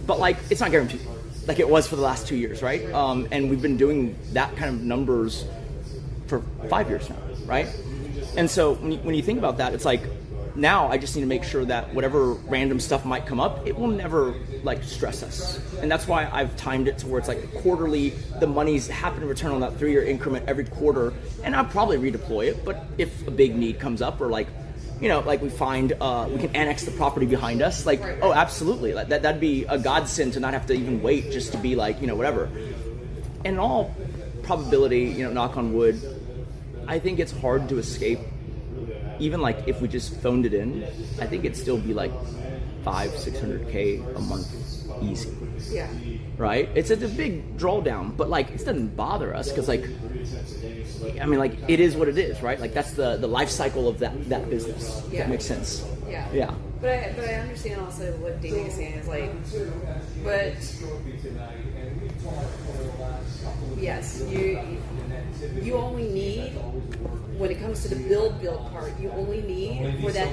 But like, it's not guaranteed like it was for the last 2 years, right? And we've been doing that kind of numbers for 5 years now, right? And so when you think about that, it's like, now I just need to make sure that whatever random stuff might come up, it will never like stress us. And that's why I've timed it to where it's like quarterly, the money's happen to return on that 3-year increment every quarter, and I'll probably redeploy it. But if a big need comes up, or like, like we find we can annex the property behind us, like, oh, absolutely. Like that'd be a godsend to not have to even wait just to be like, whatever. And in all probability, knock on wood, I think it's hard to escape. Even like if we just phoned it in, I think it'd still be like $500-600K a month easy. Yeah. Right? It's a big drawdown, but like it doesn't bother us because like, I mean, like it is what it is, right? Like that's the life cycle of that business. Yeah. That makes sense. Yeah. Yeah. But I understand also what David is saying is like, but yes, you only need, when it comes to the build part, you only need for that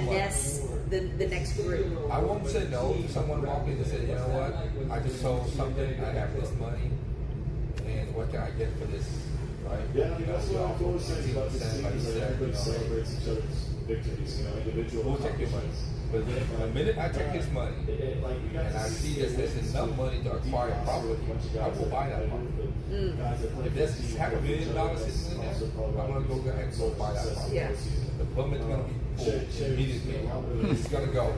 the next group. I won't say no to someone walking in and say, you know what, I just sold something, I have this money, and what can I get for this? Right? Yeah, I mean, that's what I've always said. We'll take your money. But the minute I take his money and I see that there's enough money to acquire property, I will buy that property. If there's $500 million sitting in there, I'm going to go ahead and go buy that property. Yeah. The permit's going to be pulled immediately. It's going to go.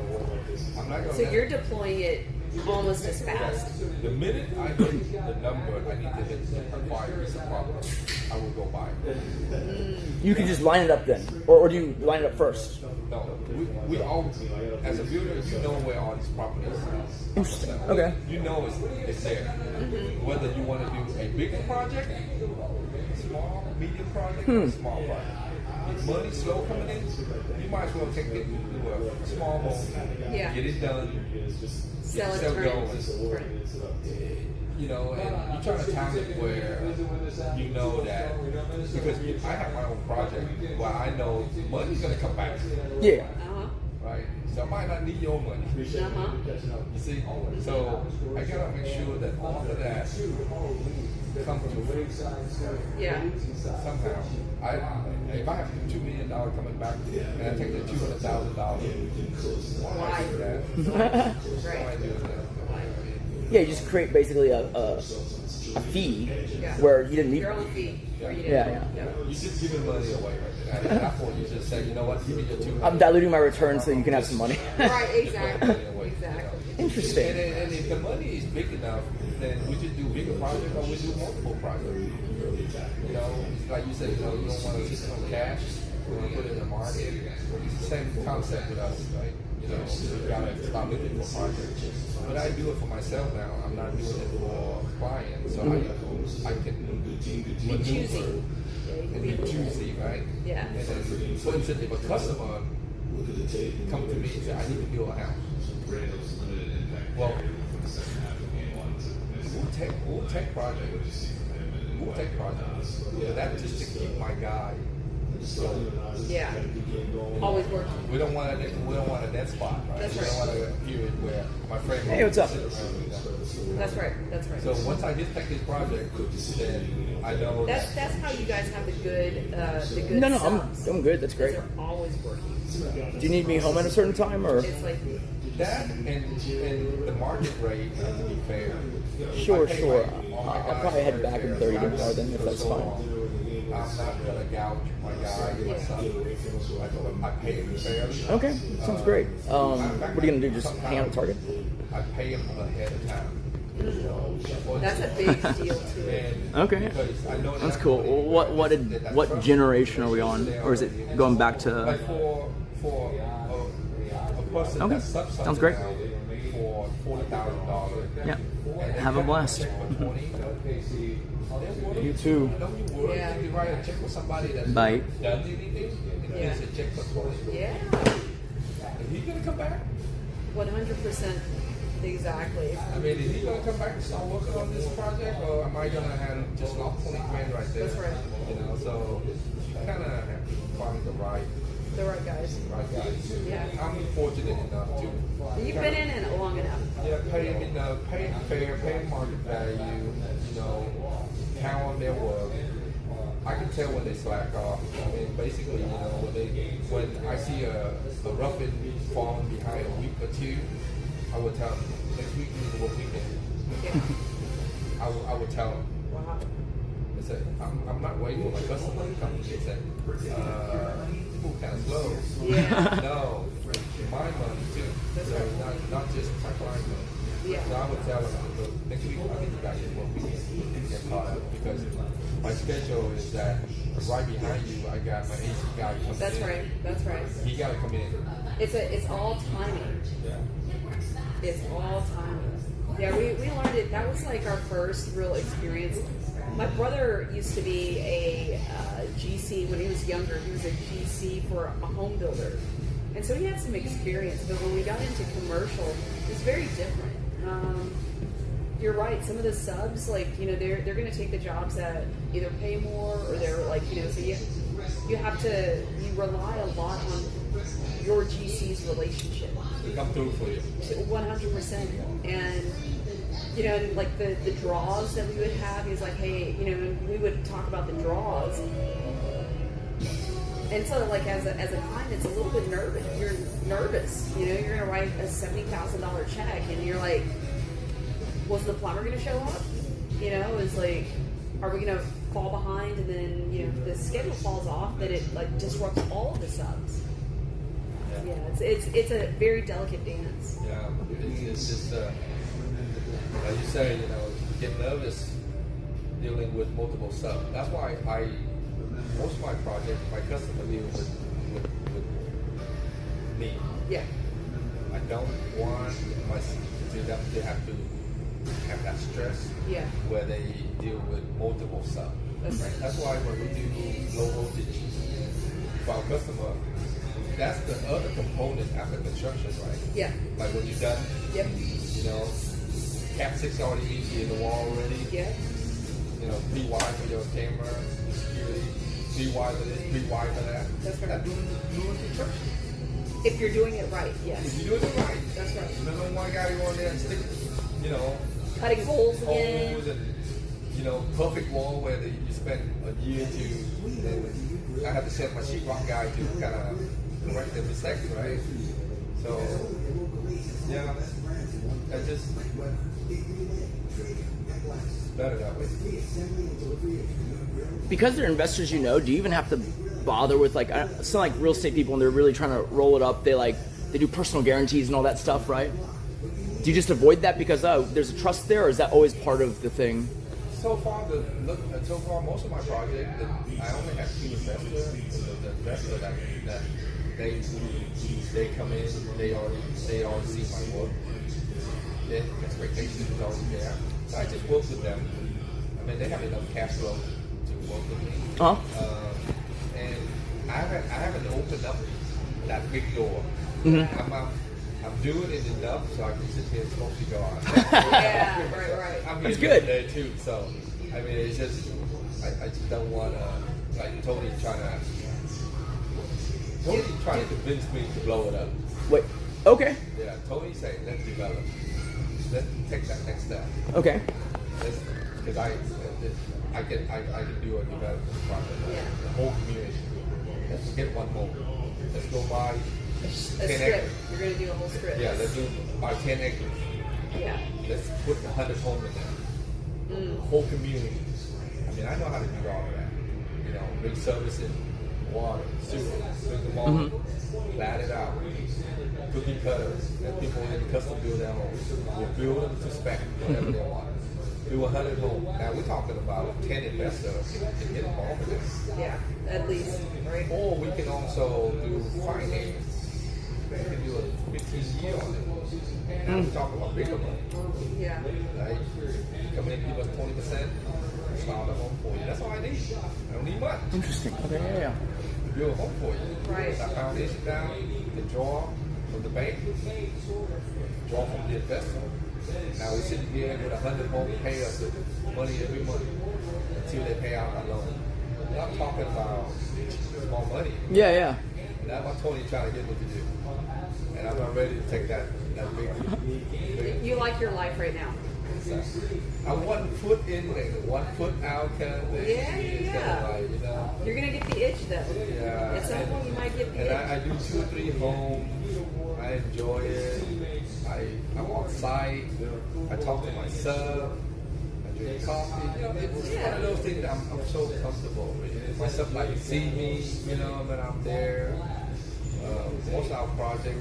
I'm not going to. So you're deploying it almost as fast. The minute I hit the number I need to hit to acquire a piece of property, I will go buy it. You can just line it up then, or do you line it up first? No, we all, as a builder, you know where all these properties are. Interesting. Okay. You know it's there. Whether you want to do a bigger project, small, medium project, or small project. If money's slow coming in, you might as well take it to a small home, get it done, Sell it, sell turn going. it. You know, and you're trying to time it where you know that, because I have my own project where I know money's going to come back. Yeah. Right? So I might not need your money. You see? So I gotta make sure that all of that comes to fruition. Yeah. Somehow. If I have $2 million coming back and I take the $200,000, why do that? Why do that? Yeah, you just create basically a fee where you didn't need Your own fee. Yeah. You're just giving money away right there. At that point, you just say, you know what, give me your $200,000. I'm diluting my return so you can have some money. Right, exactly. Exactly. Interesting. And if the money is big enough, then we just do bigger projects or we do multiple projects. You know, like you said, you know, you don't want to sit on cash, you want to put it in the market. It's the same concept with us, right? You know, you gotta start looking for projects. But I do it for myself now. I'm not doing it for clients, so I can Be choosy. and be choosy, right? Yeah. And then, for instance, if a customer come to me and say, I need to build a house. Well, we'll take projects. We'll take projects. Yeah, that's just to keep my guy going. Yeah. Always working. We don't want a dead spot, right? That's we right. don't want a period where my friend. Hey, what's up? That's right. That's right. So once I just take this project, then I know That's how you guys have the good No, subs. I'm good. That's great. They're always working. Do you need me home at a certain time, or? It's like that and the market rate has to be fair. Sure. I pay I'll probably head back in 30 days more then if that's fine. I'm not gonna gouge my guy, my son. I pay him fairly. Okay, sounds great. What are you gonna do? Just hang out at Target? I pay him ahead of time. that's a big deal too. Okay, that's cool. Well, what generation are we on, or is it going back to? Like for a person Okay, that's sounds great. For $40,000. Yeah, have a blast. You too. Yeah. You write a check for somebody that's Bye. done anything, and it's a check for 20. Yeah. Is he gonna come back? 100%. Exactly. I mean, is he gonna come back and start working on this project, or am I gonna have just lost 20 grand right there? That's right. You know, so you kind of have to find the right guys. guys. Yeah. I'm fortunate enough to. You've been in it long enough. Yeah, pay them enough, pay them fair, pay them market value. You know, count on their work. I can tell when they slack off. I mean, basically, you know, when I see a roughing falling behind a week or two, I would tell them, next week we need to work weekend. Yeah. I would tell them. Wow. I said, I'm not waiting for my customer to come to me and say, people kind of slow. Yeah. No, my money too. That's So right. not just my client money. Yeah. So I would tell them, look, next week I need you guys to work weekend and get caught up, because my schedule is that right behind you I got my AC guy coming in. That's right. That's right. He got to come in. It's all timing. Yeah. It's all timing. Yeah, we learned it. That was like our first real experience. My brother used to be a GC when he was younger. He was a GC for a home builder. And so he had some experience. But when we got into commercial, it was very different. You're right. Some of the subs, like, you know, they're going to take the jobs that either pay more or they're like, you know, so you rely a lot on your GC's relationship. To come through for you. 100%. And, you know, and like the draws that we would have, he was like, hey, you know, and we would talk about the draws. And so, like, as a client, it's a little bit nervous. You're nervous. You know, you're going to write a $70,000 check, and you're like, was the plumber going to show up? You know, it's like, are we going to fall behind? And then, you know, if the schedule falls off, that it, like, disrupts all of the subs. Yeah, it's a very delicate dance. Yeah, it's just, like you say, you know, you get nervous dealing with multiple stuff. That's why most of my projects, my customer deal with me. Yeah. I don't want them to have to have that stress Yeah. where they deal with multiple stuff. Right? That's why when we do low voltage for our customer, that's the other component after construction, right? Yeah. Like when you're done, Yep. you know, Cap 6 already in the wall already. Yeah. You know, 3 wires for your camera, security, 3 wires for this, 3 wires for that. That's right. That's doing construction. If you're doing it right, yes. If you're doing it right. That's right. Remember one guy who on there and stick, you know, Cutting holes again. holes and, you know, perfect wall where you spent a year to, and I had to send my sheetrock guy to kind of correct the mistakes, right? So, yeah, I just, it's better that way. Because they're investors, you know, do you even have to bother with like some like real estate people and they're really trying to roll it up? They do personal guarantees and all that stuff, right? Do you just avoid that because there's a trust there, or is that always part of the thing? So far, most of my projects, I only have 2 investors. The investor that they come in, they already see my work. Their expectations is already there. So I just work with them. I mean, they have enough cash flow to work with me. And I haven't opened up that big door. Mm-hmm. I'm doing it enough so I can sit here and smoke cigars. Yeah, right. I'm That's getting good. there too. So, I mean, it's just, I just don't want to, like Tony trying to convince me to blow it up. Wait. Okay. Yeah, Tony saying, let's develop. Let's take that next step. Okay. Because I can do a development project. Yeah. The whole community. Let's get one home. Let's go buy A 10 strip. acres. You're going to do a whole strip. Yeah, let's buy 10 acres. Yeah. Let's put 100 homes in there. The whole community. I mean, I know how to do all of that. You know, bring services, water, sewer, bring them all, flat it out, cookie cutters, and people in custom build their homes. We'll build them to spec, whatever they want. Do 100 homes. Now we're talking about 10 investors can get involved in this. Yeah, at least, right? Or we can also do finance. We can do a 15-year on it. Now we're talking about bigger money. Yeah. Like, come in, give us 20%, start a home for you. That's all I need. I don't need much. Interesting. Okay. Yeah. To build a home for you. Right. Put that foundation down, the draw from the bank, draw from the investor. Now we're sitting here with 100 homes pay us money every month until they pay out our loan. I'm not talking about small money. Yeah. And that's what Tony trying to get me to do. And I'm not ready to take that big. You like your life right now. I'm 1 foot in there, 1 foot out kind of thing. Yeah. It's kinda like, you know. You're going to get the itch, though. Yeah. At some point, you might get the And itch. I do 2 or 3 homes. I enjoy it. I'm on site. I talk to my sub. I drink coffee. You know, it's one of those things that I'm so comfortable with. My sub like to see me, you know, when I'm there. Most of our projects,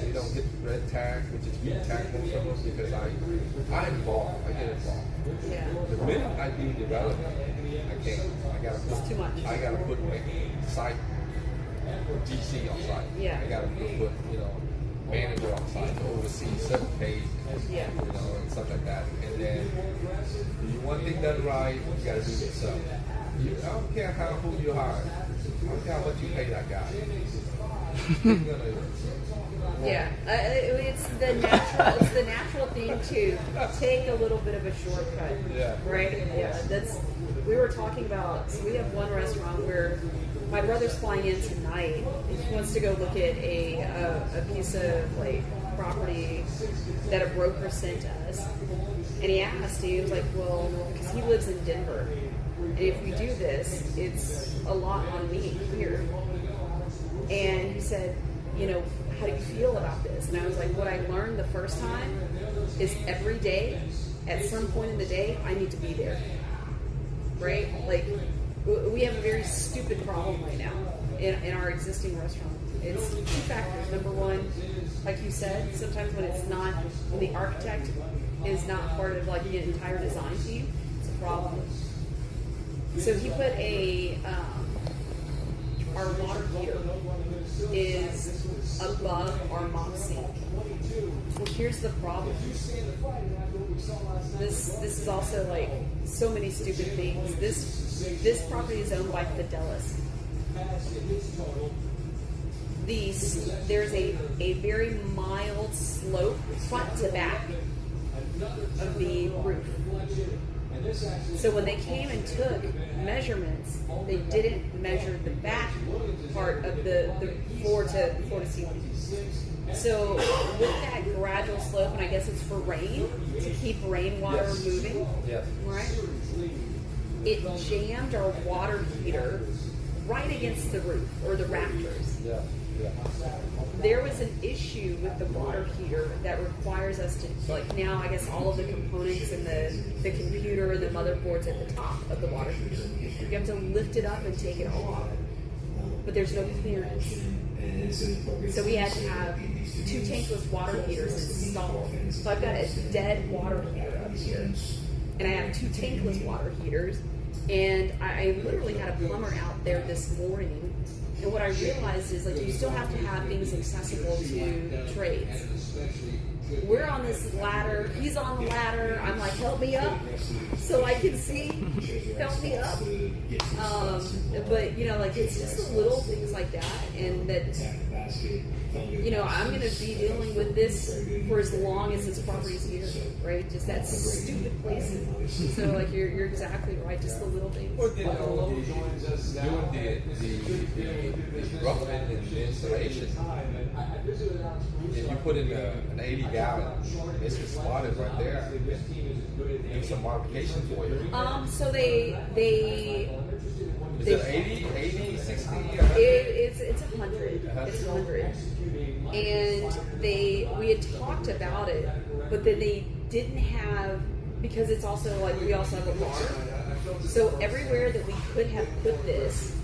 we don't get red tag, which is green tag most of them because I involved. I get involved. Yeah. The minute I do development, I can't. I gotta put. It's too much. I gotta put my site GC on site. Yeah. I gotta put manager on site to oversee certain phases. Yeah. And stuff like that. And then you want thing done right, you gotta do it yourself. I don't care who you hire. I don't care how much you pay that guy. He's gonna Yeah, it's the natural thing to take a little bit of a shortcut. Yeah. Right. Yeah. We were talking about. So we have one restaurant where my brother's flying in tonight. He wants to go look at a piece of like property that a broker sent us, and he asked. He was like, "Well, because he lives in Denver, and if we do this, it's a lot on me here." And he said, how do you feel about this? And I was like, what I learned the first time is every day, at some point in the day, I need to be there. Right? Like, we have a very stupid problem right now in our existing restaurant. It's 2 factors. Number one, like you said, sometimes when the architect is not part of like the entire design team, it's a problem. So he put our water heater is above our mop sink. Well, here's the problem. This is also like so many stupid things. This property is owned by Fidelis. There's a very mild slope front to back of the roof. So when they came and took measurements, they didn't measure the back part of the floor to ceiling. So with that gradual slope, and I guess it's for rain, to keep rainwater moving, right? It jammed our water heater right against the roof, or the rafters. There was an issue with the water heater that requires us to, like, now I guess all of the components and the computer and the motherboard's at the top of the water heater. You have to lift it up and take it off. But there's no clearance. So we had to have 2 tankless water heaters installed. So I've got a dead water heater up here. And I have 2 tankless water heaters. And I literally had a plumber out there this morning. And what I realized is, like, you still have to have things accessible to trades. We're on this ladder. He's on the ladder. I'm like, help me up so I can see. Help me up. But, you know, like, it's just the little things like that. And that, you know, I'm going to be dealing with this for as long as this property's here, right? Just that stupid placement. So, like, you're exactly right. Just the little things. Well, you know, doing the roughing and the installation, and you put in an 80-gallon, it's just slotted right there. Make some modification for you. So they Is it 80, 60? It's 100. It's 100. And we had talked about it, but then they didn't have, because it's also like, we also have a bar. So everywhere that we could have put this,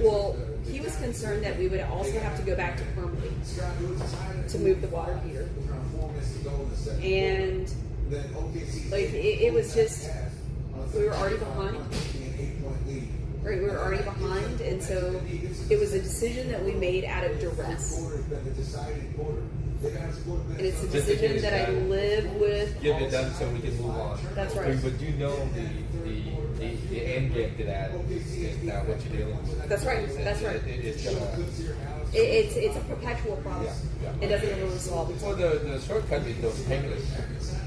well, he was concerned that we would also have to go back to permanently to move the water heater. And like it was just, we were already behind. Right, we were already behind, and so it was a decision that we made out of duress. And it's a decision that I live with. Get it done so we can move on. That's right. But you know the end game to that is now what you're dealing with. That's right. That's right. It's a perpetual problem. It doesn't ever resolve itself. Well, the shortcut is those payments.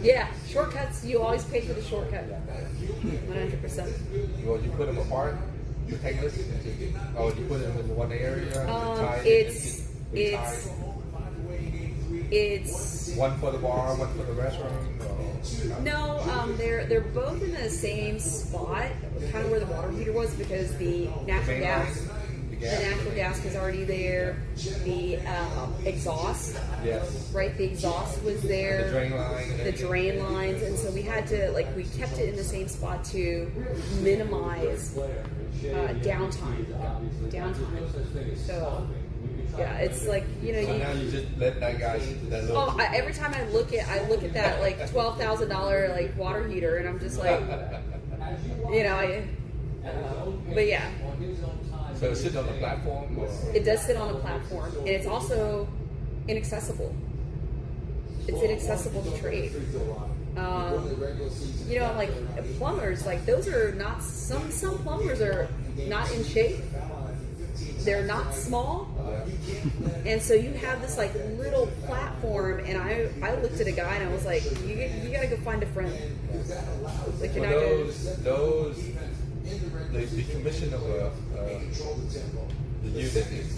Yeah, shortcuts. You always pay for the shortcut. 100%. Well, you put them apart. You take this, or you put them in one area. It's one for the bar, one for the restaurant. No, they're both in the same spot, kind of where the water heater was, because the natural gas was already there. The exhaust, right? The exhaust was there. The drain lines, and so we had to, like, we kept it in the same spot to minimize downtime. So yeah, it's like, you know. So now you just let that guy. Every time I look at that like $12,000 like water heater, and I'm just like, you know, but yeah. So it sits on the platform? Or? It does sit on a platform, and it's also inaccessible. It's inaccessible to trade. You know, like plumbers, like those are not, some plumbers are not in shape. They're not small. And so you have this like little platform, and I looked at a guy and I was like, you gotta go find a friend. Like, you're not those the commission of the unit is,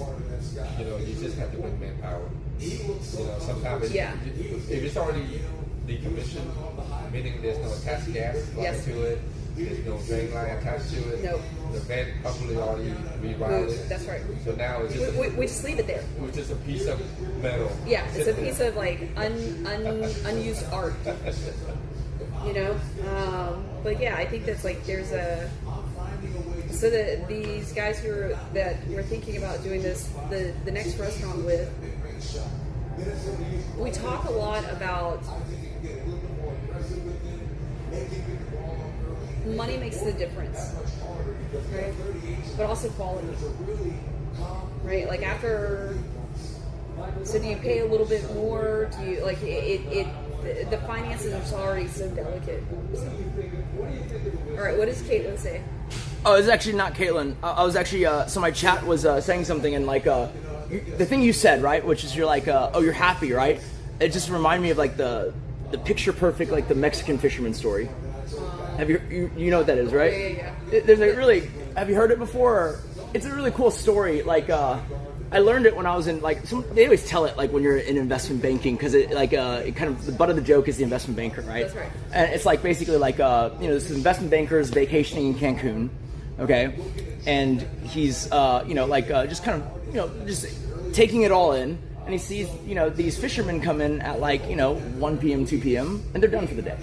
you know, you just have to bring manpower. You know, sometimes if it's already decommissioned, meaning there's no attached gas line to it, there's no drain line attached to it. Nope. The vent probably already rerouted. That's right. So now it's just we just leave it there. It's just a piece of metal. Yeah, it's a piece of like unused art. You know, but yeah, I think that's like there's a. So these guys that we're thinking about doing this, the next restaurant with, we talk a lot about money makes the difference, right? But also quality, right? Like after, so do you pay a little bit more? Do you like the finances are already so delicate. So. All right, what does Kaitlyn say? Oh, it's actually not Kaitlyn. I was actually so my chat was saying something, and like the thing you said, right, which is you're like oh, you're happy, right? It just reminded me of like the picture perfect, like the Mexican fisherman story. Have you know what that is, right? Yeah. There's a really, have you heard it before? It's a really cool story. Like I learned it when I was in like they always tell it like when you're in investment banking, because it like it kind of the butt of the joke is the investment banker, right? That's right. And it's like basically like this investment banker is vacationing in Cancun, okay, and he's just kind of just taking it all in, and he sees these fishermen come in at like 1 p.m. 2 p.m. and they're done for the day.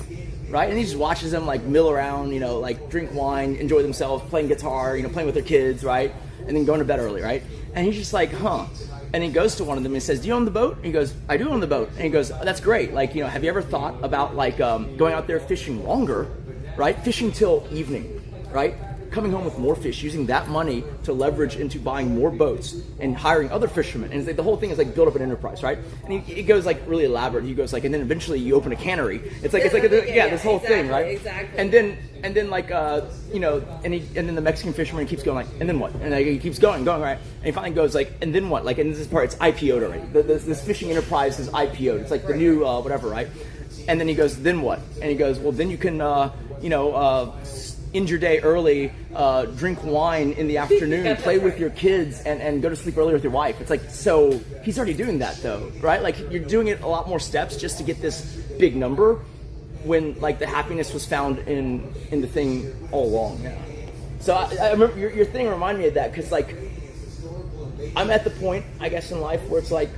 Right, and he just watches them like mill around, like drink wine, enjoy themselves, playing guitar, playing with their kids, right, and then going to bed early, right. And he's just like, huh. And he goes to one of them and says, "Do you own the boat?" And he goes, "I do own the boat." And he goes, "Oh, that's great. Like, have you ever thought about like going out there fishing longer, right? Fishing till evening, right? Coming home with more fish, using that money to leverage into buying more boats and hiring other fishermen." And it's like the whole thing is like build up an enterprise, right? And he goes like really elaborate. He goes like, and then eventually you open a cannery. It's like this whole thing, right? Exactly. And then like and then the Mexican fisherman keeps going like, and then what? And like, he keeps going right? And he finally goes like, and then what? Like, and this is part, it's IPO'd already. This fishing enterprise is IPO'd. It's like the new whatever, right? And then he goes, then what? And he goes, well, then you can end your day early, drink wine in the afternoon, play with your kids, and go to sleep early with your wife. It's like, so he's already doing that though, right? Like you're doing it a lot more steps just to get this big number, when like the happiness was found in the thing all along. Yeah. So I remember your thing reminded me of that, because like I'm at the point, I guess, in life where it's like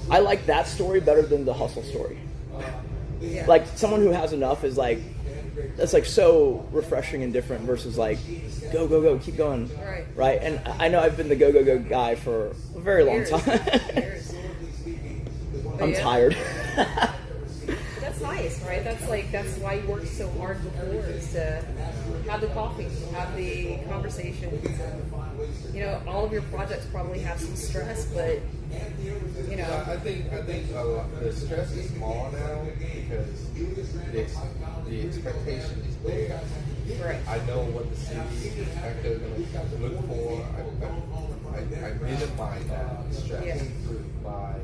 I like that story better than the hustle story. Yeah. Like someone who has enough is like, that's like so refreshing and different versus like go, keep going. Right. And I know I've been the go guy for a very long time. I'm tired. That's nice, right? That's why you worked so hard before, is to have the coffee, have the conversations. All of your projects probably have some stress, but I think the stress is small now because the expectation is there. Right. I know what the city actor is going to look for. I minimize that stress by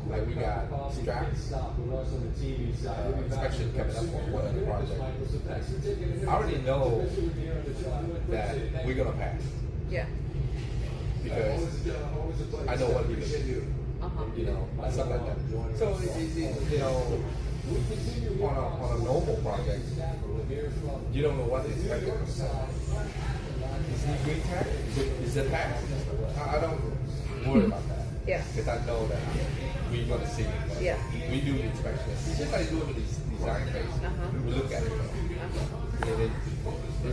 like we got straps inspection coming up on one of the projects. I already know that we're gonna pass. Yeah. Because I know what he's gonna do. Stuff like that. So on a normal project, you don't know what to expect. Is he green tag? Is it pass? I don't worry about that. Yeah. Because I know that we're going to see it. Yeah. We do the inspection. It's just like doing the design phase. We look at it. And then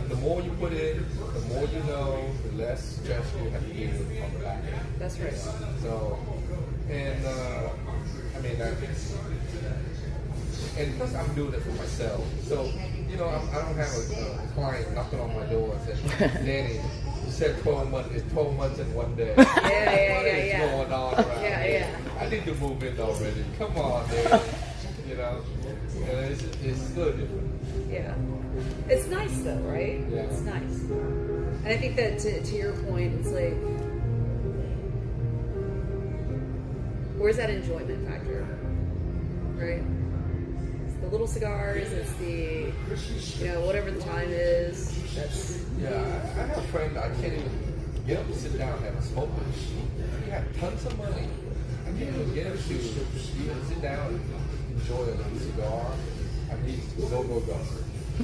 the more you put in, the more you know, the less stress you have to deal with on the back end. That's right. So, and and plus I'm doing it for myself. So, I don't have a client knocking on my door and saying, "Danny, you said 12 months. It's 12 months in one day. Yeah. What's going on around here? I need to move in already. Come on, man." And it's still different. Yeah. It's nice though, right? Yeah. It's nice. And I think that to your point, it's like, where's that enjoyment factor? Right? It's the little cigars, it's the, whatever the time is. Yeah, I have a friend I can't even get him to sit down and have a smoke with. He had tons of money. I can't even get him to even sit down and enjoy a little cigar. I mean, he's go. I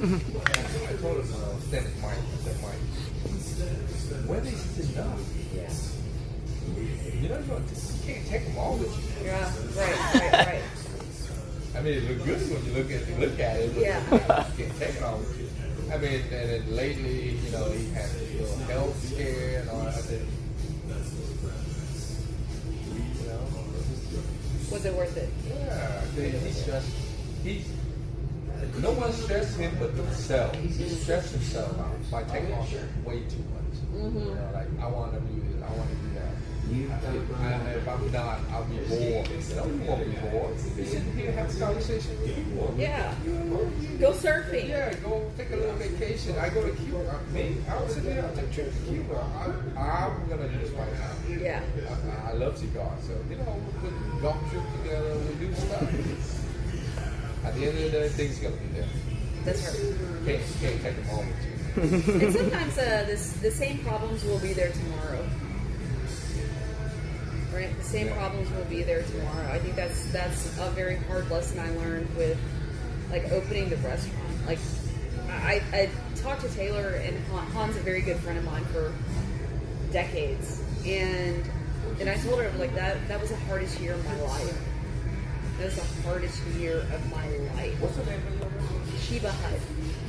told him, stand at Mike. I said, Mike, when is it enough? You can't take them all with you. Yeah, right. I mean, it looks good when you look at it, but you can't take it all with you. I mean, and then lately, he had a little health scare and all that. I said, was it worth it? Yeah, no one stressed him but himself. He stressed himself out by taking on way too much. You know, like I want to do this, I want to do that. And if I'm not, I'll be bored. No, you won't be bored. You sit here and have a conversation with people. Yeah. Go surfing. Yeah, go take a little vacation. I go to Cuba. I was sitting there, I'll take a trip to Cuba. I'm going to use my time. Yeah. I love cigars. So, you know, we put golf trip together, we do stuff. At the end of the day, things going to be there. That's right. Can't take them all with you. And sometimes the same problems will be there tomorrow. Right? The same problems will be there tomorrow. I think that's a very hard lesson I learned with like opening the restaurant. Like I talked to Taylor, and Han's a very good friend of mine for decades, and I told her like that was the hardest year of my life. That was the hardest year of my life. What's the name of your restaurant? Shiba Hut.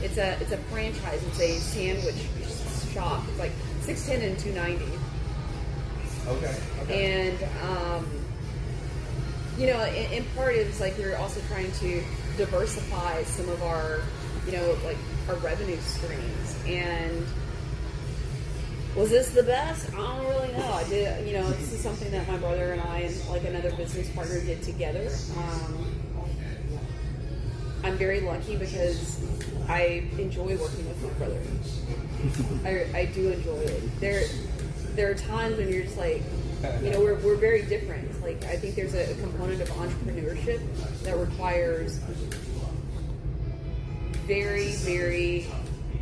It's a franchise. It's a sandwich shop. It's like $610 and $290. Okay. And you know, in part it's like we're also trying to diversify some of our, you know, like our revenue streams. And was this the best? I don't really know. I did, you know, this is something that my brother and I and like another business partner did together. I'm very lucky because I enjoy working with my brother. I do enjoy it. There are times when you're just like, you know, we're very different. Like, I think there's a component of entrepreneurship that requires very, very,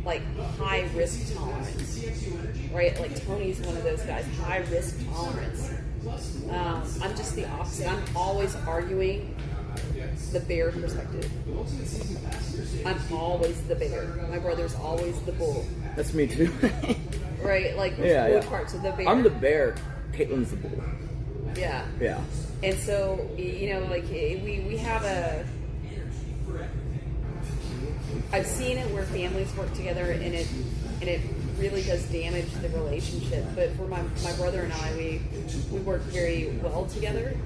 like, high risk tolerance, right? Like, Tony's one of those guys, high risk tolerance. I'm just the opposite. I'm always arguing the bear perspective. I'm always the bear. My brother's always the bull. That's me too. Right? Like, which parts of the bear? I'm the bear. Kaitlyn's the bull. Yeah. Yeah. And so, you know, like, we have I've seen it where families work together, and it really does damage the relationship. But for my brother and I, we work very well together.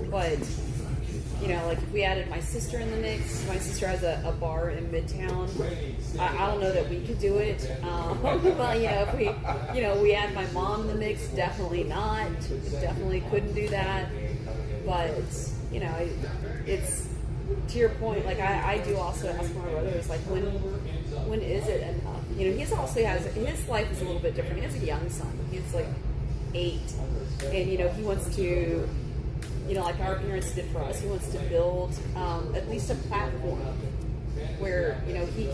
But, you know, like, if we added my sister in the mix, my sister has a bar in Midtown. I don't know that we could do it. But, you know, if we add my mom in the mix, definitely not. Definitely couldn't do that. But, you know, it's, to your point, like, I do also ask my brother, it's like, when is it enough? You know, his life is a little bit different. He has a young son. He's like 8. And, you know, he wants to, you know, like our parents did for us, he wants to build at least a platform where, you know, he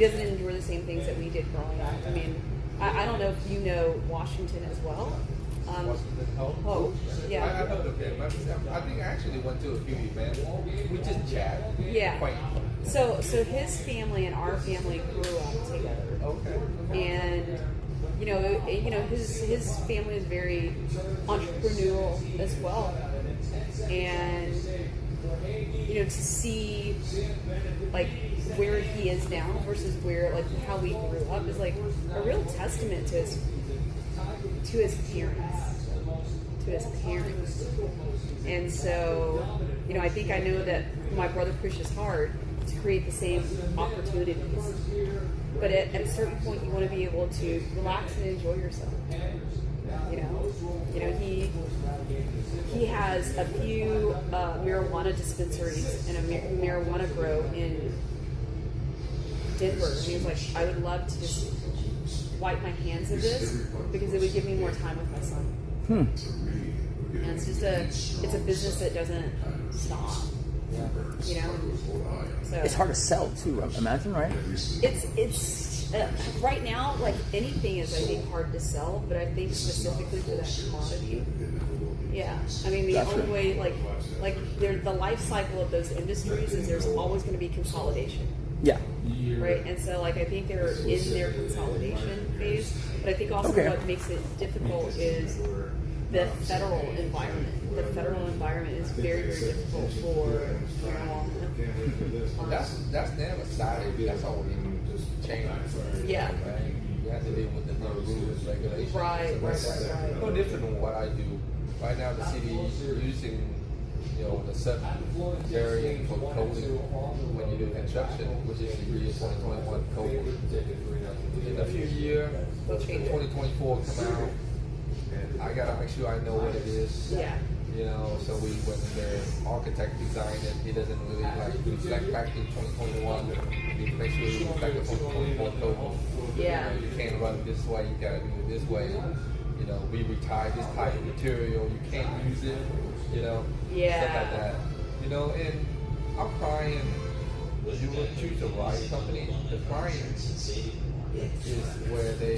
doesn't endure the same things that we did growing up. I mean, I don't know if you know Washington as well. Yeah. I know the family. I think I actually went to a few events. We just chat. Yeah. So his family and our family grew up together. Okay. And you know, his family is very entrepreneurial as well. And you know, to see like where he is now versus where, like, how we grew up is like a real testament to his parents. And so, you know, I think I know that my brother pushes hard to create the same opportunities. But at a certain point, you want to be able to relax and enjoy yourself. You know, he has a few marijuana dispensaries and a marijuana grow in Denver. And he was like, I would love to just wipe my hands of this because it would give me more time with my son. And it's just it's a business that doesn't stop. You know, so It's hard to sell too. Imagine, right? it's right now, like, anything is, I think, hard to sell, but I think specifically for that commodity, yeah. I mean, the only way, like the life cycle of those industries is there's always going to be consolidation. Yeah. Right, and so, like, I think they're in their consolidation phase, but I think also what makes it difficult is the federal environment. The federal environment is very, very difficult for marijuana. That's never started. That's all we change. Yeah. Right? You have to deal with the new rules, regulations. Right. No different than what I do. Right now, the city is using the set variant for coding when you do construction, which is degree of 2021 coding. In a few years, 2024 come out, I gotta make sure I know what it is. Yeah. So when the architect designed it, he doesn't really reflect back to 2021. He make sure you reflect the 2024 code. Yeah. You can't run this way, you gotta do it this way. We retire this type of material, you can't use it, stuff like that. And our client, you will choose the right company. The client is where they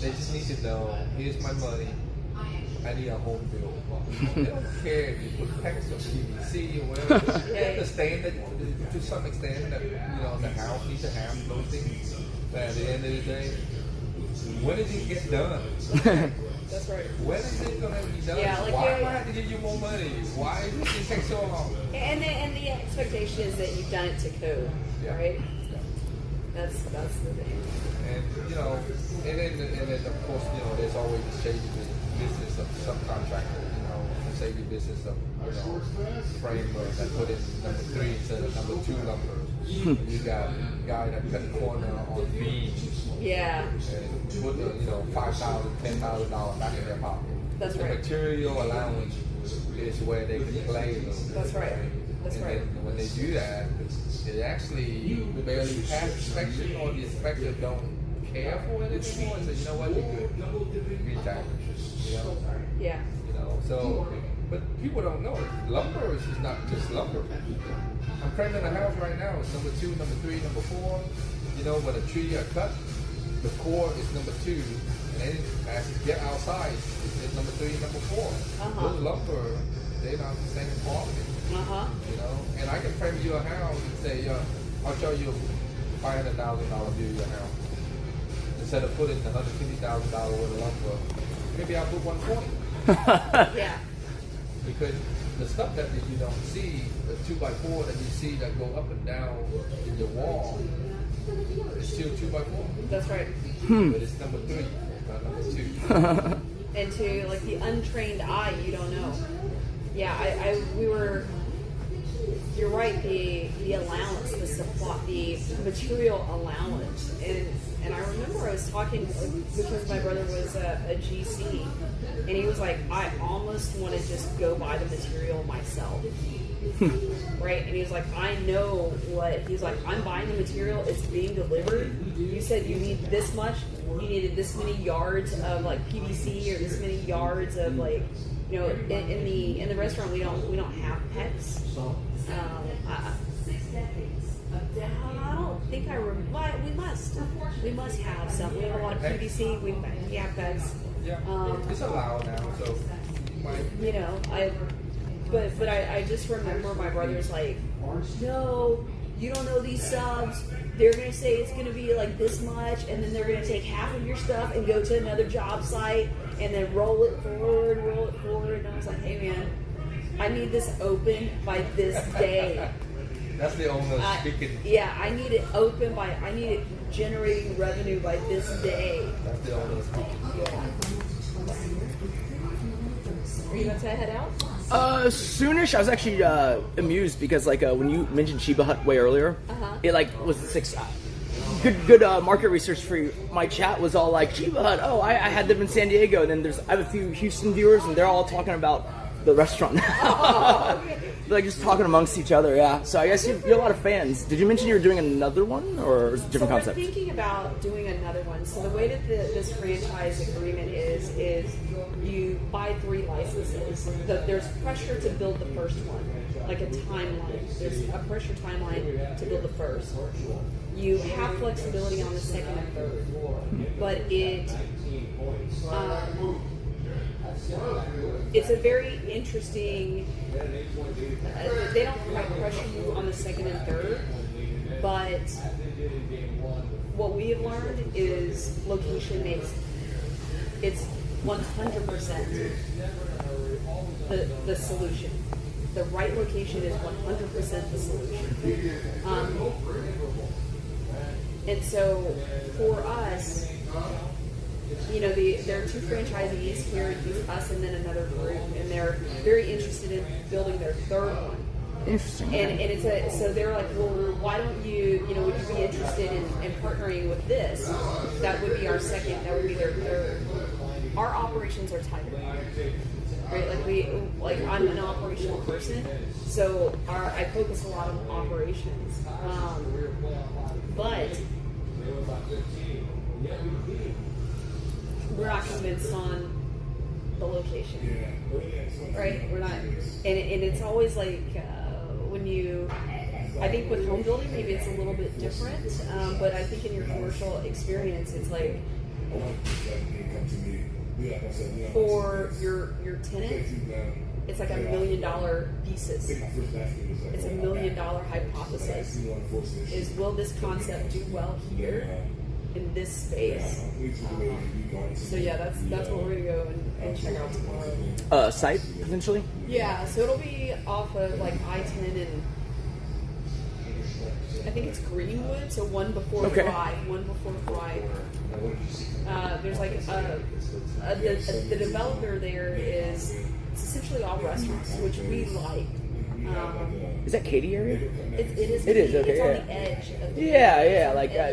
just need to know, here's my money, I need a home build. They don't care if you put PEX or PVC or whatever. They understand that to some extent that the house needs to have those things. But at the end of the day, when does it get done? That's right. When is it gonna be done? Yeah, why do I have to give you more money? Why does it take so long? And the expectation is that you've done it to code, right? Yeah. That's the thing. And and then of course there's always the shady business of subcontractor. The shady business of framework that put in number 3 instead of number 2 lumber. You got a guy that cut corner on beams. Yeah. And put $5,000, $10,000 back in their pocket. That's the right. material allowance is where they can play a little bit. That's right. That's and right. Then when they do that, it actually barely pass inspection, or the inspector don't care for it anymore. And say, you know what, you're good. Green tag. Yeah. So, but people don't know it. Lumber is just not just lumber. I'm framing a house right now. It's number 2, number 3, number 4. When a tree are cut, the core is number 2, and then as you get outside, it's number 3, number 4. Those lumber, they're not the same quality. And I can frame you a house and say, I'll show you $500,000 view of your house. Instead of putting $150,000 worth of lumber, maybe I'll put $140,000. Yeah. Because the stuff that you don't see, the 2x4 that you see that go up and down in your wall, it's still 2x4. That's right. But it's number 3, not number 2. And to the untrained eye, you don't know. Yeah, we were. You're right. The allowance, the supply, the material allowance, and I remember I was talking because my brother was a GC, and he was like, I almost want to just go buy the material myself. Right? And he was like, I know what, he's like, I'm buying the material, it's being delivered. You said you need this much, you needed this many yards of PVC or this many yards of in the restaurant we don't have PEX. I don't think we must have some. We have a lot of PVC, we have PEX. It's allowed now, so you might. But I just remember my brother's like, no, you don't know these subs. They're going to say it's going to be this much, and then they're going to take half of your stuff and go to another job site and then roll it forward. And I was like, hey, man, I need this open by this day. That's the owner speaking. Yeah, I need it open I need it generating revenue by this day. That's the owner speaking. Yeah. Are you going to head out? Soonish. I was actually amused because when you mentioned Shiba Hut way earlier, it was 6. Good market research for you. My chat was all like Shiba Hut. Oh, I had them in San Diego, and then I have a few Houston viewers, and they're all talking about the restaurant now. They're just talking amongst each other. Yeah. So I guess you have a lot of fans. Did you mention you were doing another one, or is it a different concept? We're thinking about doing another one. So the way that this franchise agreement is you buy 3 licenses. There's pressure to build the first one, like a timeline. There's a pressure timeline to build the first. You have flexibility on the second and third, but it's a very interesting. They don't quite pressure you on the second and third, but what we have learned is location makes it's 100% the solution. The right location is 100% the solution. And so for us, there are 2 franchisees here, us and then another group, and they're very interested in building their 3rd one. Interesting. And so they're like, well, why don't you, would you be interested in partnering with this? That would be our second. That would be their 3rd. Our operations are tighter, right? I'm an operational person, so I focus a lot on operations, but we're not convinced on the location, right? We're not, and it's always like when you. I think with home building, maybe it's a little bit different, but I think in your commercial experience, it's like for your tenant, it's like $1 million thesis. It's $1 million hypothesis. Is will this concept do well here in this space? So yeah, that's what we're gonna go and check out tomorrow. Site potentially. Yeah, so it'll be off of like I-10 and. I think it's Greenwood, so one before Thrive. There's like the developer there is it's essentially all restaurants, which we like. Is that Katy area? It is. It is, okay, It's yeah. on the edge of the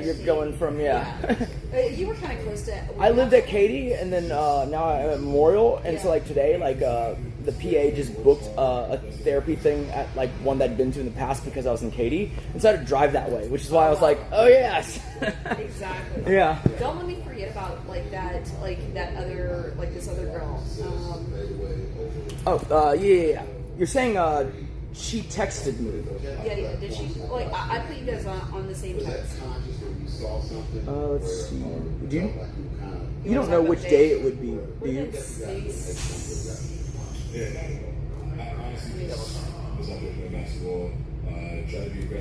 You're going from You were kind of close to. I lived at Katy, and then now I'm at Memorial, and so like today, the PA just booked a therapy thing at like one that I'd been to in the past because I was in Katy, and so I had to drive that way, which is why I was like, oh yes. Exactly. Yeah. Don't let me forget about that other this other girl. Yeah. You're saying she texted me. Yeah. Did she? I put you guys on the same text. Let's see. Do you don't know which day it would be, do you?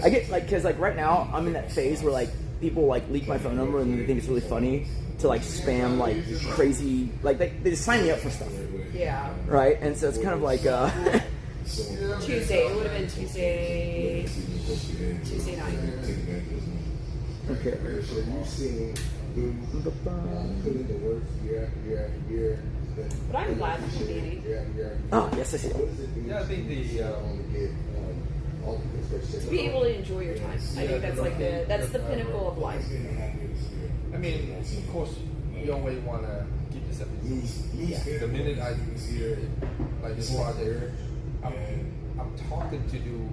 I get because right now I'm in that phase where people leak my phone number and they think it's really funny to spam crazy they just sign me up for stuff. Yeah. Right, and so it's kind of like Tuesday. It would have been Tuesday night. Okay. But I'm glad for the meeting. Oh yes, I see. Yeah, I think To be able to enjoy your time, I think that's the pinnacle of life. I mean, of course, you always want to keep this up. The minute I this project, I'm talking to do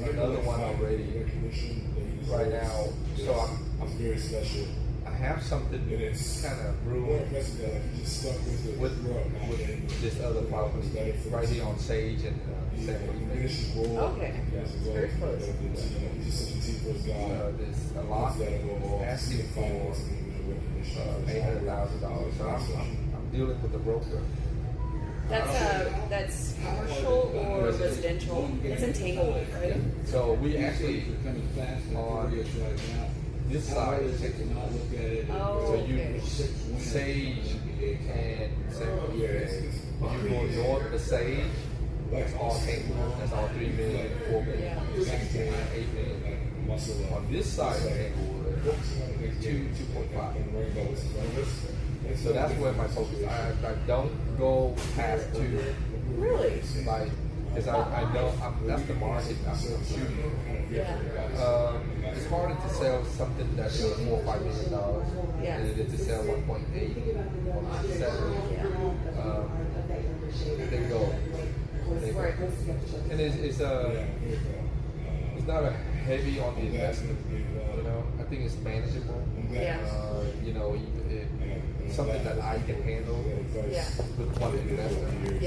another one already right now. So I'm very special. I have something kind of brewing with this other property right here on Sage and Okay, it's very close. There's a lot asking for $800,000. So I'm dealing with the broker. That's commercial or residential? It's in Tanglewood, right? So we actually on this side of Tanglewood. So you Sage and you go north of Sage. That's all Tanglewood. That's all 3 million, 4 million, 6 million, 8 million. On this side of Tanglewood, 2.5. So that's where my focus is. I don't go past 2. Really? Because I know that's the market I'm shooting. Yeah. It's harder to sell something that's $4 or $5 million than it is to sell 1.8, 1.7. They go. And it's not a heavy on the investment. I think it's manageable. Yeah. Something that I can handle with one investor.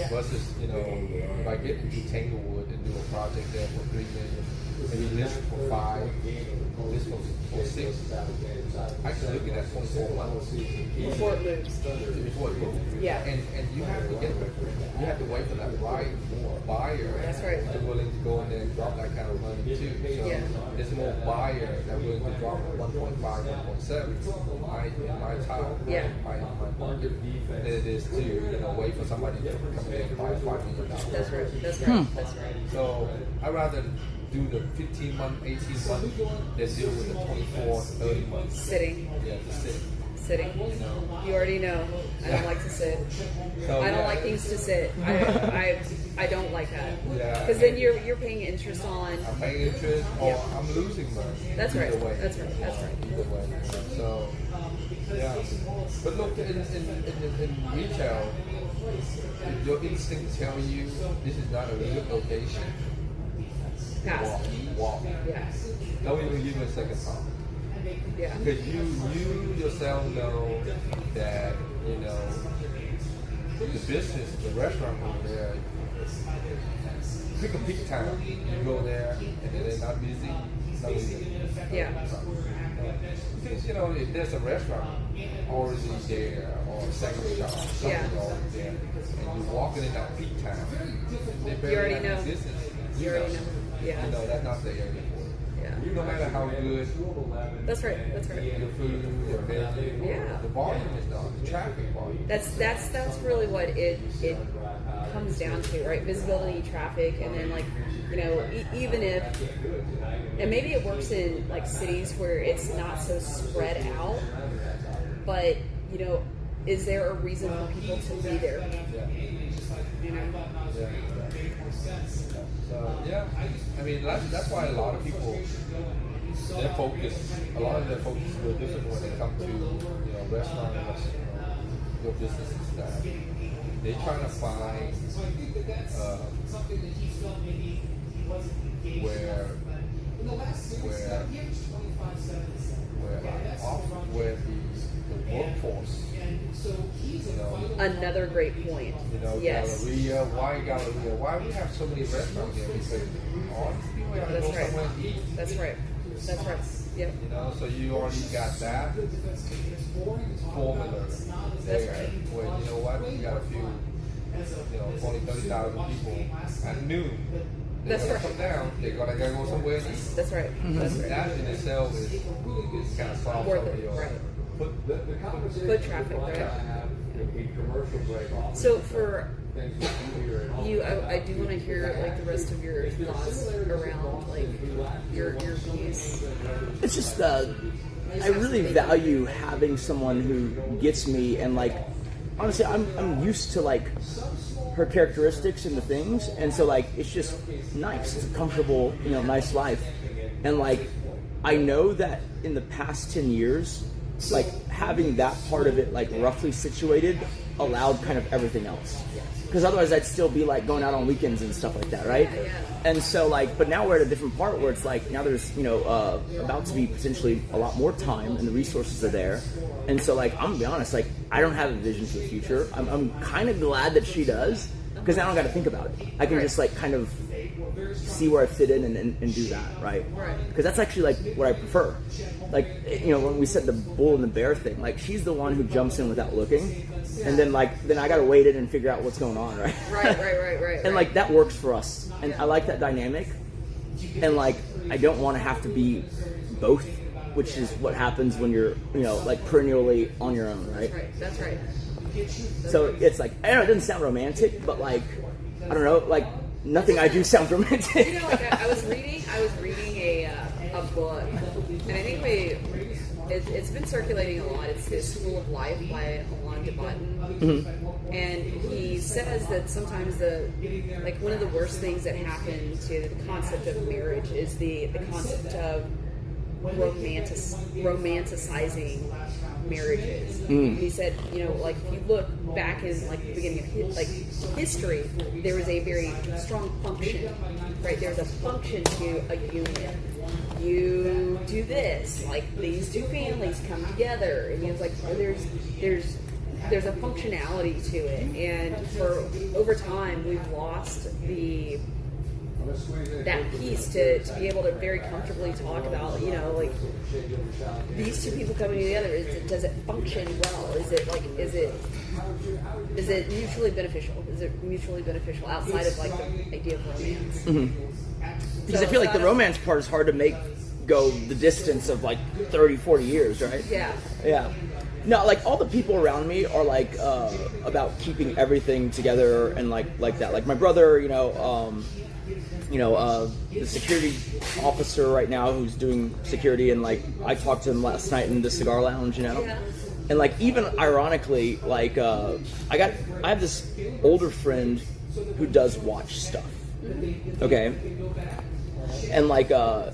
Versus, if I get into Tanglewood and do a project there for $3 million, and you list for 5, this for 6, I can look at that 24 months Before it moves. Before it moves. Yeah. And you have to wait for that right buyer That's right. that's willing to go in there and drop that kind of money too. So there's more buyers that are willing to drop 1.5, 1.7 in my time, my market, than it is to wait for somebody to come in and buy $5 million. That's right. That's right. That's right. So I'd rather do the 15-month, 18-month than deal with the 24, 30 months. Sitting. Yeah, just sitting. Sitting. You already know. I don't like to sit. So, I don't like things to sit. I don't like that. Yeah. Because then you're paying interest on. I'm paying interest, or I'm losing money. That's right. Either way. That's right. That's right. Either way. So, yeah. But look, in retail, if your instinct tells you this is not a good location, Pass. walk. Yeah. Don't even give it a second thought. Yeah. Because you yourself know that, you know, the business, the restaurant over there, pick a peak time. You go there and then they're not busy, not busy. Yeah. Because, you know, if there's a restaurant already there or a second shop, something already there, and you're walking in that peak time, they barely already have know. business. You already know. Yeah. You know, that's not the area for it. Yeah. No matter how good That's right. That's right. your food, your venue, Yeah. the volume is not, the traffic volume. That's really what it comes down to, right? Visibility, traffic, and then, like, you know, even if, and maybe it works in like cities where it's not so spread out, but, you know, is there a reason for people to be there? You know? So, yeah, I mean, that's why a lot of people, their focus, a lot of their focus is a little different when they come to, you know, restaurants, your businesses that they're trying to find where the workforce, you know, Another great point. you know, Yes. Galleria. Why we have so many restaurants here? Because all these people have to That's go right. somewhere and eat. That's right. That's right. Yep. You know, so you already got that formula there. right. Where, you know what, you got a few, you know, 20, 30,000 people at noon. They're That's gonna right. come down. They're gonna go somewhere and eat. That's right. That's right. That in itself is kind of solves Worth some of it, your right. foot Foot traffic, right? So for you, I do want to hear like the rest of your thoughts around like your views. It's just I really value having someone who gets me, and like honestly, I'm used to like her characteristics and the things, and so like it's just nice. It's a comfortable, you know, nice life, and like I know that in the past 10 years, like having that part of it like roughly situated allowed kind of everything else. Because otherwise I'd still be like going out on weekends and stuff like that, right? Yeah. And so like, but now we're at a different part where it's like, now there's, you know, about to be potentially a lot more time and the resources are there. And so like, I'm gonna be honest, like I don't have a vision for the future. I'm kind of glad that she does, because now I don't got to think about it. I can just like kind of see where I fit in and do that, right? Because that's actually like what I prefer. Like, you know, when we said the bull and the bear thing, like she's the one who jumps in without looking, and then I gotta wait in and figure out what's going on, right? Right. And like that works for us, and I like that dynamic. And like I don't want to have to be both, which is what happens when you're, you know, like perennially on your own, right? That's right. So it's like, I don't know, it doesn't sound romantic, but like I don't know, like nothing I do sounds romantic. You know, like I was reading a book, and I think it's been circulating a lot. It's this School of Life by Alain de Botton, and he says that sometimes one of the worst things that happen to the concept of marriage is the concept of romanticizing marriages. He said, you know, like if you look back in like the beginning of history, there was a very strong function, right? There's a function to a union. You do this, like these two families come together, and it's like there's a functionality to it, and for over time we've lost that piece to be able to very comfortably talk about, you know, like these two people coming together. Does it function well? Is it mutually beneficial? Is it mutually beneficial outside of like the idea of romance? Because I feel like the romance part is hard to make go the distance of like 30, 40 years, right? Yeah. No, like all the people around me are like about keeping everything together and like that. Like my brother, the security officer right now who's doing security, and like I talked to him last night in the cigar lounge, you know. And like even ironically, like I have this older friend who does watch stuff. Okay, and like I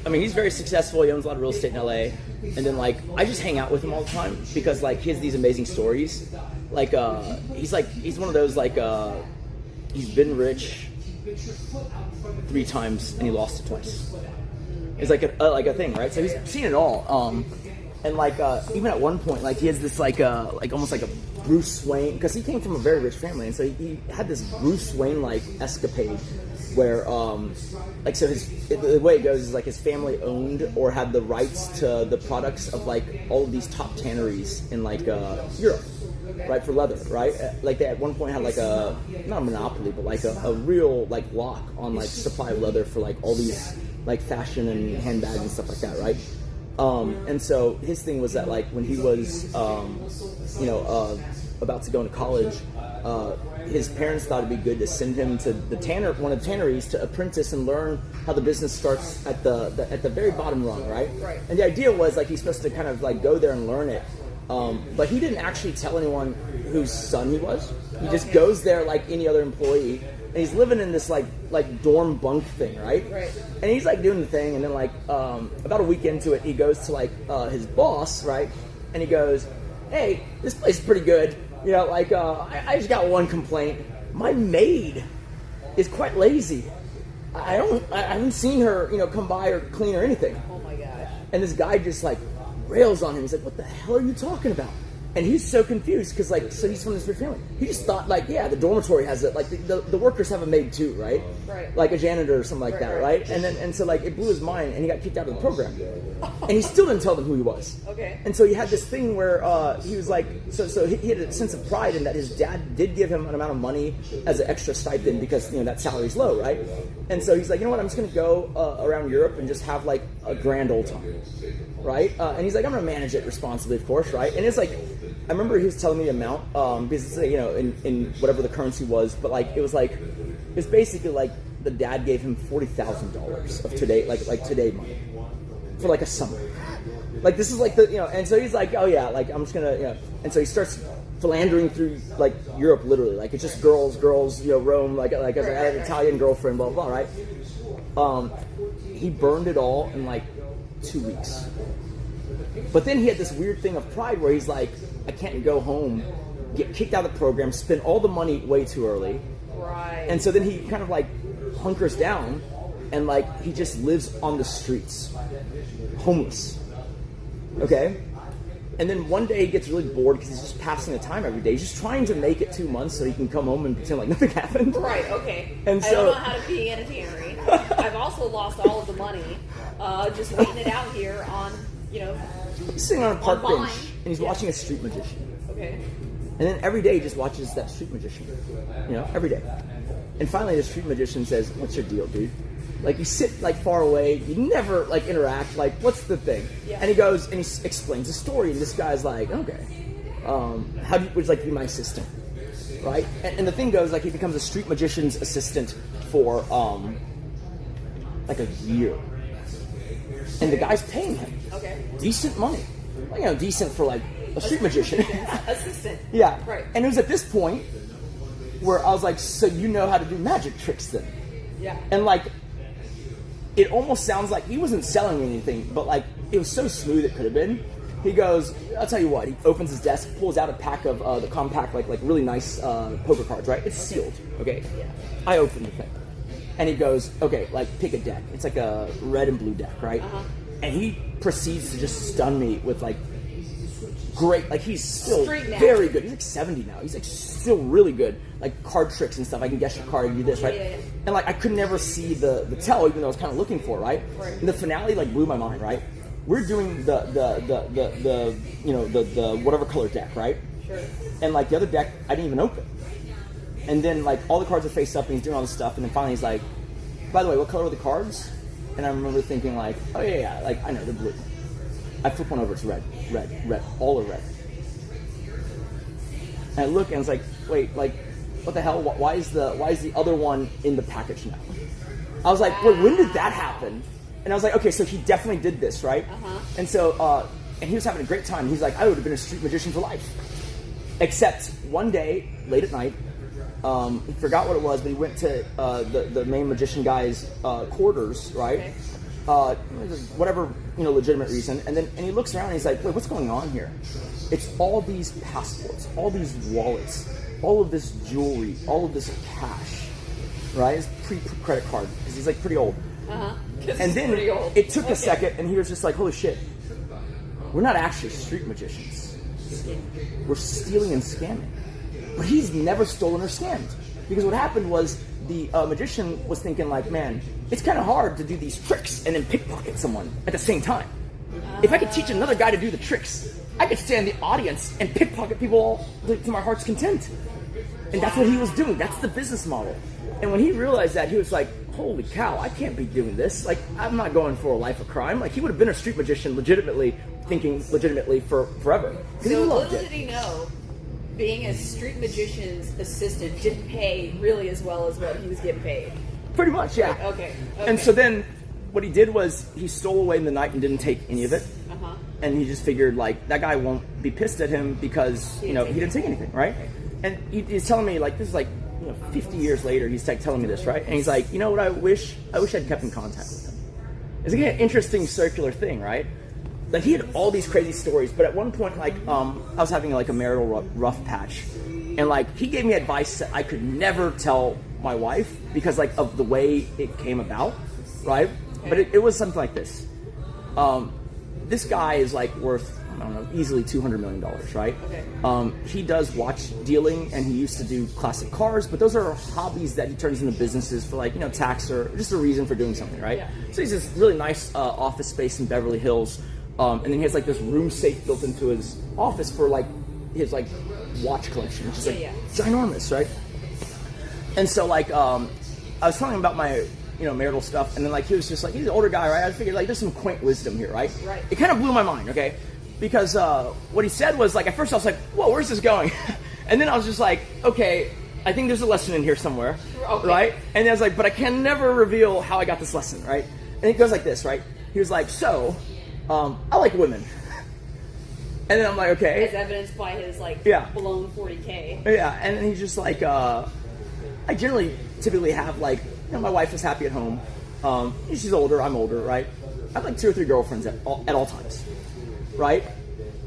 mean he's very successful. He owns a lot of real estate in LA. And then like I just hang out with him all the time because like he has these amazing stories. Like he's one of those like he's been rich 3 times and he lost it twice. It's like a thing, right? So he's seen it all. And like even at one point, like he has this like almost like a Bruce Wayne, because he came from a very rich family, and so he had this Bruce Wayne like escapade where like so the way it goes is like his family owned or had the rights to the products of like all of these top tanneries in like Europe. Right, for leather, right? Like they at one point had like a, not a monopoly, but like a real like lock on like supply of leather for like all these like fashion and handbags and stuff like that, right? And so his thing was that like when he was, about to go into college, his parents thought it'd be good to send him to one of the tanneries to apprentice and learn how the business starts at the very bottom rung, right? Right. And the idea was like he's supposed to kind of like go there and learn it. But he didn't actually tell anyone whose son he was. He just goes there like any other employee, and he's living in this like dorm bunk thing, right? Right. And he's like doing the thing, and then like about a week into it, he goes to like his boss, right? And he goes, "Hey, this place is pretty good. You know, like I just got one complaint. My maid is quite lazy. I haven't seen her, come by or clean or anything." Oh my gosh. And this guy just like rails on him. He's like, "What the hell are you talking about?" And he's so confused because like, so he's from this rich family. He just thought like, yeah, the dormitory has it. Like the workers have a maid too, right? Right. Like a janitor or something like that, right? And so like it blew his mind, and he got kicked out of the program. And he still didn't tell them who he was. Okay. And so he had this thing where he was like, so he had a sense of pride in that his dad did give him an amount of money as an extra stipend because that salary's low, right? And so he's like, you know what? I'm just gonna go around Europe and just have like a grand old time. Right? And he's like, I'm going to manage it responsibly, of course, right? And it's like, I remember he was telling me the amount, because it's, in whatever the currency was, but like, it's basically like the dad gave him $40,000 of today, like today money for like a summer. Like this is like and so he's like, oh yeah, like I'm just going to, and so he starts philandering through like Europe, literally, like it's just girls, Rome, like as an Italian girlfriend, blah, blah, right? He burned it all in like 2 weeks. But then he had this weird thing of pride where he's like, I can't go home, get kicked out of the program, spend all the money way too early. Right. And so then he kind of like hunkers down and like he just lives on the streets, homeless. Okay? And then one day he gets really bored because he's just passing the time every day. He's just trying to make it 2 months so he can come home and pretend like nothing happened. Right, okay. And I don't know how to be in a tannery. I've also lost all of the money just waiting it out here on, He's sitting on a park bench and he's watching a street magician. Okay. And then every day he just watches that street magician. Every day. And finally the street magician says, "What's your deal, dude? Like you sit like far away, you never like interact, like what's the thing?" Yeah. And he goes and he explains the story, and this guy's like, "Okay, would you like to be my assistant?" Right? And the thing goes like he becomes a street magician's assistant for like a year. And the guy's paying him decent money. Like, decent for like a street magician. Assistant. Yeah. Right. And it was at this point where I was like, so you know how to do magic tricks then? Yeah. And like, it almost sounds like he wasn't selling me anything, but like, it was so smooth it could have been. He goes, I'll tell you what, he opens his desk, pulls out a pack of the compact, like really nice poker cards, right? It's sealed, okay? Yeah. I open the thing. And he goes, okay, like pick a deck. It's like a red and blue deck, right? Uh-huh. And he proceeds to just stun me with like great, like he's still very good. He's like 70 now. He's like still really good. Like card tricks and stuff. I can guess your card and do this, right? Yeah. And like I could never see the tell, even though I was kind of looking for it, right? And the finale like blew my mind, right? We're doing the whatever color deck, right? Sure. And like the other deck, I didn't even open. And then like all the cards are face up and he's doing all this stuff, and then finally he's like, by the way, what color are the cards? And I remember thinking like, oh yeah, like I know they're blue. I flip one over, it's red, all are red. And I look and it's like, wait, like what the hell? Why is the other one in the package now? I was like, wait, when did that happen? And I was like, okay, so he definitely did this, right? Uh-huh. And so and he was having a great time. He's like, I would have been a street magician for life. Except one day, late at night, he forgot what it was, but he went to the main magician guy's quarters, right? Okay. Whatever, legitimate reason. And he looks around and he's like, wait, what's going on here? It's all these passports, all these wallets, all of this jewelry, all of this cash, right? His pre-credit card, because he's like pretty old. Uh-huh. And then it took a second, and he was just like, holy shit, we're not actually street magicians. We're stealing and scamming. But he's never stolen or scammed. Because what happened was the magician was thinking like, man, it's kind of hard to do these tricks and then pickpocket someone at the same time. If I could teach another guy to do the tricks, I could stand in the audience and pickpocket people all to my heart's content. And that's what he was doing. That's the business model. And when he realized that, he was like, holy cow, I can't be doing this. Like, I'm not going for a life of crime. Like, he would have been a street magician thinking legitimately for forever. So he little loved did it. he know, being a street magician's assistant didn't pay really as well as what he was getting paid. Pretty much, yeah. Okay. And so then what he did was he stole away in the night and didn't take any of it. Uh-huh. And he just figured, like, that guy won't be pissed at him because, he didn't take anything, right? And he's telling me, like, this is like, 50 years later, he's like telling me this, right? And he's like, you know what I wish I'd kept in contact with him. It's like an interesting circular thing, right? Like, he had all these crazy stories, but at one point, like, I was having like a marital rough patch, and like, he gave me advice that I could never tell my wife because like of the way it came about, right? Okay. But it was something like this. This guy is like worth, I don't know, easily $200 million, right? Okay. He does watch dealing, and he used to do classic cars, but those are hobbies that he turns into businesses for, like, tax or just a reason for doing something, right? Yeah. So he's this really nice office space in Beverly Hills, and then he has like this room safe built into his office for like his like watch collection, which is like ginormous, right? And so like I was telling him about my marital stuff, and then like he was just like, he's an older guy, right? I figured like there's some quaint wisdom here, right? Right. It kind of blew my mind, okay? Because what he said was like, at first I was like, whoa, where's this going? And then I was just like, okay, I think there's a lesson in here somewhere, right? And then I was like, but I can never reveal how I got this lesson, right? And it goes like this, right? He was like, so, I like women. And then I'm like, okay. As evidenced by his like blown 40K. Yeah, and then he's just like, I typically have like, my wife is happy at home. She's older, I'm older, right? I have like 2 or 3 girlfriends at all times, right?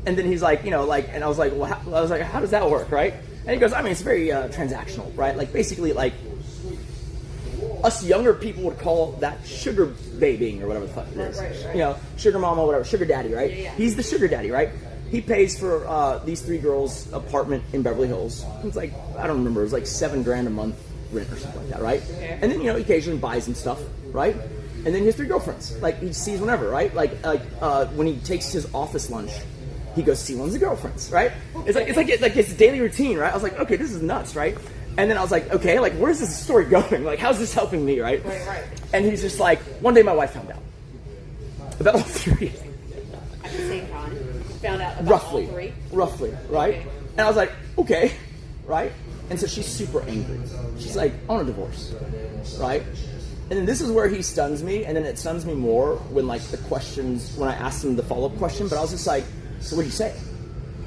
And then he's like, and I was like, well, how does that work, right? And he goes, I mean, it's very transactional, right? Like basically, like us younger people would call that sugar babying or whatever the fuck it is. Right. Sugar mama, whatever, sugar daddy, right? Yeah. He's the sugar daddy, right? He pays for these 3 girls' apartment in Beverly Hills. It's like, I don't remember, it was like $7,000 a month rent or something like that, right? Okay. And then, he occasionally buys them stuff, right? And then he has 3 girlfriends. Like, he sees whenever, right? Like when he takes his office lunch, he goes see one of the girlfriends, right? It's like his daily routine, right? I was like, okay, this is nuts, right? And then I was like, okay, like, where's this story going? Like, how's this helping me, right? Right. And he's just like, one day my wife found out about all 3. At the same time, found out about all 3? Roughly, right? Okay. And I was like, okay, right? And so she's super angry. She's like, I want a divorce, right? And then this is where he stuns me, and then it stuns me more when like when I asked him the follow-up question, but I was just like, so what'd you say,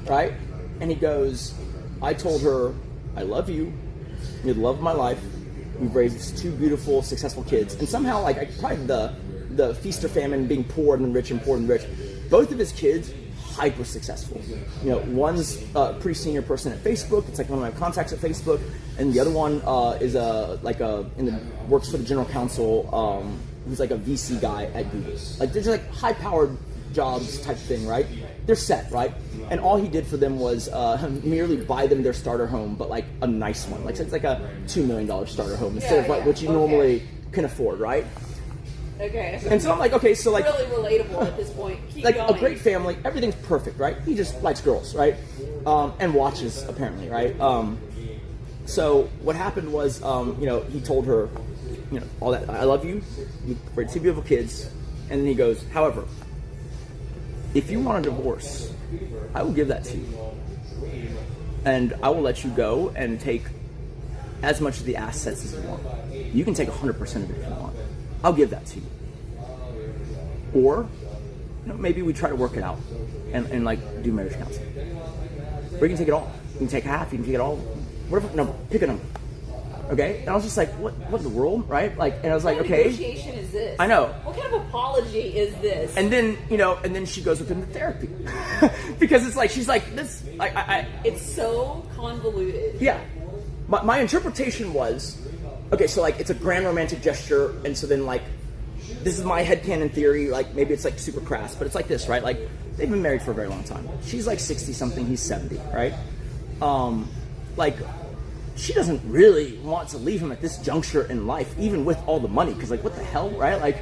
right? And he goes, I told her, I love you, you're the love of my life, we've raised 2 beautiful, successful kids, and somehow like I probably the feast or famine, being poor and rich and poor and rich, both of his kids hyper successful. One's a pretty senior person at Facebook. It's like one of my contacts at Facebook, and the other one is works for the general counsel. Who's like a VC guy at Google. Like they're just like high powered jobs type thing, right? They're set, right? And all he did for them was merely buy them their starter home, but like a nice one. Like it's like a $2 million starter home instead of like what you normally can afford, right? Okay. And so I'm like, okay, so like really relatable at this point. Keep like going. A great family, everything's perfect, right? He just likes girls, right? And watches apparently, right? So what happened was, he told her, all that. I love you. You raised 2 beautiful kids, and then he goes, however, if you want a divorce, I will give that to you, and I will let you go and take as much of the assets as you want. You can take 100% of it if you want. I'll give that to you. Or maybe we try to work it out and like do marriage counseling. Or you can take it all. You can take half. You can take it all. Whatever. No, pick a number. Okay. And I was just like, what in the world, right? Like, and I was like, what okay. Negotiation is this? I know. What kind of apology is this? And then and then she goes with him to therapy because it's like she's like this. It's so convoluted. Yeah. My interpretation was, okay, so like it's a grand romantic gesture, and so then like this is my headcanon theory, like maybe it's like super crass, but it's like this, right? Like they've been married for a very long time. She's like 60 something, he's 70, right? Like she doesn't really want to leave him at this juncture in life, even with all the money, because like what the hell, right? Like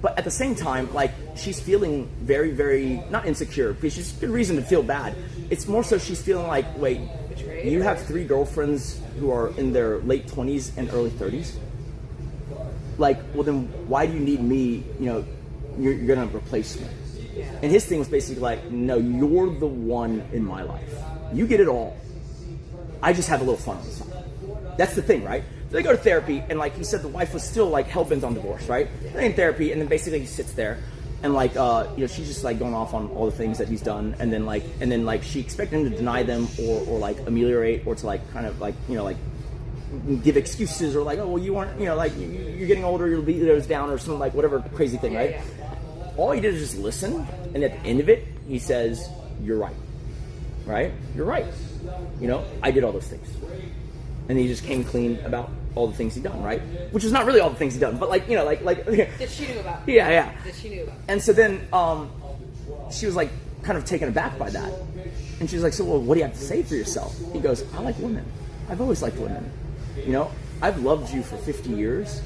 but at the same time, like she's feeling very, very not insecure, because she's good reason to feel bad. It's more so she's feeling like, wait, you have 3 girlfriends who are in their late 20s and early 30s. Like, well then why do you need me? You're gonna replace me. And his thing was basically like, no, you're the one in my life. You get it all. I just have a little fun on the side. That's the thing, right? So they go to therapy, and like he said, the wife was still like hell-bent on divorce, right? They're in therapy, and then basically he sits there, and like she's just like going off on all the things that he's done, and then like she expected him to deny them or like ameliorate, or to like kind of like like give excuses, or like, oh well, you weren't, like you're getting older, your libido's down, or some like whatever crazy thing, right? All he did is just listen, and at the end of it, he says, "You're right, right? You're right. I did all those things." And he just came clean about all the things he'd done, right? Which is not really all the things he'd done, but like that she knew about. Yeah. That she knew about. And so then she was like kind of taken aback by that, and she was like, "So, well, what do you have to say for yourself?" He goes, "I like women. I've always liked women. I've loved you for 50 years.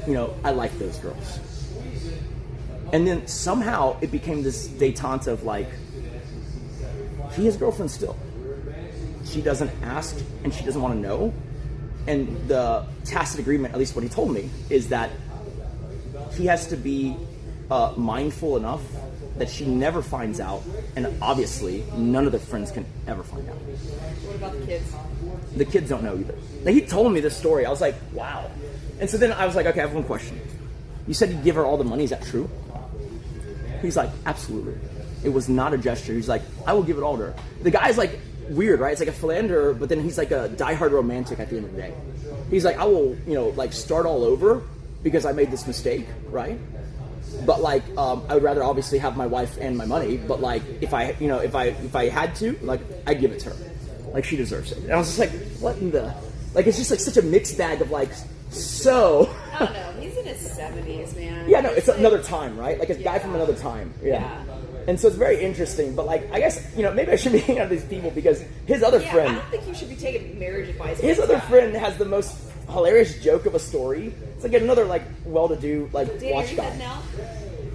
I like those girls." And then somehow it became this detente of like, he has a girlfriend still. She doesn't ask, and she doesn't want to know. And the tacit agreement, at least what he told me, is that he has to be mindful enough that she never finds out, and obviously none of the friends can ever find out. What about the kids? The kids don't know either. Like, he told me this story. I was like, wow. And so then I was like, okay, I have one question. You said you'd give her all the money. Is that true? He's like, absolutely. It was not a gesture. He's like, I will give it all to her. The guy's like weird, right? It's like a philanderer, but then he's like a diehard romantic at the end of the day. He's like, I will, like start all over because I made this mistake, right? But like, I would rather obviously have my wife and my money. But like, if I had to, like, I'd give it to her. Like, she deserves it. And I was just like, what in the? Like, it's just like such a mixed bag of like, so. I don't know. He's in his 70s, man. Yeah, no, it's like, another time, right? Like a guy from another time. Yeah. And so it's very interesting, but like, I guess, maybe I should be hanging out with these people because his other friend. I don't think you should be taking marriage advice. His other friend has the most hilarious joke of a story. It's like another like well-to-do like Danny, watch are you guy. heading out?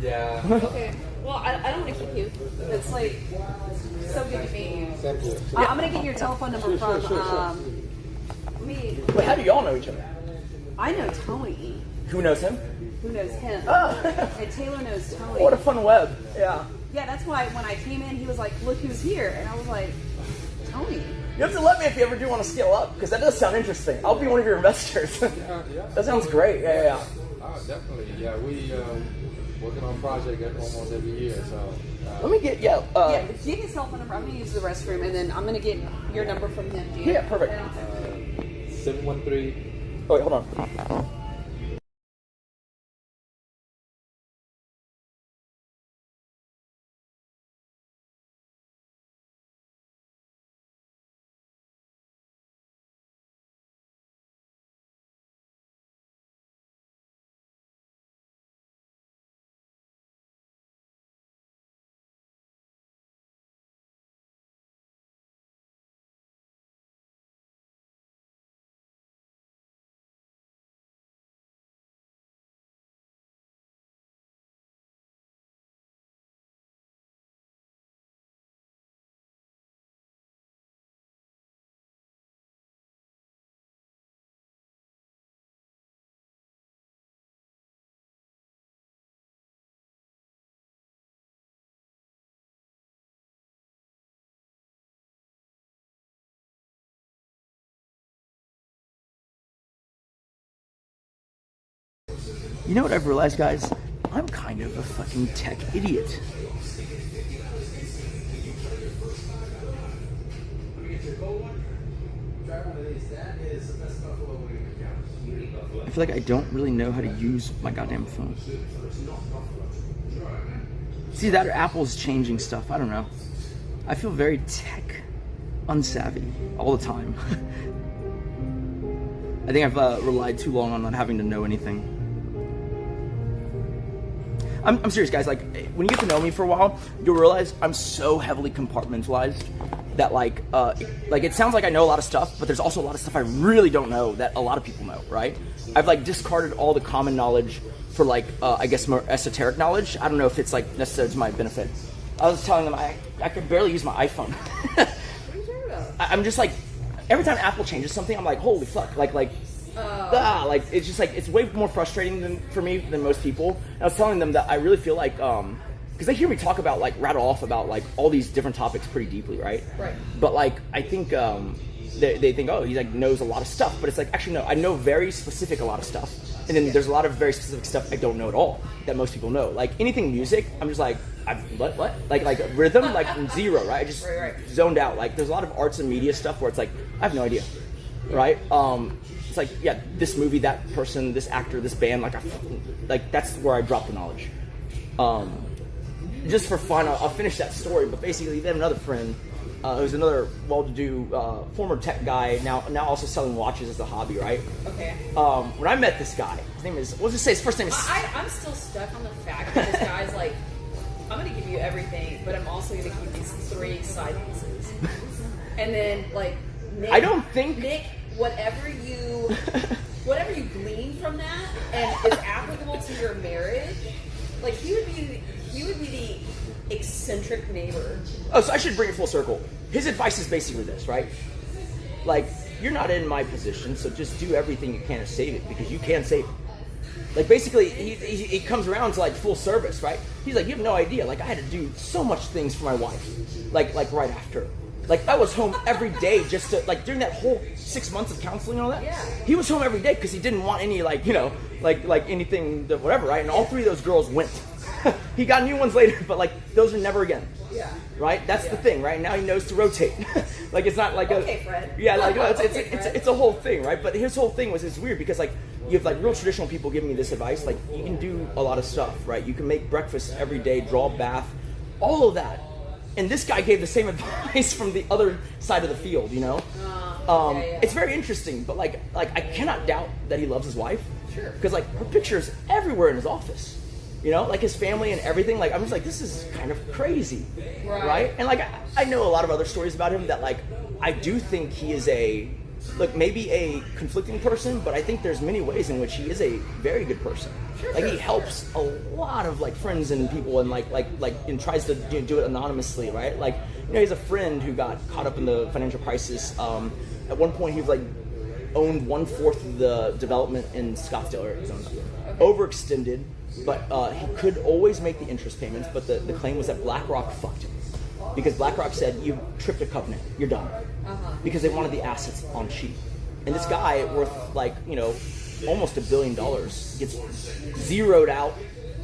Yeah. Okay. Well, I don't want to keep you. It's like so good to meet you. I'm gonna get your telephone number from. Wait, how do y'all know each other? I know Tony. Who knows him? Who knows him? Oh. And Taylor knows Tony. What a fun web. Yeah. Yeah, that's why when I came in, he was like, "Look who's here," and I was like, "Tony." You have to let me if you ever do want to scale up, because that does sound interesting. I'll be one of your investors. That sounds great. Yeah. Oh, definitely. Yeah, we working on project almost every year. So let me get yeah, give his cell phone number. I'm gonna use the restroom, and then I'm gonna get your number from him. Yeah, perfect. 713. Oh wait, hold on. You know what I've realized, guys? I'm kind of a fucking tech idiot. I feel like I don't really know how to use my goddamn phone. See, that or Apple's changing stuff. I don't know. I feel very tech unsavvy all the time. I think I've relied too long on not having to know anything. I'm serious, guys. Like, when you get to know me for a while, you'll realize I'm so heavily compartmentalized that like it sounds like I know a lot of stuff, but there's also a lot of stuff I really don't know that a lot of people know, right? I've like discarded all the common knowledge for like I guess more esoteric knowledge. I don't know if it's like necessarily to my benefit. I was telling them I could barely use my iPhone. What are you talking about? I'm just like, every time Apple changes something, I'm like, holy fuck, like it's just like, it's way more frustrating for me than most people. And I was telling them that I really feel like, because they hear me talk about, like, rattle off about, like, all these different topics pretty deeply, right? Right. But, like, I think they think, oh, he, like, knows a lot of stuff. But it's like, actually, no, I know very specific a lot of stuff. And then there's a lot of very specific stuff I don't know at all that most people know. Like, anything music, I'm just like, what? Like rhythm, like zero, right? I just zoned out. Like, there's a lot of arts and media stuff where it's like, I have no idea, right? It's like, yeah, this movie, that person, this actor, this band, like that's where I drop the knowledge. Just for fun, I'll finish that story. But basically, they have another friend who's another well-to-do former tech guy, now also selling watches as a hobby, right? Okay. When I met this guy, his name is, we'll just say his first name is... I'm still stuck on the fact that this guy's like, I'm going to give you everything, but I'm also going to keep these 3 side pieces. And then, like, Nick... I don't think... Nick, whatever you glean from that and is applicable to your marriage, like, he would be the eccentric neighbor. Oh, so I should bring it full circle. His advice is basically this, right? Like, you're not in my position, so just do everything you can to save it, because you can save it. Like, basically, he comes around to, like, full service, right? He's like, you have no idea. Like, I had to do so much things for my wife, like right after. Like, I was home every day just to, like, during that whole 6 months of counseling and all that, he was home every day because he didn't want any, like, you know, like anything, whatever, right? And all 3 of those girls went. He got new ones later, but, like, those are never again. Yeah. Right? That's the thing, right? Now he knows to rotate. Like, it's not like okay, Fred. Yeah, like, no, it's a whole thing, right? But his whole thing was, it's weird because, like, you have, like, real traditional people giving me this advice. Like, you can do a lot of stuff, right? You can make breakfast every day, draw a bath, all of that. And this guy gave the same advice from the other side of the field, you know? It's very interesting, but, like I cannot doubt that he loves his wife. Sure. Because, like, her picture's everywhere in his office. You know, like his family and everything. Like, I'm just like, this is kind of crazy, right? And like, I know a lot of other stories about him that, like, I do think he is maybe a conflicting person, but I think there's many ways in which he is a very good person. Like, he helps a lot of, like, friends and people, and like and tries to do it anonymously, right? Like, you know, he's a friend who got caught up in the financial crisis. At one point, he was like owned 1/4 of the development in Scottsdale, Arizona. Overextended. But he could always make the interest payments, but the claim was that BlackRock fucked him. Because BlackRock said, you tripped a covenant, you're done. Because they wanted the assets on cheap. And this guy, worth, like, you know, almost $1 billion, gets zeroed out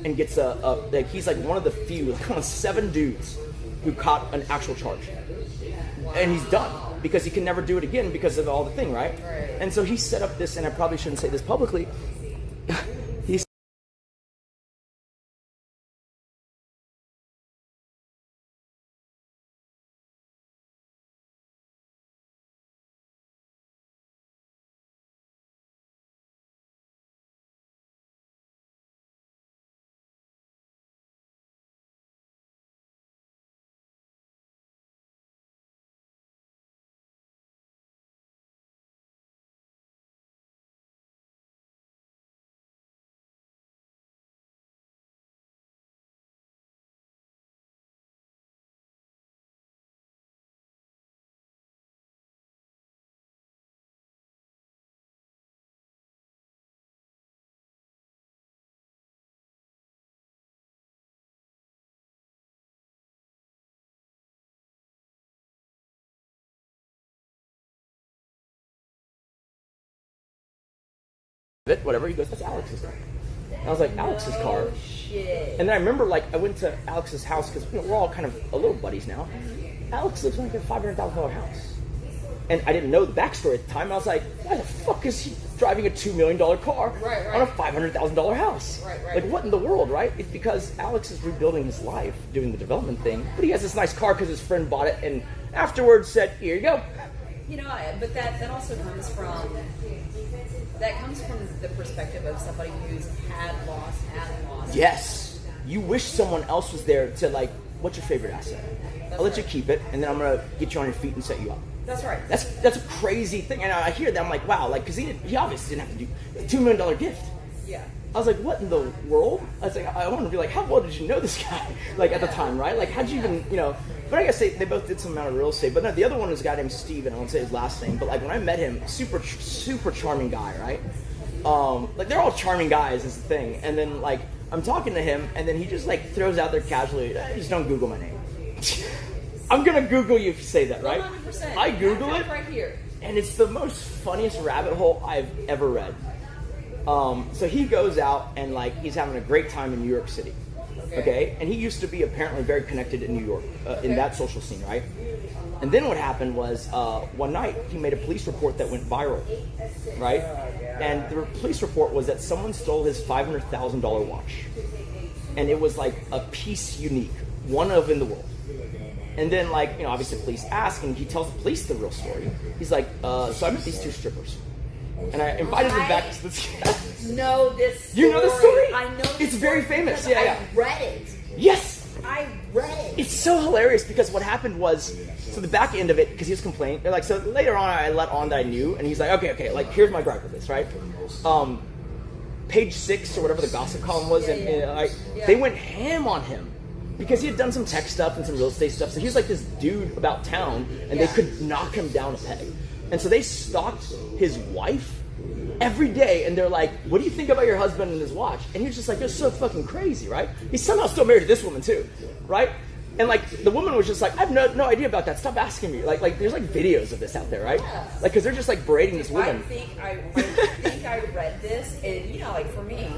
and gets like, he's like one of the few, like, one of 7 dudes who caught an actual charge. And he's done, because he can never do it again because of all the thing, right? And so he set up this, and I probably shouldn't say this publicly, whatever, he goes, that's Alex's guy. And I was like, Alex's car. Shit. And then I remember, like, I went to Alex's house because we're all kind of a little buddies now. Alex lives in like a $500,000 house. And I didn't know the backstory at the time. I was like, why the fuck is he driving a $2 million car on a $500,000 house? Right. Like, what in the world, right? It's because Alex is rebuilding his life, doing the development thing. But he has this nice car because his friend bought it and afterwards said, here you go. You know, but that also comes from the perspective of somebody who's had loss. Yes. You wish someone else was there to, like, what's your favorite asset? I'll let you keep it, and then I'm going to get you on your feet and set you up. That's right. That's a crazy thing. And I hear that, I'm like, wow, like, because he obviously didn't have to do a $2 million gift. Yeah. I was like, what in the world? I was like, I want to be like, how well did you know this guy? Like, at the time, right? Like, how'd you even, you know? But I guess they both did some amount of real estate. But no, the other one was a guy named Steve, and I won't say his last name. But, like, when I met him, super charming guy, right? Like, they're all charming guys is the thing. And then, like, I'm talking to him, and then he just, like, throws out there casually, just don't Google my name. I'm going to Google you if you say that, right? 100%. I Google it, right here. and it's the most funniest rabbit hole I've ever read. So he goes out, and, like, he's having a great time in New York City. Okay? And he used to be apparently very connected in New York, in that social scene, right? And then what happened was, one night, he made a police report that went viral, right? And the police report was that someone stole his $500,000 watch. And it was, like, a piece unique, one of in the world. And then, like, you know, obviously the police ask, and he tells the police the real story. He's like, so I met these two strippers. And I invited them back to the... know this story. You know the story? I know this It's very story famous. because Yeah. I read it. Yes! I read it. It's so hilarious because what happened was, so the back end of it, because he was complaining, they're like, so later on I let on that I knew, and he's like, okay, like, here's my gripe with this, right? Page 6 or whatever the gossip column was, they went ham on him because he had done some tech stuff and some real estate stuff. So he was like this dude about town, and they could knock him down a peg. And so they stalked his wife every day, and they're like, what do you think about your husband and his watch? And he was just like, you're so fucking crazy, right? He's somehow still married to this woman too, right? And like the woman was just like, I have no idea about that. Stop asking me. Like there's like videos of this out there, right? Yeah. Like because they're just like berating this woman. I think I read this, and you know, like for me,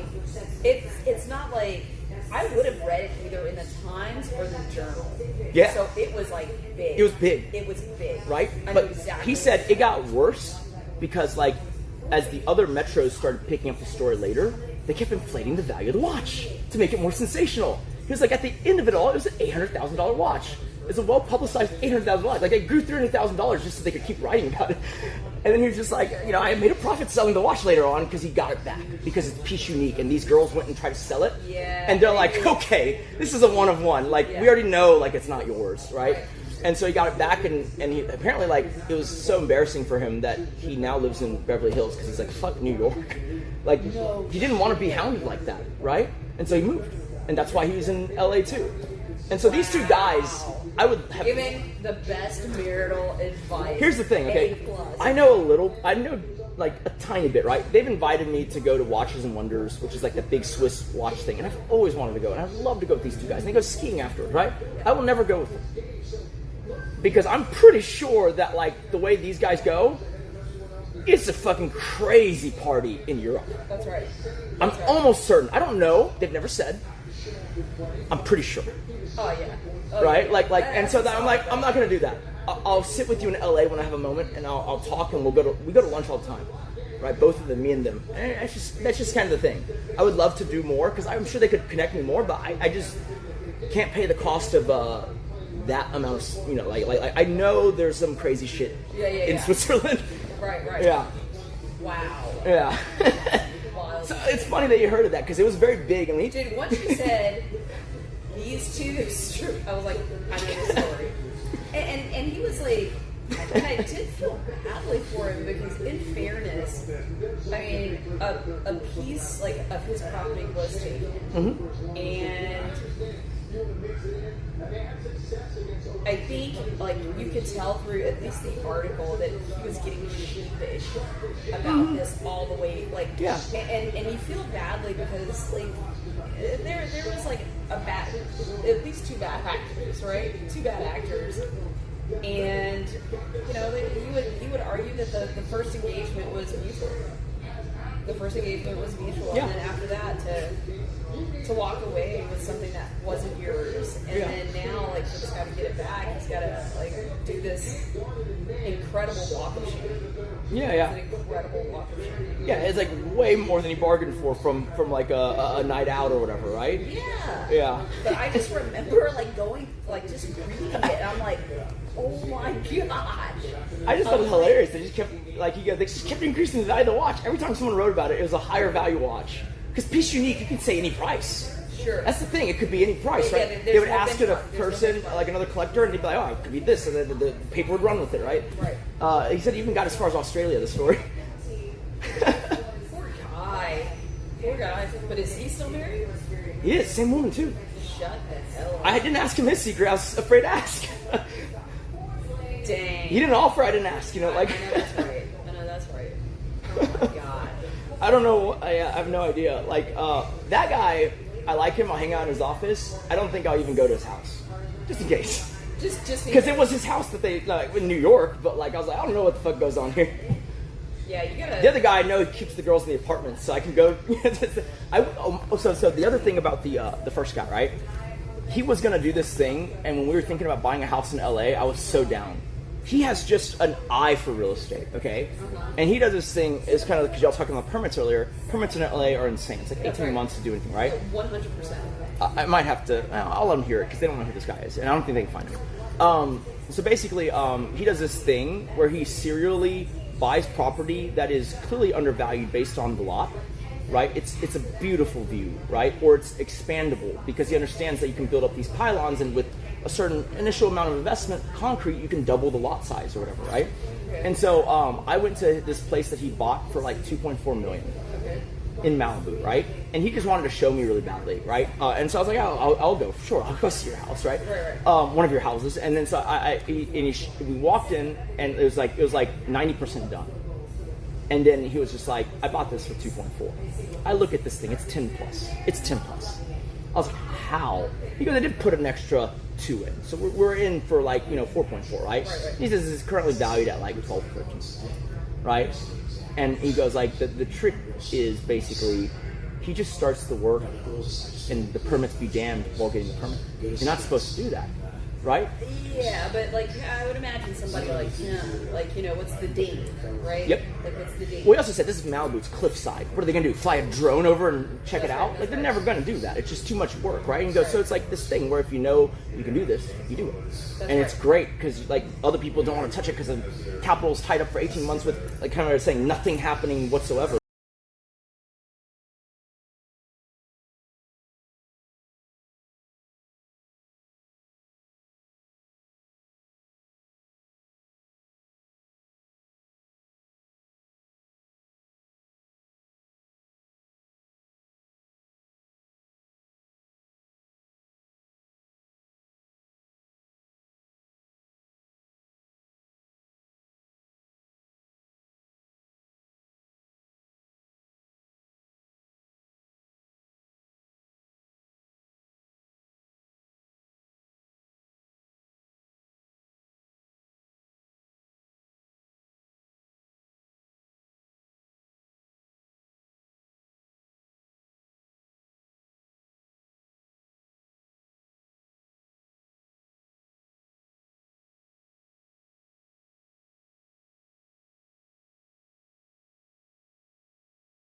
it's not like I would have read it either in the Times or the Journal. Yeah. So it was like big. It was big. It was big. Right? I But knew exactly. he said it got worse because like as the other metros started picking up the story later, they kept inflating the value of the watch to make it more sensational. He was like, at the end of it all, it was an $800,000 watch. It's a well-publicized $800,000 watch. Like, they grew $300,000 just so they could keep writing about it. And then he was just like, you know, I made a profit selling the watch later on because he got it back because it's piece unique. And these girls went and tried to sell it. Yeah. And they're like, okay, this is a one of one. Like, we already know, like, it's not yours, right? And so he got it back, and he apparently, like, it was so embarrassing for him that he now lives in Beverly Hills because he's like, fuck New York. Like, he didn't want to be hounded like that, right? And so he moved. And that's why he was in LA too. And so these two guys, I would have... Giving the best marital advice. Here's the thing, okay? I know like a tiny bit, right? They've invited me to go to Watches and Wonders, which is like the big Swiss watch thing. And I've always wanted to go. And I'd love to go with these two guys. And they go skiing afterwards, right? I will never go with them. Because I'm pretty sure that like the way these guys go, it's a fucking crazy party in Europe. That's right. I'm almost certain. I don't know. They've never said. I'm pretty sure. Oh yeah. Right? Yeah. Like, and so that I'm like, I'm not gonna do that. I'll sit with you in LA when I have a moment, and I'll talk, and we go to lunch all the time, right? Both of them, me and them. And that's just kind of the thing. I would love to do more because I'm sure they could connect me more, but I just can't pay the cost of that amount of, you know, like I know there's some crazy shit in Switzerland. Right. Yeah. Wow. Yeah. So it's funny that you heard of that because it was very big. I mean, dude, once you said these two, I was like, I know the story. And he was like, and I did feel badly for him because, in fairness, I mean, a piece like of his property was taken, and I think, like, you could tell through at least the article that he was getting sheepish about this all the way, like, and you feel badly because, like, there was, like, at least two bad actors, right? Two bad actors. And, you know, you would argue that the first engagement was mutual. the first engagement was mutual, Yeah. and then after that to walk away with something that wasn't yours, and then now like for this guy to get it back, he's got to like do this incredible walk of shame. Yeah. It's an incredible walk of shame. Yeah, it's like way more than he bargained for from like a night out or whatever, right? Yeah. Yeah. But I just remember like going, like just reading it. And I'm like, oh my gosh. I just thought it was hilarious. They just kept they just kept increasing the value of the watch. Every time someone wrote about it, it was a higher value watch. Because Piece Unique, you can say any price. Sure. That's the thing. It could be any price, Yeah, right? there's They would no ask it a benchmark. There's person, no benchmark. like another collector, and they'd be like, "Oh, it could be this," and then the paper would run with it, right? Right. He said he even got as far as Australia. The story. Poor guy. Poor guy. But is he still married? He is same woman too. Shut the hell up. I didn't ask him his secret. I was afraid to ask. Dang. He didn't offer. I didn't ask. You know, like. I know that's right. I know that's right. Oh my god. I don't know. I have no idea. Like that guy, I like him. I'll hang out in his office. I don't think I'll even go to his house, just in case. Just Because it was his house that they like in New York. But like I was like, I don't know what the fuck goes on here. Yeah, you gotta. The other guy I know keeps the girls in the apartment, so I can go. So the other thing about the first guy, right? He was gonna do this thing, and when we were thinking about buying a house in LA, I was so down. He has just an eye for real estate, okay? And he does this thing. It's kind of because y'all talking about permits earlier. Permits in LA are insane. It's like 18 months to do anything, right? 100%. I might have to. I'll let them hear it because they don't know who this guy is, and I don't think they can find him. So basically, he does this thing where he serially buys property that is clearly undervalued based on the lot, right? It's a beautiful view, right? Or it's expandable because he understands that you can build up these pylons, and with a certain initial amount of investment, concrete, you can double the lot size or whatever, right? And so I went to this place that he bought for like 2.4 million. In Malibu, right? And he just wanted to show me really badly, right? And so I was like, I'll go, sure, I'll go see your house, right? One of your houses. And then so we walked in, and it was like 90% done. And then he was just like, I bought this for 2.4. I look at this thing, it's 10 plus. It's 10 plus. I was like, how? He goes, I did put an extra 2 in. So we're in for like, 4.4, right? He says it's currently valued at like 12, 13, right? And he goes like, the trick is basically, he just starts the work and the permits be damned while getting the permit. You're not supposed to do that, right? Yeah, but like I would imagine somebody like him, like what's the date, right? Yep. Like what's the date? Well, he also said this is Malibu, it's cliffside. What are they gonna do? Fly a drone over and check it out? Like they're never gonna do that. It's just too much work, right? And he goes, so it's like this thing where if you know you can do this, you do it. And it's great because like other people don't want to touch it because the capital's tied up for 18 months with like kind of saying nothing happening whatsoever.